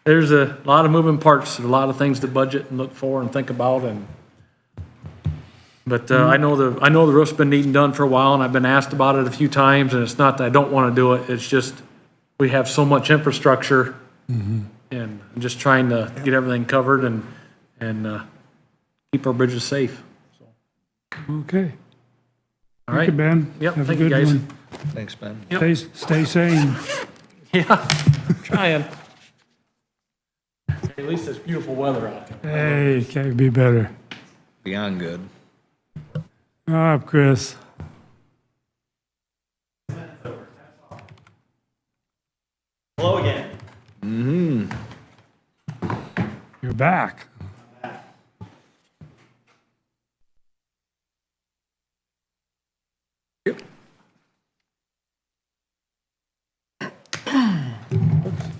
There's a lot of moving parts, a lot of things to budget and look for and think about but I know the roof's been needing done for a while and I've been asked about it a few times and it's not that I don't wanna do it, it's just we have so much infrastructure and I'm just trying to get everything covered and keep our bridges safe. Okay. All Thank you, right, Ben. Yep, Have a thank you, good guys. one. Thanks, Ben. Stay sane. Yeah, trying. At least it's beautiful weather out there. Hey, can't be better. Beyond good. Up, Chris. Hello again. You're back.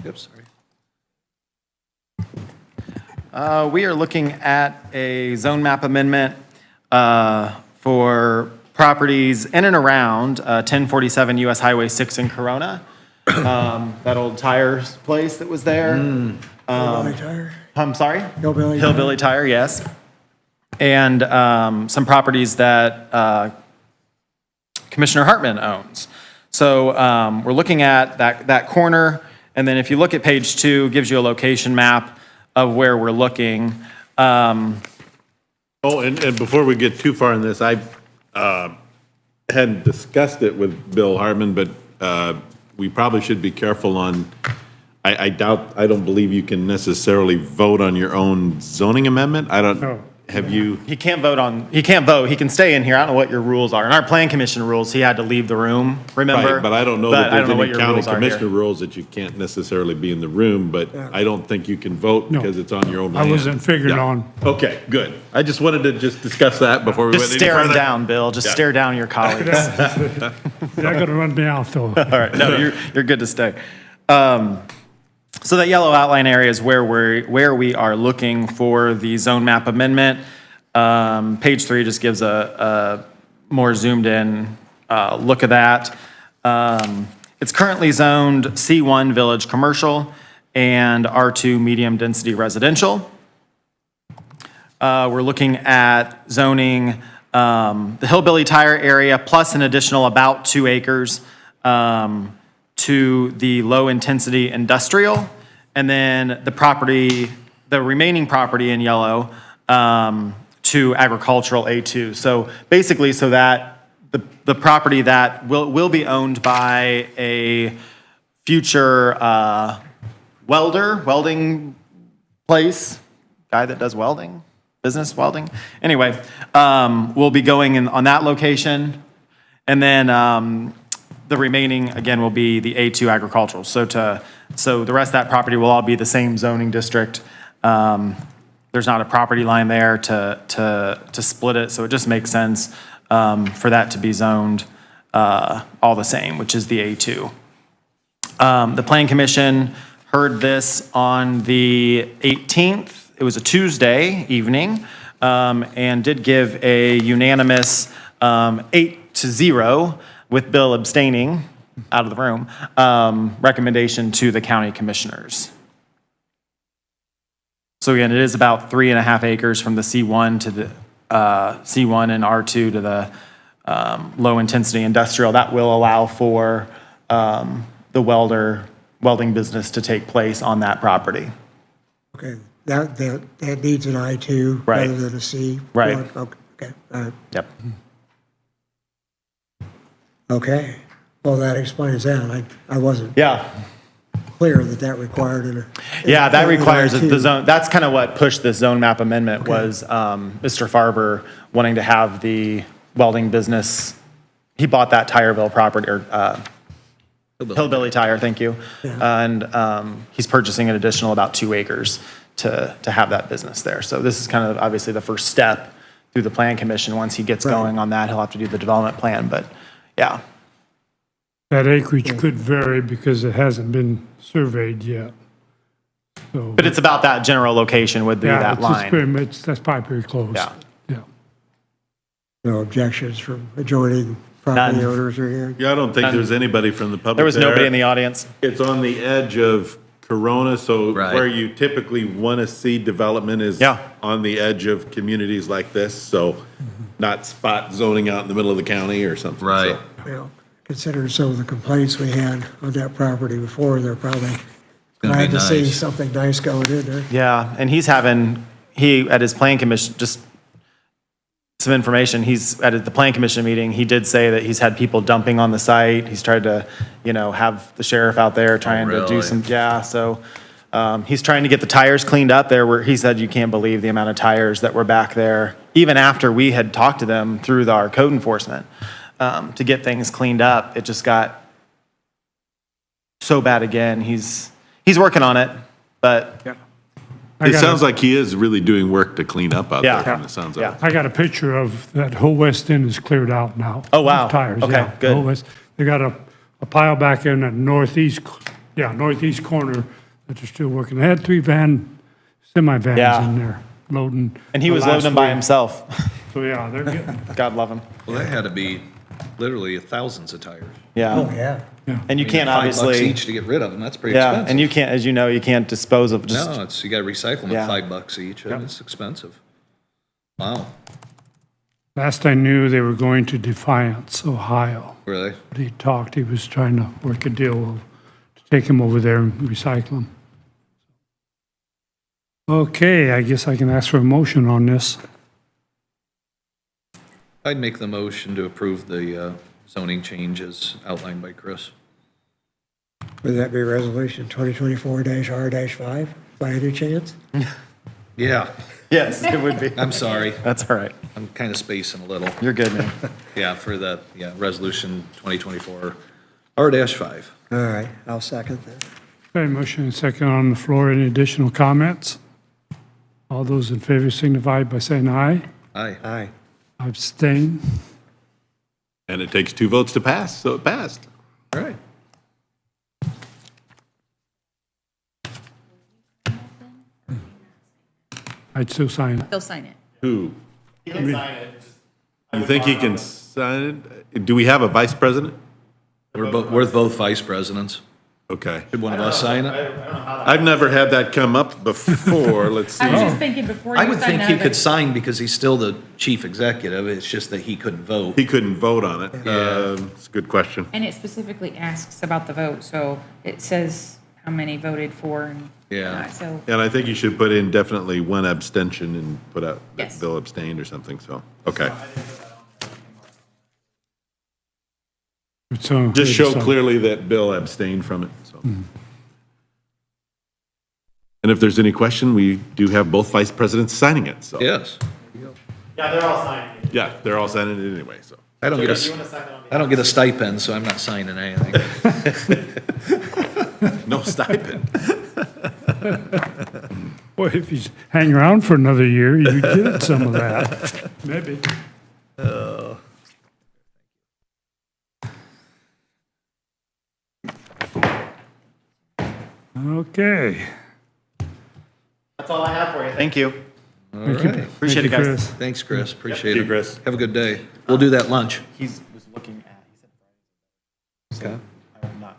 Yep, sorry. We are looking at a zone map amendment for properties in and around 1047 US Highway 6 in Corona. That old tire place that was there. Hillbilly Tire? I'm sorry? Hillbilly? Hillbilly Tire, yes. And some properties that Commissioner Hartman owns. So we're looking at that corner, and then if you look at page 2, it gives you a location map of where we're looking. Oh, and before we get too far in this, I hadn't discussed it with Bill Hartman, but we probably should be careful on, I don't believe you can necessarily vote on your own zoning amendment. Have you? He can't vote. He can stay in here. I don't know what your rules are. In our plan commission rules, he had to leave the room, remember? Right, but I don't know that there's what any your county rules are here. commissioner rules that you can't necessarily be in the room, but I don't think you can vote No. because it's on your own I land. wasn't figuring Yeah. on. Okay, good. I just wanted to just discuss that before we went Just any stare him further. down, Bill. Just stare down your colleagues. You're not gonna run me out, though. All right, no, you're good to stay. So that yellow outline area is where we are looking for the zone map amendment. Page 3 just gives a more zoomed in look at that. It's currently zoned C1 Village Commercial and R2 Medium Density Residential. We're looking at zoning the Hillbilly Tire area plus an additional about 2 acres to the low-intensity industrial, and then the remaining property in yellow to agricultural A2. So basically, so that the property that will be owned by a future welding place, guy that does welding, business welding. Anyway, we'll be going in on that location, and then the remaining, again, will be the A2 agricultural. So the rest of that property will all be the same zoning district. There's not a property line there to split it, so it just makes sense for that to be zoned all the same, which is the A2. The Plan Commission heard this on the 18th. It was a Tuesday evening, and did give a unanimous 8-0, with Bill abstaining out of the room, recommendation to the county commissioners. So again, it is about 3.5 acres from the C1 to the C1 and R2 to the low-intensity industrial. That will allow for the welding business to take place on that property. Okay, that needs an I2 Right. rather than a C? Right. Okay, all right. Yep. Okay, well, that explains that. I wasn't Yeah. clear that that required it. Yeah, that requires it the zone, that's kind of what pushed the zone map amendment was Mr. Farber wanting to have the welding business. He bought that Tyreville property, or Hillbilly Tire, thank you. And he's purchasing an additional about 2 acres to have that business there. So this is kind of obviously the first step through the plan commission. Once he gets going on that, he'll have to do the development plan, but yeah. That acreage could vary because it hasn't been surveyed yet. So, But it's about that general location would be yeah, that it's just line. pretty much, that's probably pretty close. Yeah. Yeah. No objections from adjoining property None. owners or anything? Yeah, I don't think there's anybody from the public There was nobody in the audience. It's on the edge of Corona, so Right. where you typically want to see development is Yeah. on the edge of communities like this, so not spot zoning out in the middle of the county or something. Right. so. Well, considering some of the complaints we had on that property before, they're probably gonna be glad to see nice. something nice going in there. Yeah, and he, at his plan commission, just some information, he's, at the plan commission meeting, he did say that he's had people dumping on the site. He's tried to, have the sheriff out there trying to do really? some, so he's trying to get the tires cleaned up there where he said you can't believe the amount of tires that were back there, even after we had talked to them through our code enforcement to get things cleaned up. It just got so bad again. He's working on it, but It sounds like he is really doing work to clean up out Yeah. there from the sounds of Yeah. it. I got a picture of that whole west end is cleared out now. Oh, wow. Of tires, Okay, yeah. good. Whole west- They got a pile back in that northeast corner that they're still working. They had 3 semi-vans Yeah. in there loading. and he the was last loading them by week. himself. So, yeah, they're getting, God love him. Well, that had to be literally thousands of tires. Yeah. Oh, yeah. And you can't $5 obviously, each to get rid of them, that's pretty yeah, expensive. and you can't, as you know, you can't dispose of just, No, you gotta recycle them Yeah. at $5 each, and it's expensive. Wow, last I knew, they were going to Defiance, Ohio. really? But he was trying to work a deal to take him over there and recycle them. Okay, I guess I can ask for a motion on this. I'd make the motion to approve the zoning changes outlined by Chris. Would that be resolution 2024-R-5 by any chance? Yeah, yes, it would be. I'm sorry, That's all right. I'm kind of spacing a little. You're good, man. Yeah, for the, resolution 2024 R-5. All right, I'll second that. Okay, motion and second on the floor. Any additional comments? All those in favor signify by saying aye. Aye. Aye. Abstain. And it takes 2 votes to pass, so it passed. All right. I'd still sign it. They'll sign it. Who? He can sign it. You think he can sign it? Do we have a vice president? We're both vice presidents. Okay. Should one of us sign it? I've never had that come up before, let's see. I was just thinking before I you would sign think he out, could sign because he's still the chief executive, it's just that he couldn't vote. He couldn't vote on it. Yeah. It's a good question. and it specifically asks about the vote, so it says how many voted for and. Yeah. So, And I think you should put in definitely 1 abstention and put out that Yes. Bill abstained or something, so, okay. So, Just show clearly that Bill abstained from it, so. And if there's any question, we do have both vice presidents signing it, so. Yes. Yeah, they're all signing it. Yeah, they're all signing it anyway, so. I don't get a stipend, so I'm not signing anything. No stipend. Well, if he's hang around for another year, you get some of that. Maybe. Okay. That's all I have for you. Thank you. All Thank you. right. Appreciate it, Thank you, guys. Chris. Thanks, Chris, appreciate See it. you, Chris. Have a good day. We'll do that lunch. He was looking at, he said, Okay. I will not.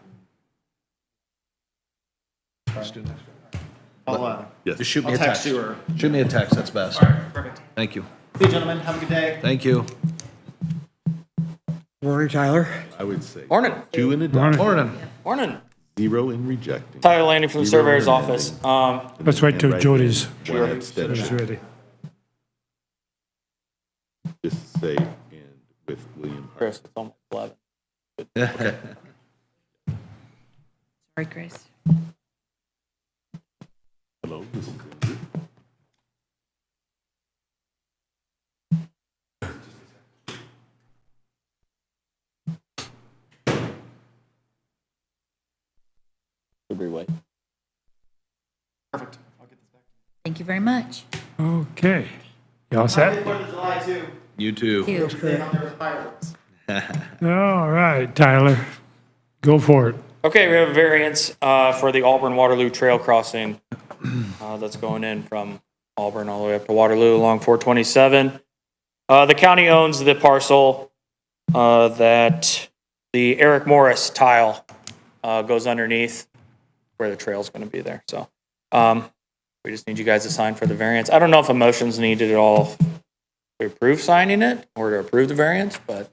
I'll Yes. Just shoot me I'll a text text. you or. Shoot me a text, that's best. All right, perfect. Thank you. See you, gentlemen. Have a good day. Thank you. Morning, Tyler. I would say. Morning. 2 in Morning. adoption, Morning. Morning. 0 in rejecting. Tyler Landy from the Zero Surveyor's in Office. Let's wait till Right Jody's there, 1 is abstention. ready. Just say, and with William Hart. Chris, it's almost 11. Sorry, Chris. Hello, this is Andrew. Thank you very much. Okay. You all set? You too. All right, Tyler, go for it. Okay, we have a variance for the Auburn-Waterloo Trail crossing that's going in from Auburn all the way up to Waterloo along 427. The county owns the parcel that the Eric Morris tile goes underneath where the trail's going to be there. So we just need you guys to sign for the variance. I don't know if a motion's needed at all to approve signing it or to approve the variance, but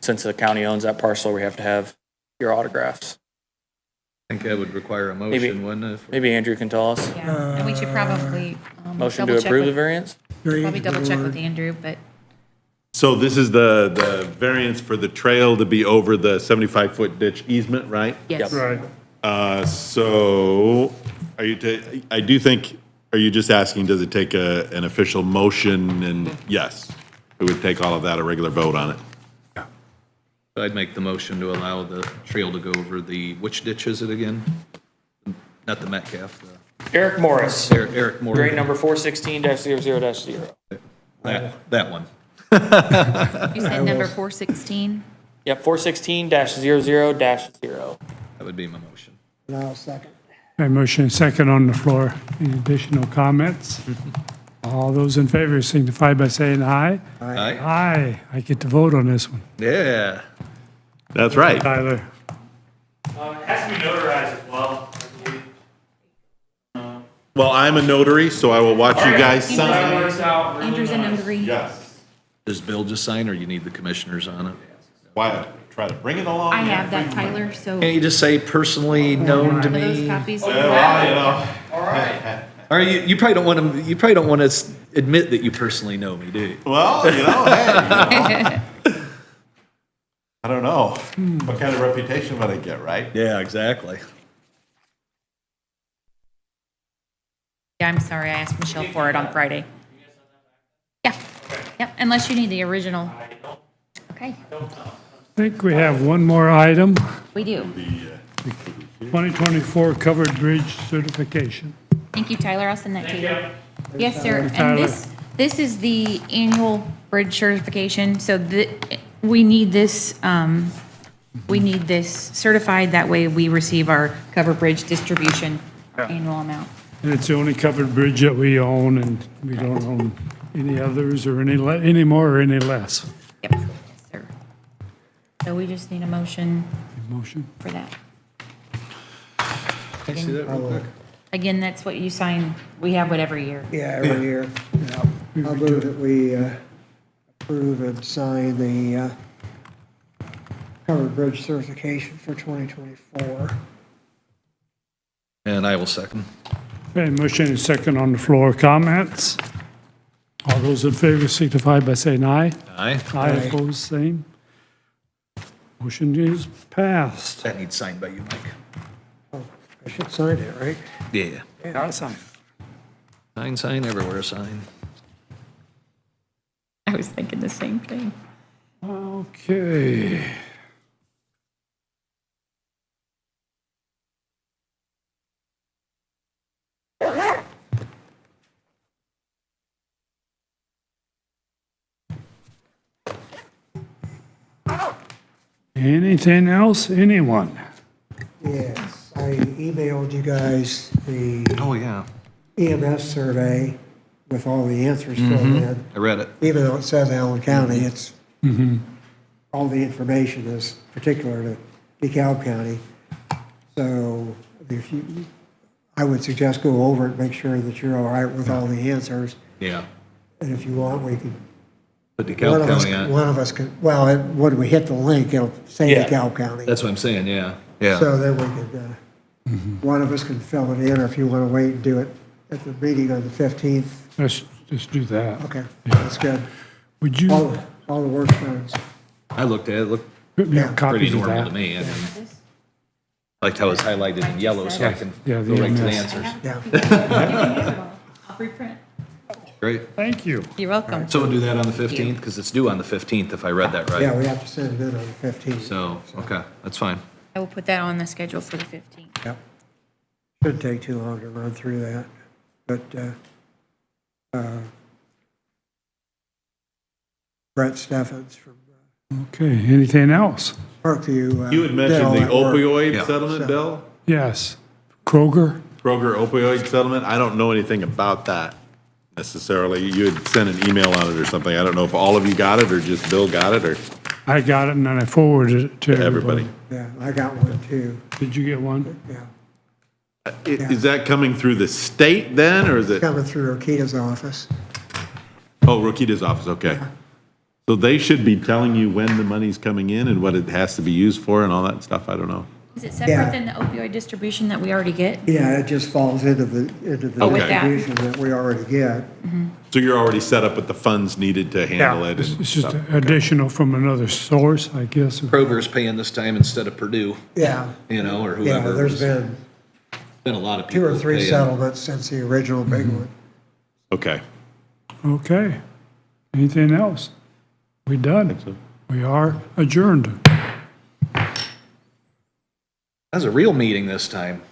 since the county owns that parcel, we have to have your autographs. I think that would require a Maybe- motion, wouldn't it? Maybe Andrew can tell us. Yeah, and we should probably Motion to double check approve the with, variance? probably double check with Andrew, but So this is the variance for the trail to be over the 75-foot ditch easement, right? yes. Right. So are you, I do think, are you just asking, does it take an official motion? And yes, it would take all of that, a regular vote on it. I'd make the motion to allow the trail to go over the, which ditch is it again? Not the Metcalf, Eric Morris, the Eric Moore. grade number 416-00-0. That one. You said number 416? Yep, 416-00-0. That would be my motion. And I'll second. A motion and second on the floor. Any additional comments? All those in favor signify by saying aye. Aye. Aye. I get to vote on this one. Yeah. That's right. Tyler. It has to be notarized as well. Well, I'm a notary, so I will watch you guys sign. Andrew's a notary. Yes. Does Bill just sign, or you need the commissioners on it? Why, try to bring it along? I have that, Tyler, so Can't you just say personally known to one of those me? copies. Well, Or you probably don't want to, you probably don't want to admit that you personally know me, do you? hey, I don't know. What kind of reputation would I get, right? Yeah, exactly. Yeah, I'm sorry, I asked Michelle for it on Friday. Yeah, yep, unless you need the original. Okay, I think we have one more item, we do. 2024 covered bridge certification. Thank you, Tyler, I'll send that to you. Yes, sir, Tyler. and this is the annual bridge certification, so we need this certified, that way we receive our covered bridge distribution annual amount. And it's the only covered bridge that we own, and we don't own any others or any more or any less. Yep, yes, sir. So we just need a motion Motion? for that. Can I see that real quick? Again, that's what you sign, we have it every year. Yeah, every year. I'll move that we approve and sign the covered bridge certification for 2024. And I will second. Okay, motion and second on the floor. Comments? All those in favor signify by saying aye. Aye. Aye, opposed, same. Motion is passed. That needs signed by you, Mike. I should sign it, right? Yeah. Awesome. Sign everywhere, sign. I was thinking the same thing. Okay. Anything else? Anyone? Yes, I emailed you guys the Oh, yeah. EMS survey with all the answers filled in. I read it. Even though it says Allen County, it's, all the information is particular to DeKalb County. So if you, I would suggest go over it, make sure that you're all right with all the answers. Yeah. And if you want, we can, Put DeKalb County on. one of us can, well, when we hit the link, it'll say Yeah. DeKalb County. That's what I'm saying, yeah. Yeah. So then we could, one of us can fill it in, or if you want to wait and do it at the meeting on the 15th. Let's just do that. Okay, that's good. Would you All the work done. I looked at it, it looked put me yeah, on pretty copies of normal that? to me. I mean, Liked how it's highlighted in yellow, so I can Yeah, go the right to the EMS. answers. Yeah. I'll reprint. Great. Thank you. You're welcome. So we'll do that on the 15th, because it's due on the 15th, if I read that right. Yeah, we have to send it in on the 15th. So, okay, that's fine. I will put that on the schedule for the 15th. Yep. Shouldn't take too long to run through that, but, Brett Steffens from Okay, anything else? Parkview. You had did all mentioned the that work. opioid Yeah. settlement, Bill? Yes. Kroger? Kroger opioid settlement? I don't know anything about that necessarily. You had sent an email on it or something. I don't know if all of you got it or just Bill got it or I got it and then I forwarded it to everybody. Yeah, I got one too, Did you get one? yeah. Is that coming through the state then, or is it? Coming through Rokita's office. Oh, Rokita's office, okay. So they should be telling you when the money's coming in and what it has to be used for and all that stuff? I don't know. Is it Yeah. separate than the opioid distribution that we already get? Yeah, it just falls into the Oh, with that. distribution that we already get. So you're already set up with the funds needed to handle it? It's and it's just stuff. additional from another source, I guess. Kroger's paying this time instead of Purdue, Yeah, you know, or yeah, whoever. there's been Been a lot of 2 people or 3 paying. settlements since the original big one. Okay. Okay. Anything else? We done? We are adjourned. That was a real meeting this time.